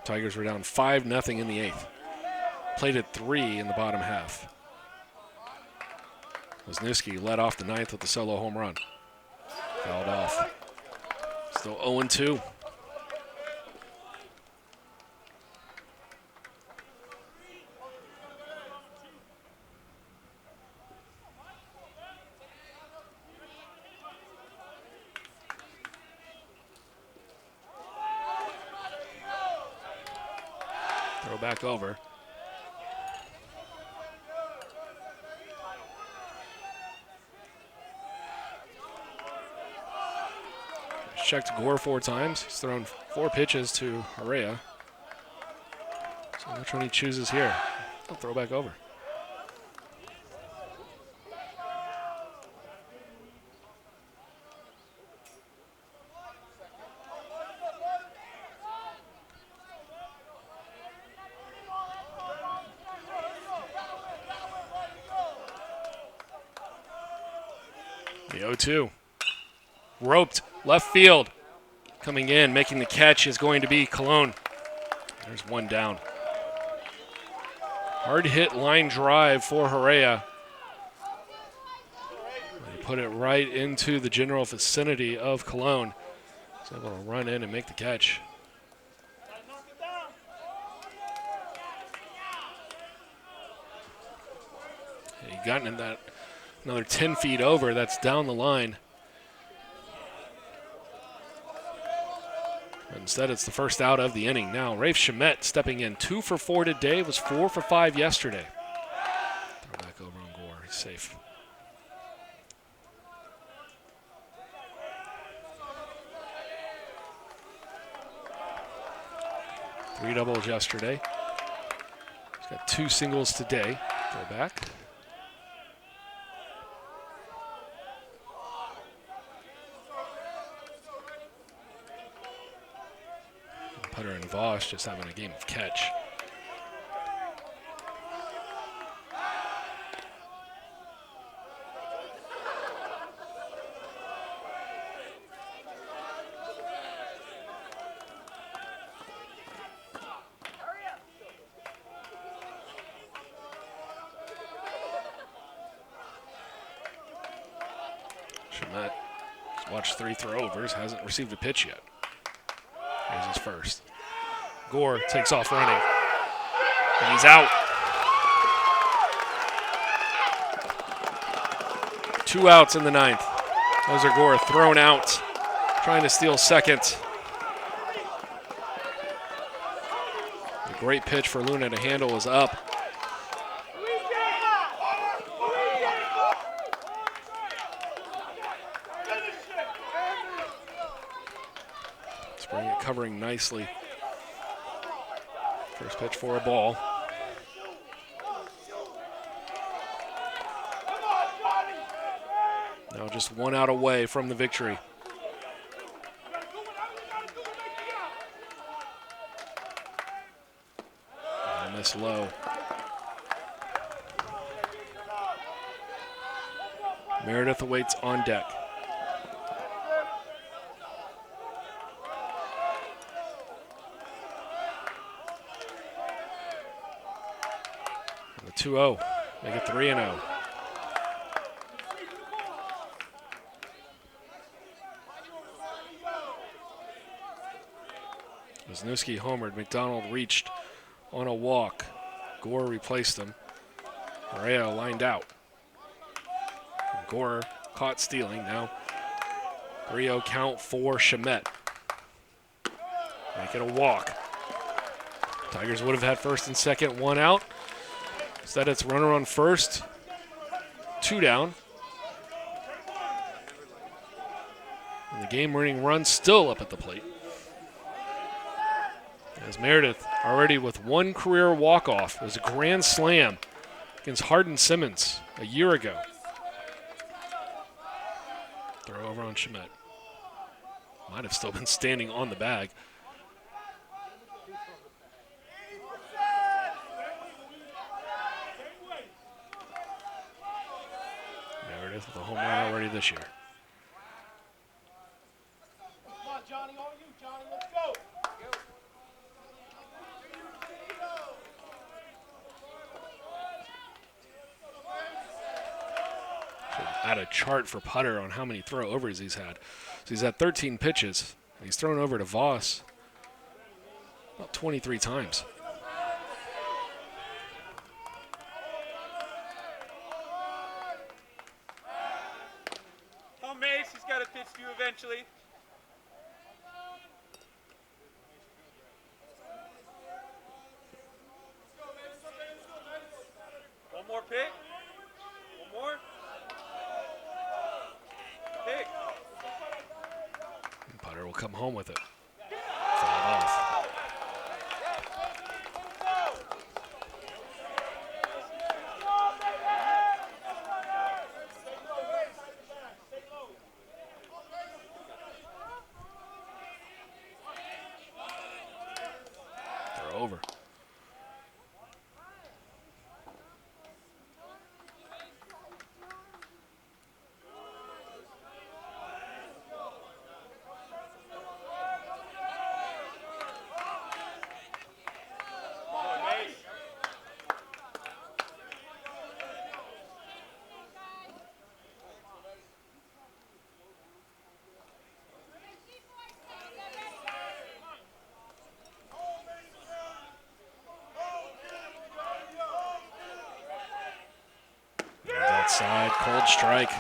A: Tigers were down 5-0 in the 8th. Played at 3 in the bottom half. Wisniewski led off the 9th with the solo home run. Fouled off. Still 0-2. Throw back over. Checked Gore 4 times. He's thrown 4 pitches to Herrera. So which one he chooses here? He'll throw back over. The 0-2. Roped, left field. Coming in, making the catch is going to be Colon. There's one down. Hard hit line drive for Herrera. They put it right into the general vicinity of Colon. He's able to run in and make the catch. He got in that another 10 feet over. That's down the line. Instead, it's the first out of the inning. Now, Rafe Shamet stepping in 2 for 4 today, was 4 for 5 yesterday. Throw back over on Gore. He's safe. Three doubles yesterday. He's got 2 singles today. Throw back. Putter and Voss just having a game of catch. Shemet has watched 3 throwovers, hasn't received a pitch yet. Here's his first. Gore takes off running, and he's out. 2 outs in the 9th. Those are Gore thrown out, trying to steal second. A great pitch for Luna to handle was up. Spring it covering nicely. First pitch for a ball. Now just 1 out away from the victory. And miss low. Meredith awaits on deck. And the 2-0. Make it 3-0. Wisniewski homered. McDonald reached on a walk. Gore replaced him. Correa lined out. Gore caught stealing. Now 3-0 count for Shemet. Make it a walk. Tigers would have had first and second, 1 out. Instead, it's runner on first, 2 down. And the game-winning run still up at the plate. As Meredith already with 1 career walk-off. It was a grand slam against Hardin Simmons a year ago. Throw over on Shemet. Might have still been standing on the bag. Meredith with a home run already this year.
B: Come on, Johnny, on you, Johnny. Let's go.
A: Add a chart for Putter on how many throw-overs he's had. So he's had 13 pitches. He's thrown over to Voss about 23 times.
C: Oh, Mace, he's got to pitch to you eventually. One more pick. One more. Pick.
A: And Putter will come home with it. Fouled off. They're over. Outside, cold strike.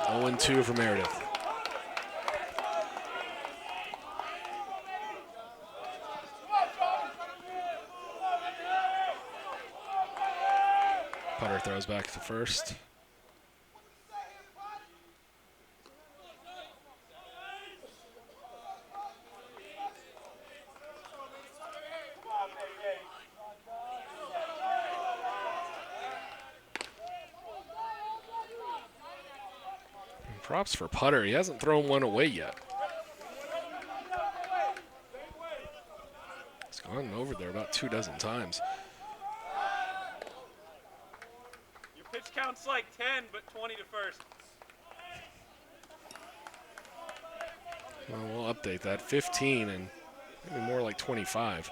A: 0-2 for Meredith. Putter throws back to first. Props for Putter. He hasn't thrown one away yet. He's gone over there about 24 times.
C: Your pitch count's like 10, but 20 to first.
A: Well, we'll update that. 15 and maybe more like 25.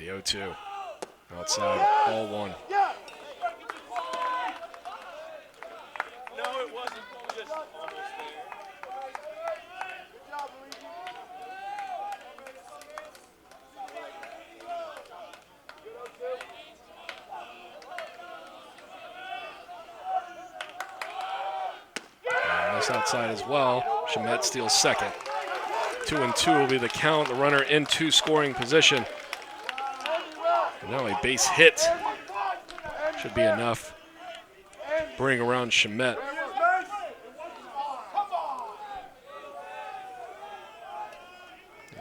A: The 0-2. Outside, ball one.
C: No, it wasn't just almost there.
A: And this outside as well. Shemet steals second. 2-2 will be the count. The runner into scoring position. And now a base hit should be enough. Bring around Shemet.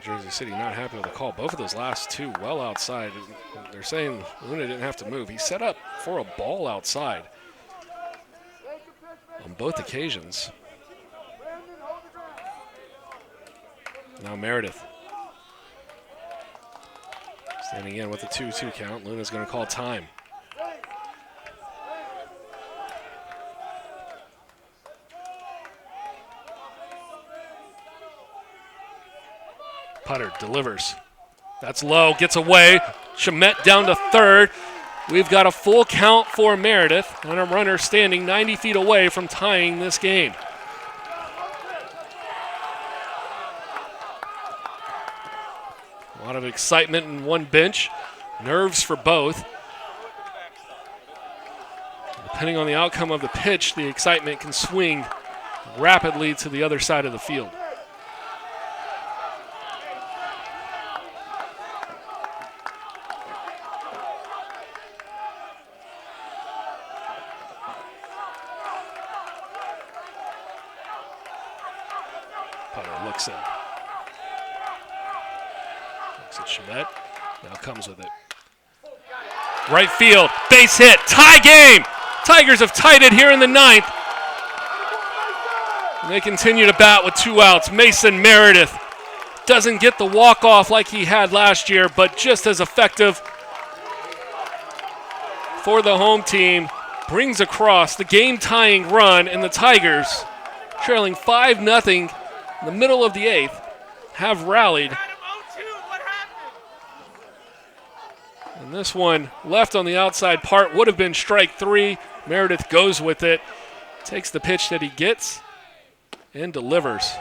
A: Jersey City not happy with the call. Both of those last two well outside. They're saying Luna didn't have to move. He set up for a ball outside on both occasions. Now Meredith. Standing in with a 2-2 count. Luna's going to call time. Putter delivers. That's low, gets away. Shemet down to third. We've got a full count for Meredith and a runner standing 90 feet away from tying this game. A lot of excitement in one bench. Nerves for both. Depending on the outcome of the pitch, the excitement can swing rapidly to the other side of the field. Putter looks in. Looks at Shemet. Now comes with it. Right field, base hit, tie game! Tigers have tied it here in the ninth. And they continue to bat with 2 outs. Mason Meredith doesn't get the walk-off like he had last year, but just as effective for the home team. Brings across the game-tying run, and the Tigers, trailing 5-0 in the middle of the 8th, have rallied. And this one, left on the outside part, would have been strike 3. Meredith goes with it, takes the pitch that he gets, and delivers.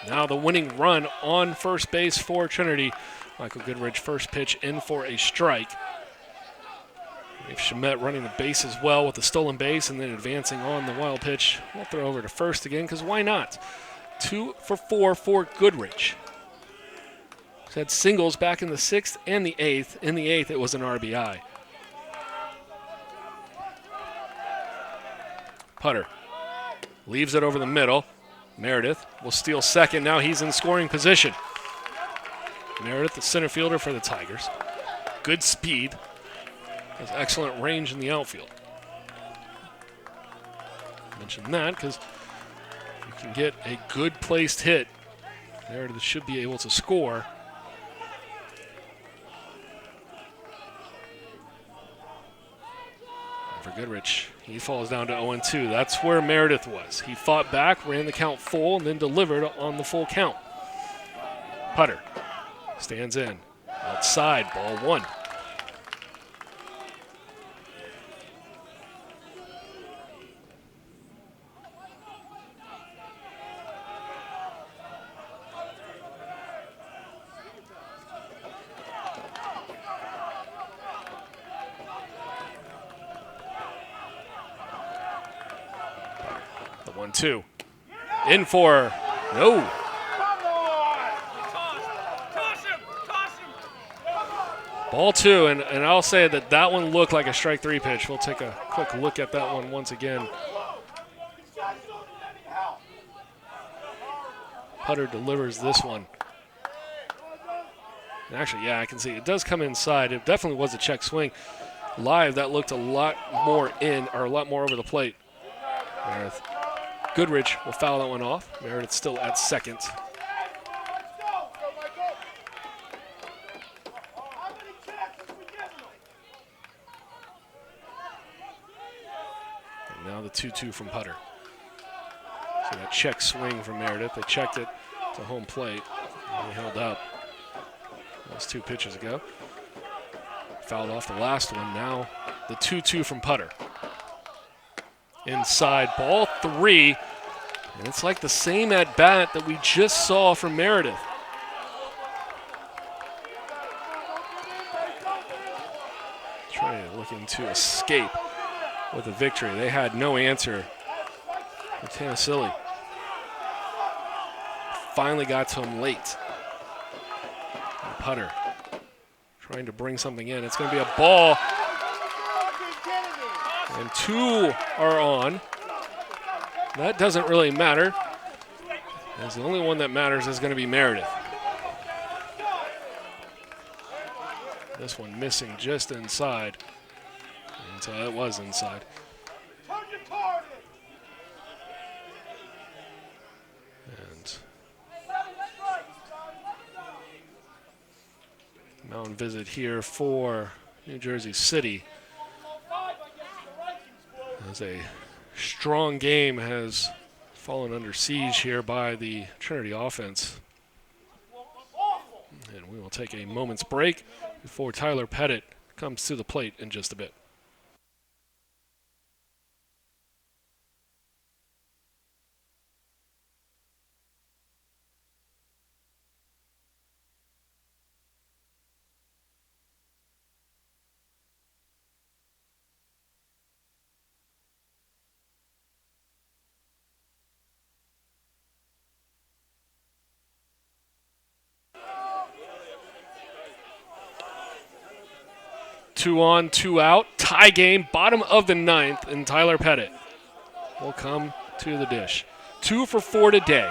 A: Now the winning run on first base for Trinity. Michael Goodrich, first pitch in for a strike. We have Shemet running the base as well with the stolen base and then advancing on the wild pitch. We'll throw over to first again because why not? 2 for 4 for Goodrich. He's had singles back in the 6th and the 8th. In the 8th, it was an RBI. Putter leaves it over the middle. Meredith will steal second. Now he's in scoring position. Meredith, the center fielder for the Tigers. Good speed. Has excellent range in the outfield. I mentioned that because you can get a good placed hit. Meredith should be able to score. For Goodrich, he falls down to 0-2. That's where Meredith was. He fought back, ran the count full, and then delivered on the full count. Putter stands in. Outside, ball 1. The 1-2. In for no. Ball 2, and I'll say that one looked like a strike 3 pitch. We'll take a quick look at that one once again. Putter delivers this one. And actually, yeah, I can see it does come inside. It definitely was a check swing. Live, that looked a lot more in, or a lot more over the plate. Meredith. Goodrich will foul that one off. Meredith still at second. And now the 2-2 from Putter. So that check swing from Meredith. They checked it to home plate. And he held up. That was 2 pitches ago. Fouled off the last one. Now the 2-2 from Putter. Inside, ball 3. And it's like the same at bat that we just saw from Meredith. Trinity looking to escape with a victory. They had no answer for Tanasili. Finally got to him late. And Putter trying to bring something in. It's going to be a ball. And 2 are on. That doesn't really matter, as the only one that matters is going to be Meredith. This one missing just inside. And so it was inside. And mound visit here for New Jersey City. As a strong game has fallen under siege here by the Trinity offense. And we will take a moment's break before Tyler Pettit comes to the plate in just a bit. Two on, 2 out. Tie game, bottom of the 9th, and Tyler Pettit will come to the dish. 2 for 4 today.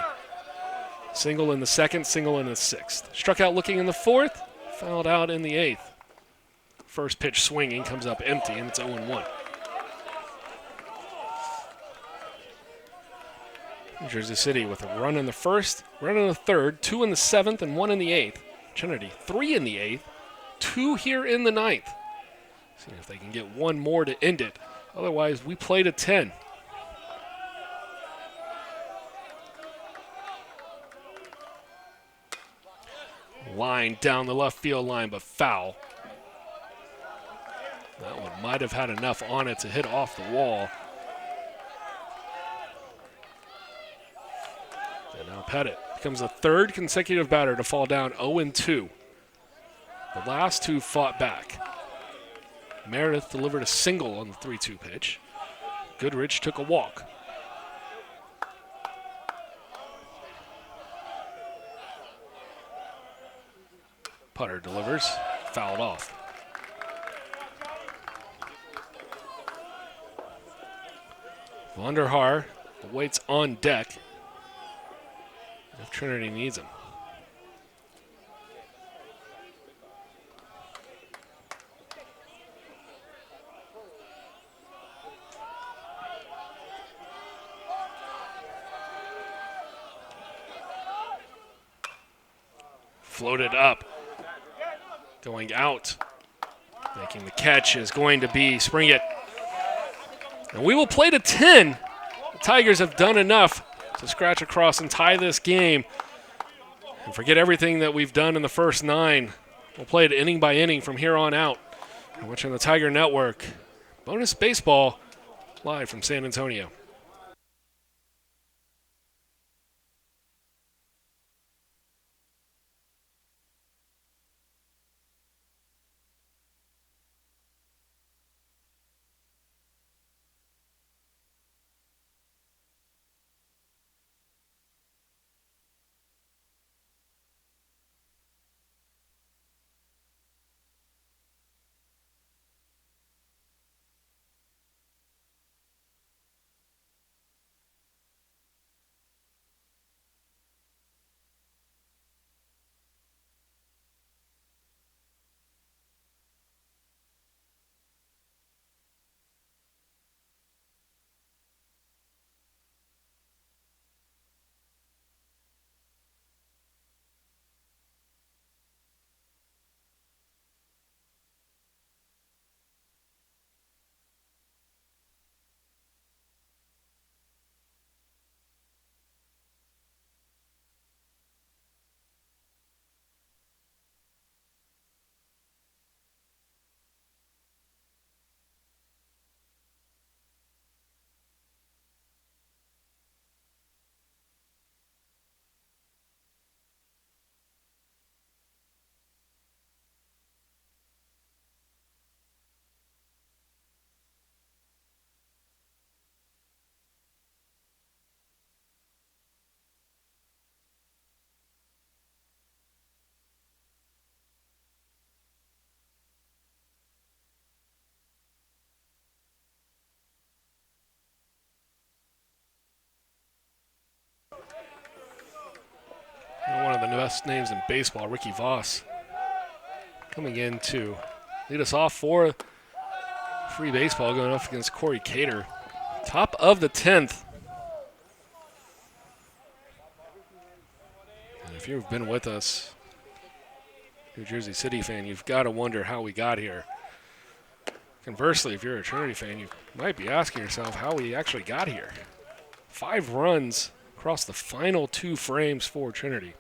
A: Single in the 2nd, single in the 6th. Struck out looking in the 4th, fouled out in the 8th. First pitch swinging, comes up empty, and it's 0-1. New Jersey City with a run in the 1st, run in the 3rd, 2 in the 7th, and 1 in the 8th. Trinity, 3 in the 8th, 2 here in the 9th. See if they can get 1 more to end it. Otherwise, we play to 10. Line down the left field line, but foul. That one might have had enough on it to hit off the wall. And now Pettit becomes the 3rd consecutive batter to fall down 0-2. The last 2 fought back. Meredith delivered a single on the 3-2 pitch. Goodrich took a walk. Putter delivers, fouled off. Vonderhaar waits on deck if Trinity needs him. Floated up, going out. Making the catch is going to be Springett. And we will play to 10. The Tigers have done enough to scratch across and tie this game. And forget everything that we've done in the first 9. We'll play it inning by inning from here on out. You're watching the Tiger Network. Bonus Baseball live from San Antonio. one of the best names in baseball, Ricky Voss, coming in to lead us off for free baseball, going up against Corey Cater. Top of the 10th. And if you've been with us, New Jersey City fan, you've got to wonder how we got here. Conversely, if you're a Trinity fan, you might be asking yourself how we actually got here. 5 runs across the final 2 frames for Trinity.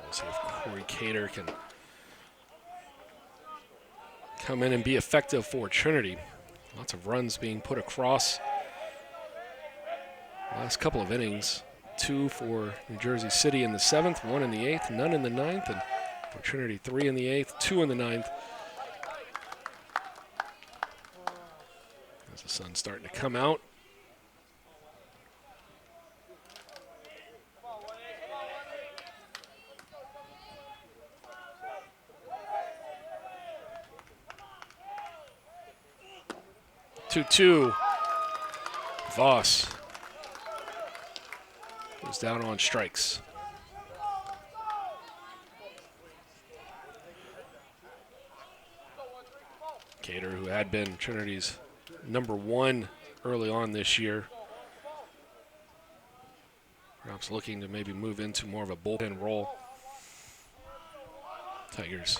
A: We'll see if Corey Cater can come in and be effective for Trinity. Lots of runs being put across last couple of innings. 2 for New Jersey City in the 7th, 1 in the 8th, none in the 9th, and for Trinity 3 in the 8th, 2 in the 9th. As the sun's starting to come out. Two. Voss goes down on strikes. Cater, who had been Trinity's number 1 early on this year, perhaps looking to maybe move into more of a bullpen role. Tigers,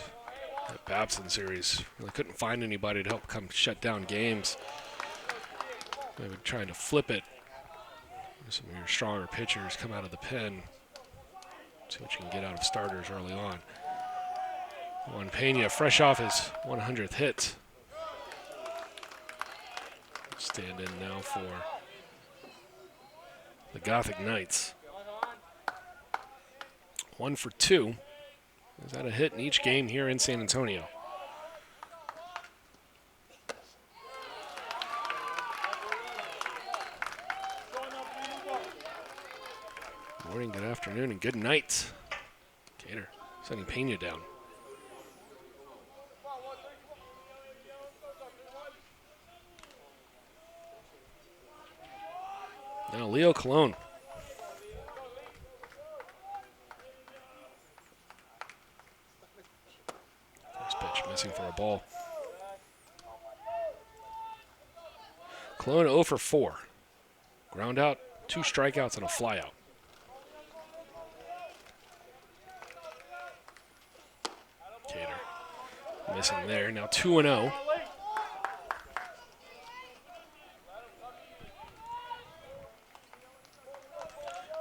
A: that Babson series, really couldn't find anybody to help come shut down games. Maybe trying to flip it. Some of your stronger pitchers come out of the pen. See what you can get out of starters early on. Juan Pena, fresh off his 100th hit. Stand in now for the Gothic Knights. 1 for 2. He's had a hit in each game here in San Antonio. Morning, good afternoon, and good night. Cater sending Pena down. Now Leo Colon. First pitch missing for a ball. Colon 0 for 4. Ground out, 2 strikeouts, and a flyout. Cater missing there. Now 2-0.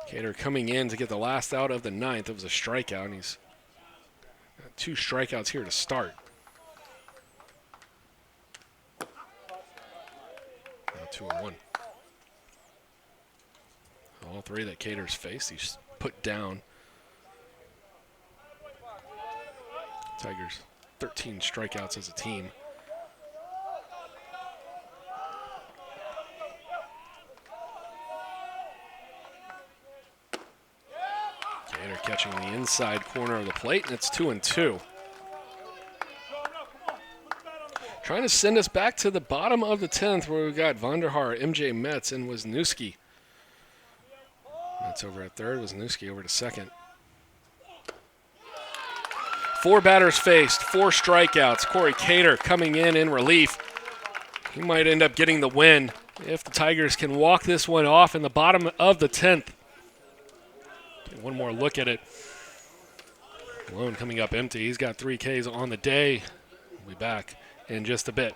A: Cater coming in to get the last out of the 9th. It was a strikeout, and he's got 2 strikeouts here to start. Now 2-1. All 3 that Cater's faced, he's put down. Tigers, 13 strikeouts as a team. Cater catching the inside corner of the plate, and it's 2-2. Trying to send us back to the bottom of the 10th, where we got Vonderhaar, MJ Metz, and Wisniewski. Metz over at third, Wisniewski over to second. 4 batters faced, 4 strikeouts. Corey Cater coming in relief. He might end up getting the win if the Tigers can walk this one off in the bottom of the 10th. Take one more look at it. Malone coming up empty. He's got 3 Ks on the day. We'll be back in just a bit.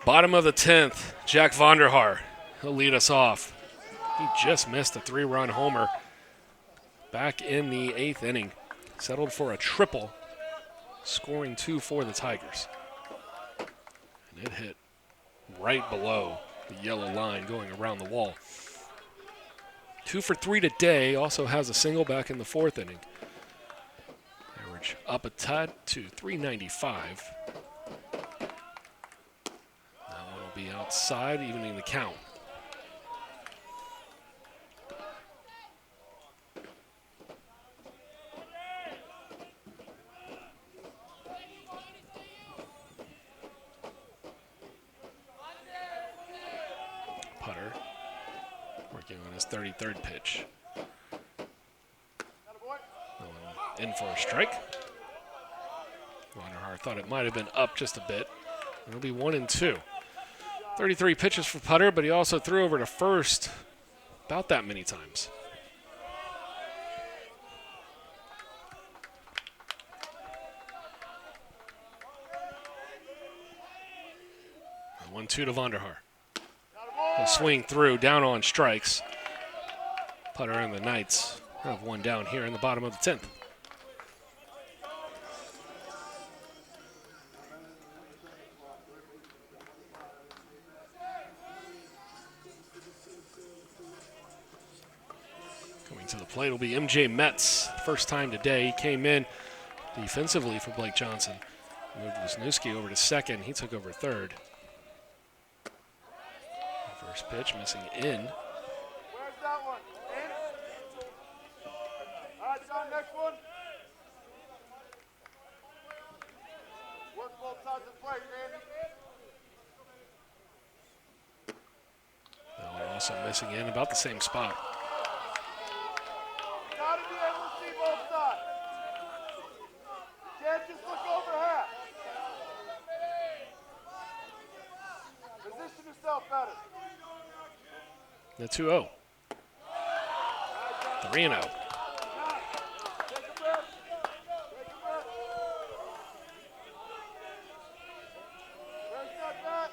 A: Bottom of the 10th, Jack Vonderhaar. He'll lead us off. He just missed a 3-run homer back in the 8th inning. Settled for a triple, scoring 2 for the Tigers. And it hit right below the yellow line going around the wall. 2 for 3 today, also has a single back in the 4th inning. Average up a tad to 395. That one will be outside, evening the count. Putter working on his 33rd pitch. In for a strike. Vonderhaar thought it might have been up just a bit. It'll be 1-2. 33 pitches for Putter, but he also threw over to first about that many times. And 1-2 to Vonderhaar. He'll swing through, down on strikes. Putter and the Knights have one down here in the bottom of the 10th. Coming to the plate will be MJ Metz. First time today. He came in defensively for Blake Johnson. Moved Wisniewski over to second. He took over third. First pitch missing in.
B: Where's that one? In? All right, John, next one. Work both sides of the plate, Randy.
A: That one also missing in about the same spot.
B: You gotta be able to see both sides. You can't just look over half. Position yourself better.
A: The 2-0. 3-0.
B: Take a breath. Take a breath. Where's that bat?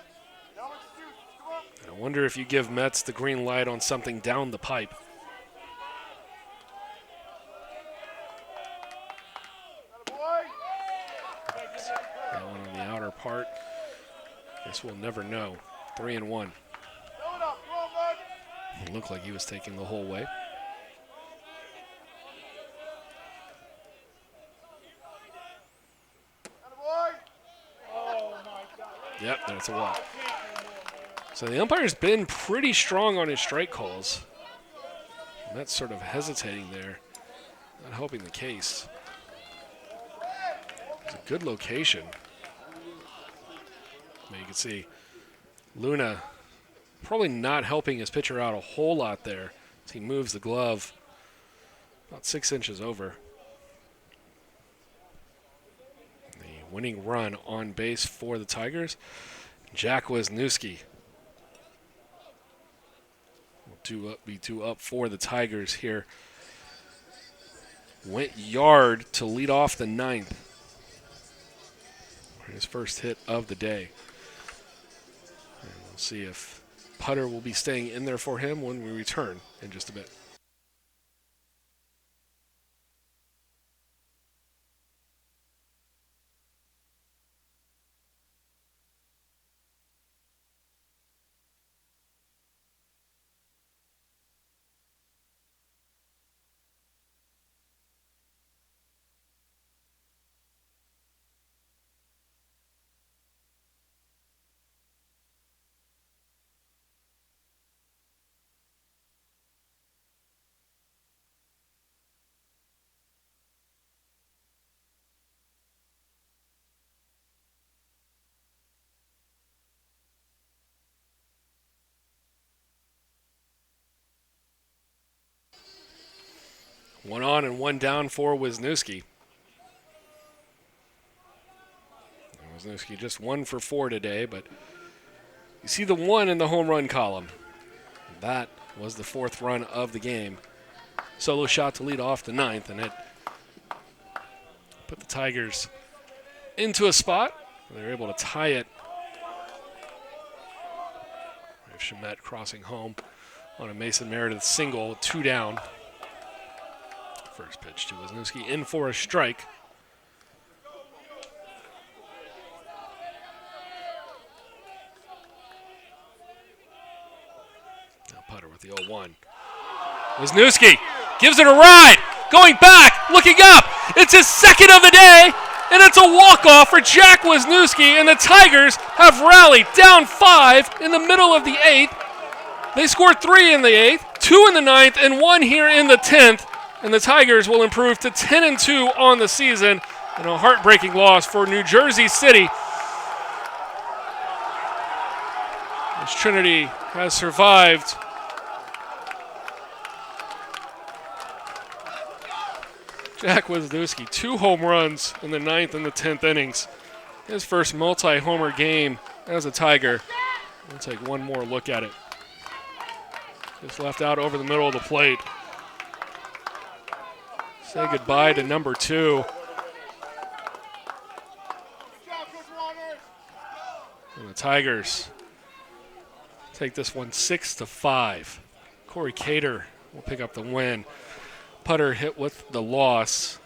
B: No excuses. Come on.
A: I wonder if you give Metz the green light on something down the pipe.
B: Attaboy.
A: That one on the outer part. Guess we'll never know. 3-1.
B: Fill it up. Come on, bud.
A: It looked like he was taking the whole way.
B: Attaboy. Oh, my God.
A: Yep, that's a walk. So the umpire's been pretty strong on his strike calls. Metz sort of hesitating there. Not helping the case. It's a good location. I mean, you can see Luna probably not helping his pitcher out a whole lot there as he moves the glove about 6 inches over. The winning run on base for the Tigers, Jack Wisniewski. Will be 2 up for the Tigers here. Went yard to lead off the 9th. His first hit of the day. And we'll see if Putter will be staying in there for him when we return in just a bit. One on and one down for Wisniewski. Wisniewski just 1 for 4 today, but you see the 1 in the home run column. That was the 4th run of the game. Solo shot to lead off the 9th, and it put the Tigers into a spot. They're able to tie it Shamet crossing home on a Mason Meredith single, 2 down. First pitch to Wisniewski, in for a strike. Now Putter with the 0-1. Wisniewski gives it a ride, going back, looking up. It's his second of the day, and it's a walk-off for Jack Wisniewski, and the Tigers have rallied down 5 in the middle of the 8th. They scored 3 in the 8th, 2 in the 9th, and 1 here in the 10th, and the Tigers will improve to 10-2 on the season, and a heartbreaking loss for New Jersey City, as Trinity has survived Jack Wisniewski, 2 home runs in the 9th and the 10th innings. His first multi-homer game as a Tiger. We'll take one more look at it. Just left out over the middle of the plate. Say goodbye to number 2. And the Tigers take this one 6-5. Corey Cater will pick up the win. Putter hit with the loss.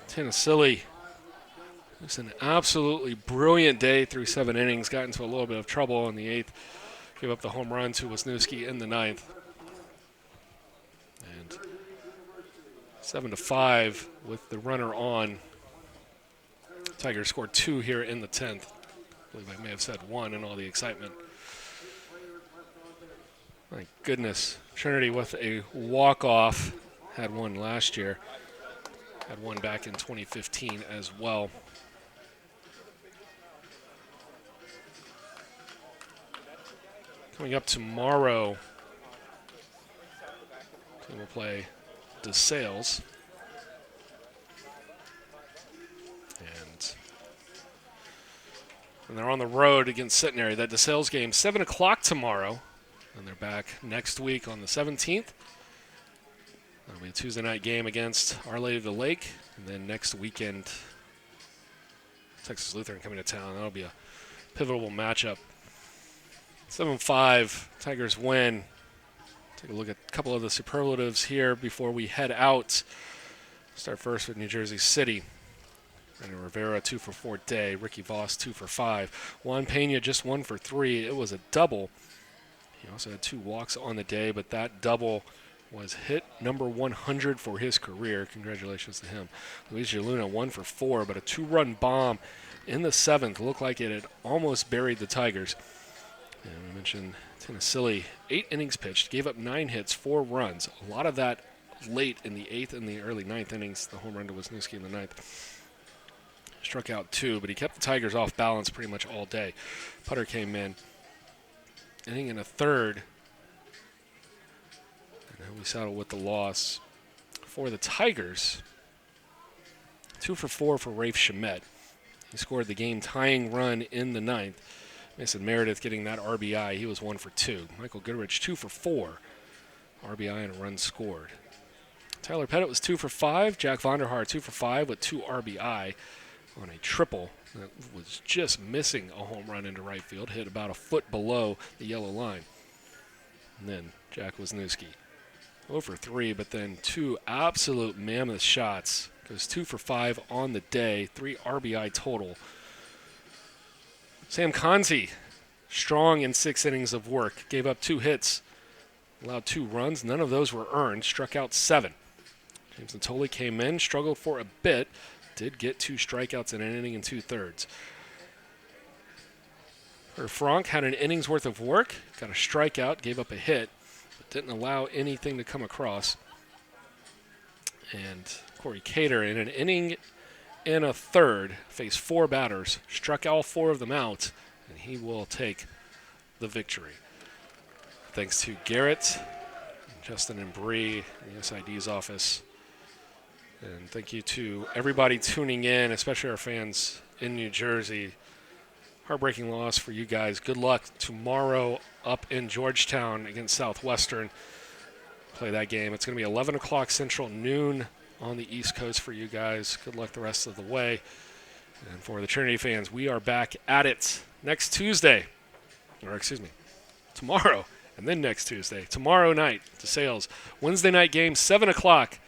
A: Tennessee, it's an absolutely brilliant day through 7 innings. Got into a little bit of trouble in the 8th. Gave up the home run to Wisniewski in the 9th. And 7-5 with the runner on. Tigers scored 2 here in the 10th. I believe I may have said 1 in all the excitement. My goodness. Trinity with a walk-off. Had one last year. Had one back in 2015 as well. Coming up tomorrow, we'll play DeSales. And they're on the road against Centenary. That DeSales game, 7 o'clock tomorrow. And they're back next week on the 17th. That'll be a Tuesday night game against Our Lady of the Lake. And then next weekend, Texas Lutheran coming to town. That'll be a pivotal matchup. 7-5, Tigers win. Take a look at a couple of the superlatives here before we head out. Start first with New Jersey City. Randy Rivera, 2 for 4 day. Ricky Voss, 2 for 5. Juan Pena, just 1 for 3. It was a double. He also had 2 walks on the day, but that double was hit number 100 for his career. Congratulations to him. Luis Luna, 1 for 4, but a 2-run bomb in the 7th. Looked like it had almost buried the Tigers. And we mentioned Tennessee, 8 innings pitched, gave up 9 hits, 4 runs. A lot of that late in the 8th and the early 9th innings. The home run to Wisniewski in the 9th. Struck out 2, but he kept the Tigers off balance pretty much all day. Putter came in, inning in a 3rd. And we settle with the loss for the Tigers. 2 for 4 for Rafe Shamet. He scored the game-tying run in the 9th. Mason Meredith getting that RBI. He was 1 for 2. Michael Goodrich, 2 for 4. RBI and a run scored. Tyler Pettit was 2 for 5. Jack Vonderhaar, 2 for 5 with 2 RBI on a triple that was just missing a home run into right field. Hit about a foot below the yellow line. And then Jack Wisniewski, 0 for 3, but then 2 absolute mammoth shots. Goes 2 for 5 on the day, 3 RBI total. Sam Conzi, strong in 6 innings of work. Gave up 2 hits, allowed 2 runs. None of those were earned. Struck out 7. James Natoli came in, struggled for a bit. Did get 2 strikeouts in an inning and 2/3. Frank had an inning's worth of work. Got a strikeout, gave up a hit, but didn't allow anything to come across. And Corey Cater, in an inning in a 3rd, faced 4 batters, struck all 4 of them out, and he will take the victory. Thanks to Garrett, Justin, and Bree in the SID's office. And thank you to everybody tuning in, especially our fans in New Jersey. Heartbreaking loss for you guys. Good luck tomorrow up in Georgetown against Southwestern. Play that game. It's going to be 11 o'clock Central, noon on the East Coast for you guys. Good luck the rest of the way. And for the Trinity fans, we are back at it next Tuesday. Or excuse me, tomorrow, and then next Tuesday. Tomorrow night, DeSales. Wednesday night game, 7 o'clock.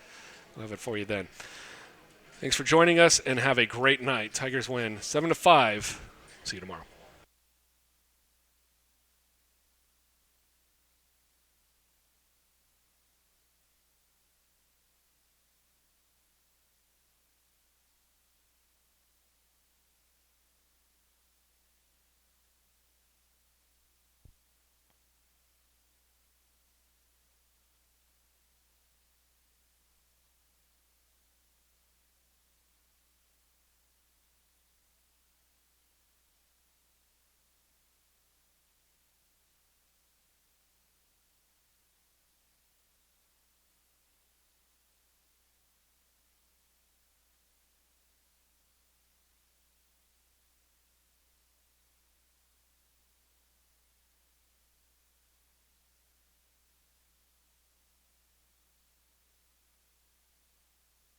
A: We'll have it for you then. Thanks for joining us, and have a great night. Tigers win 7-5. See you tomorrow.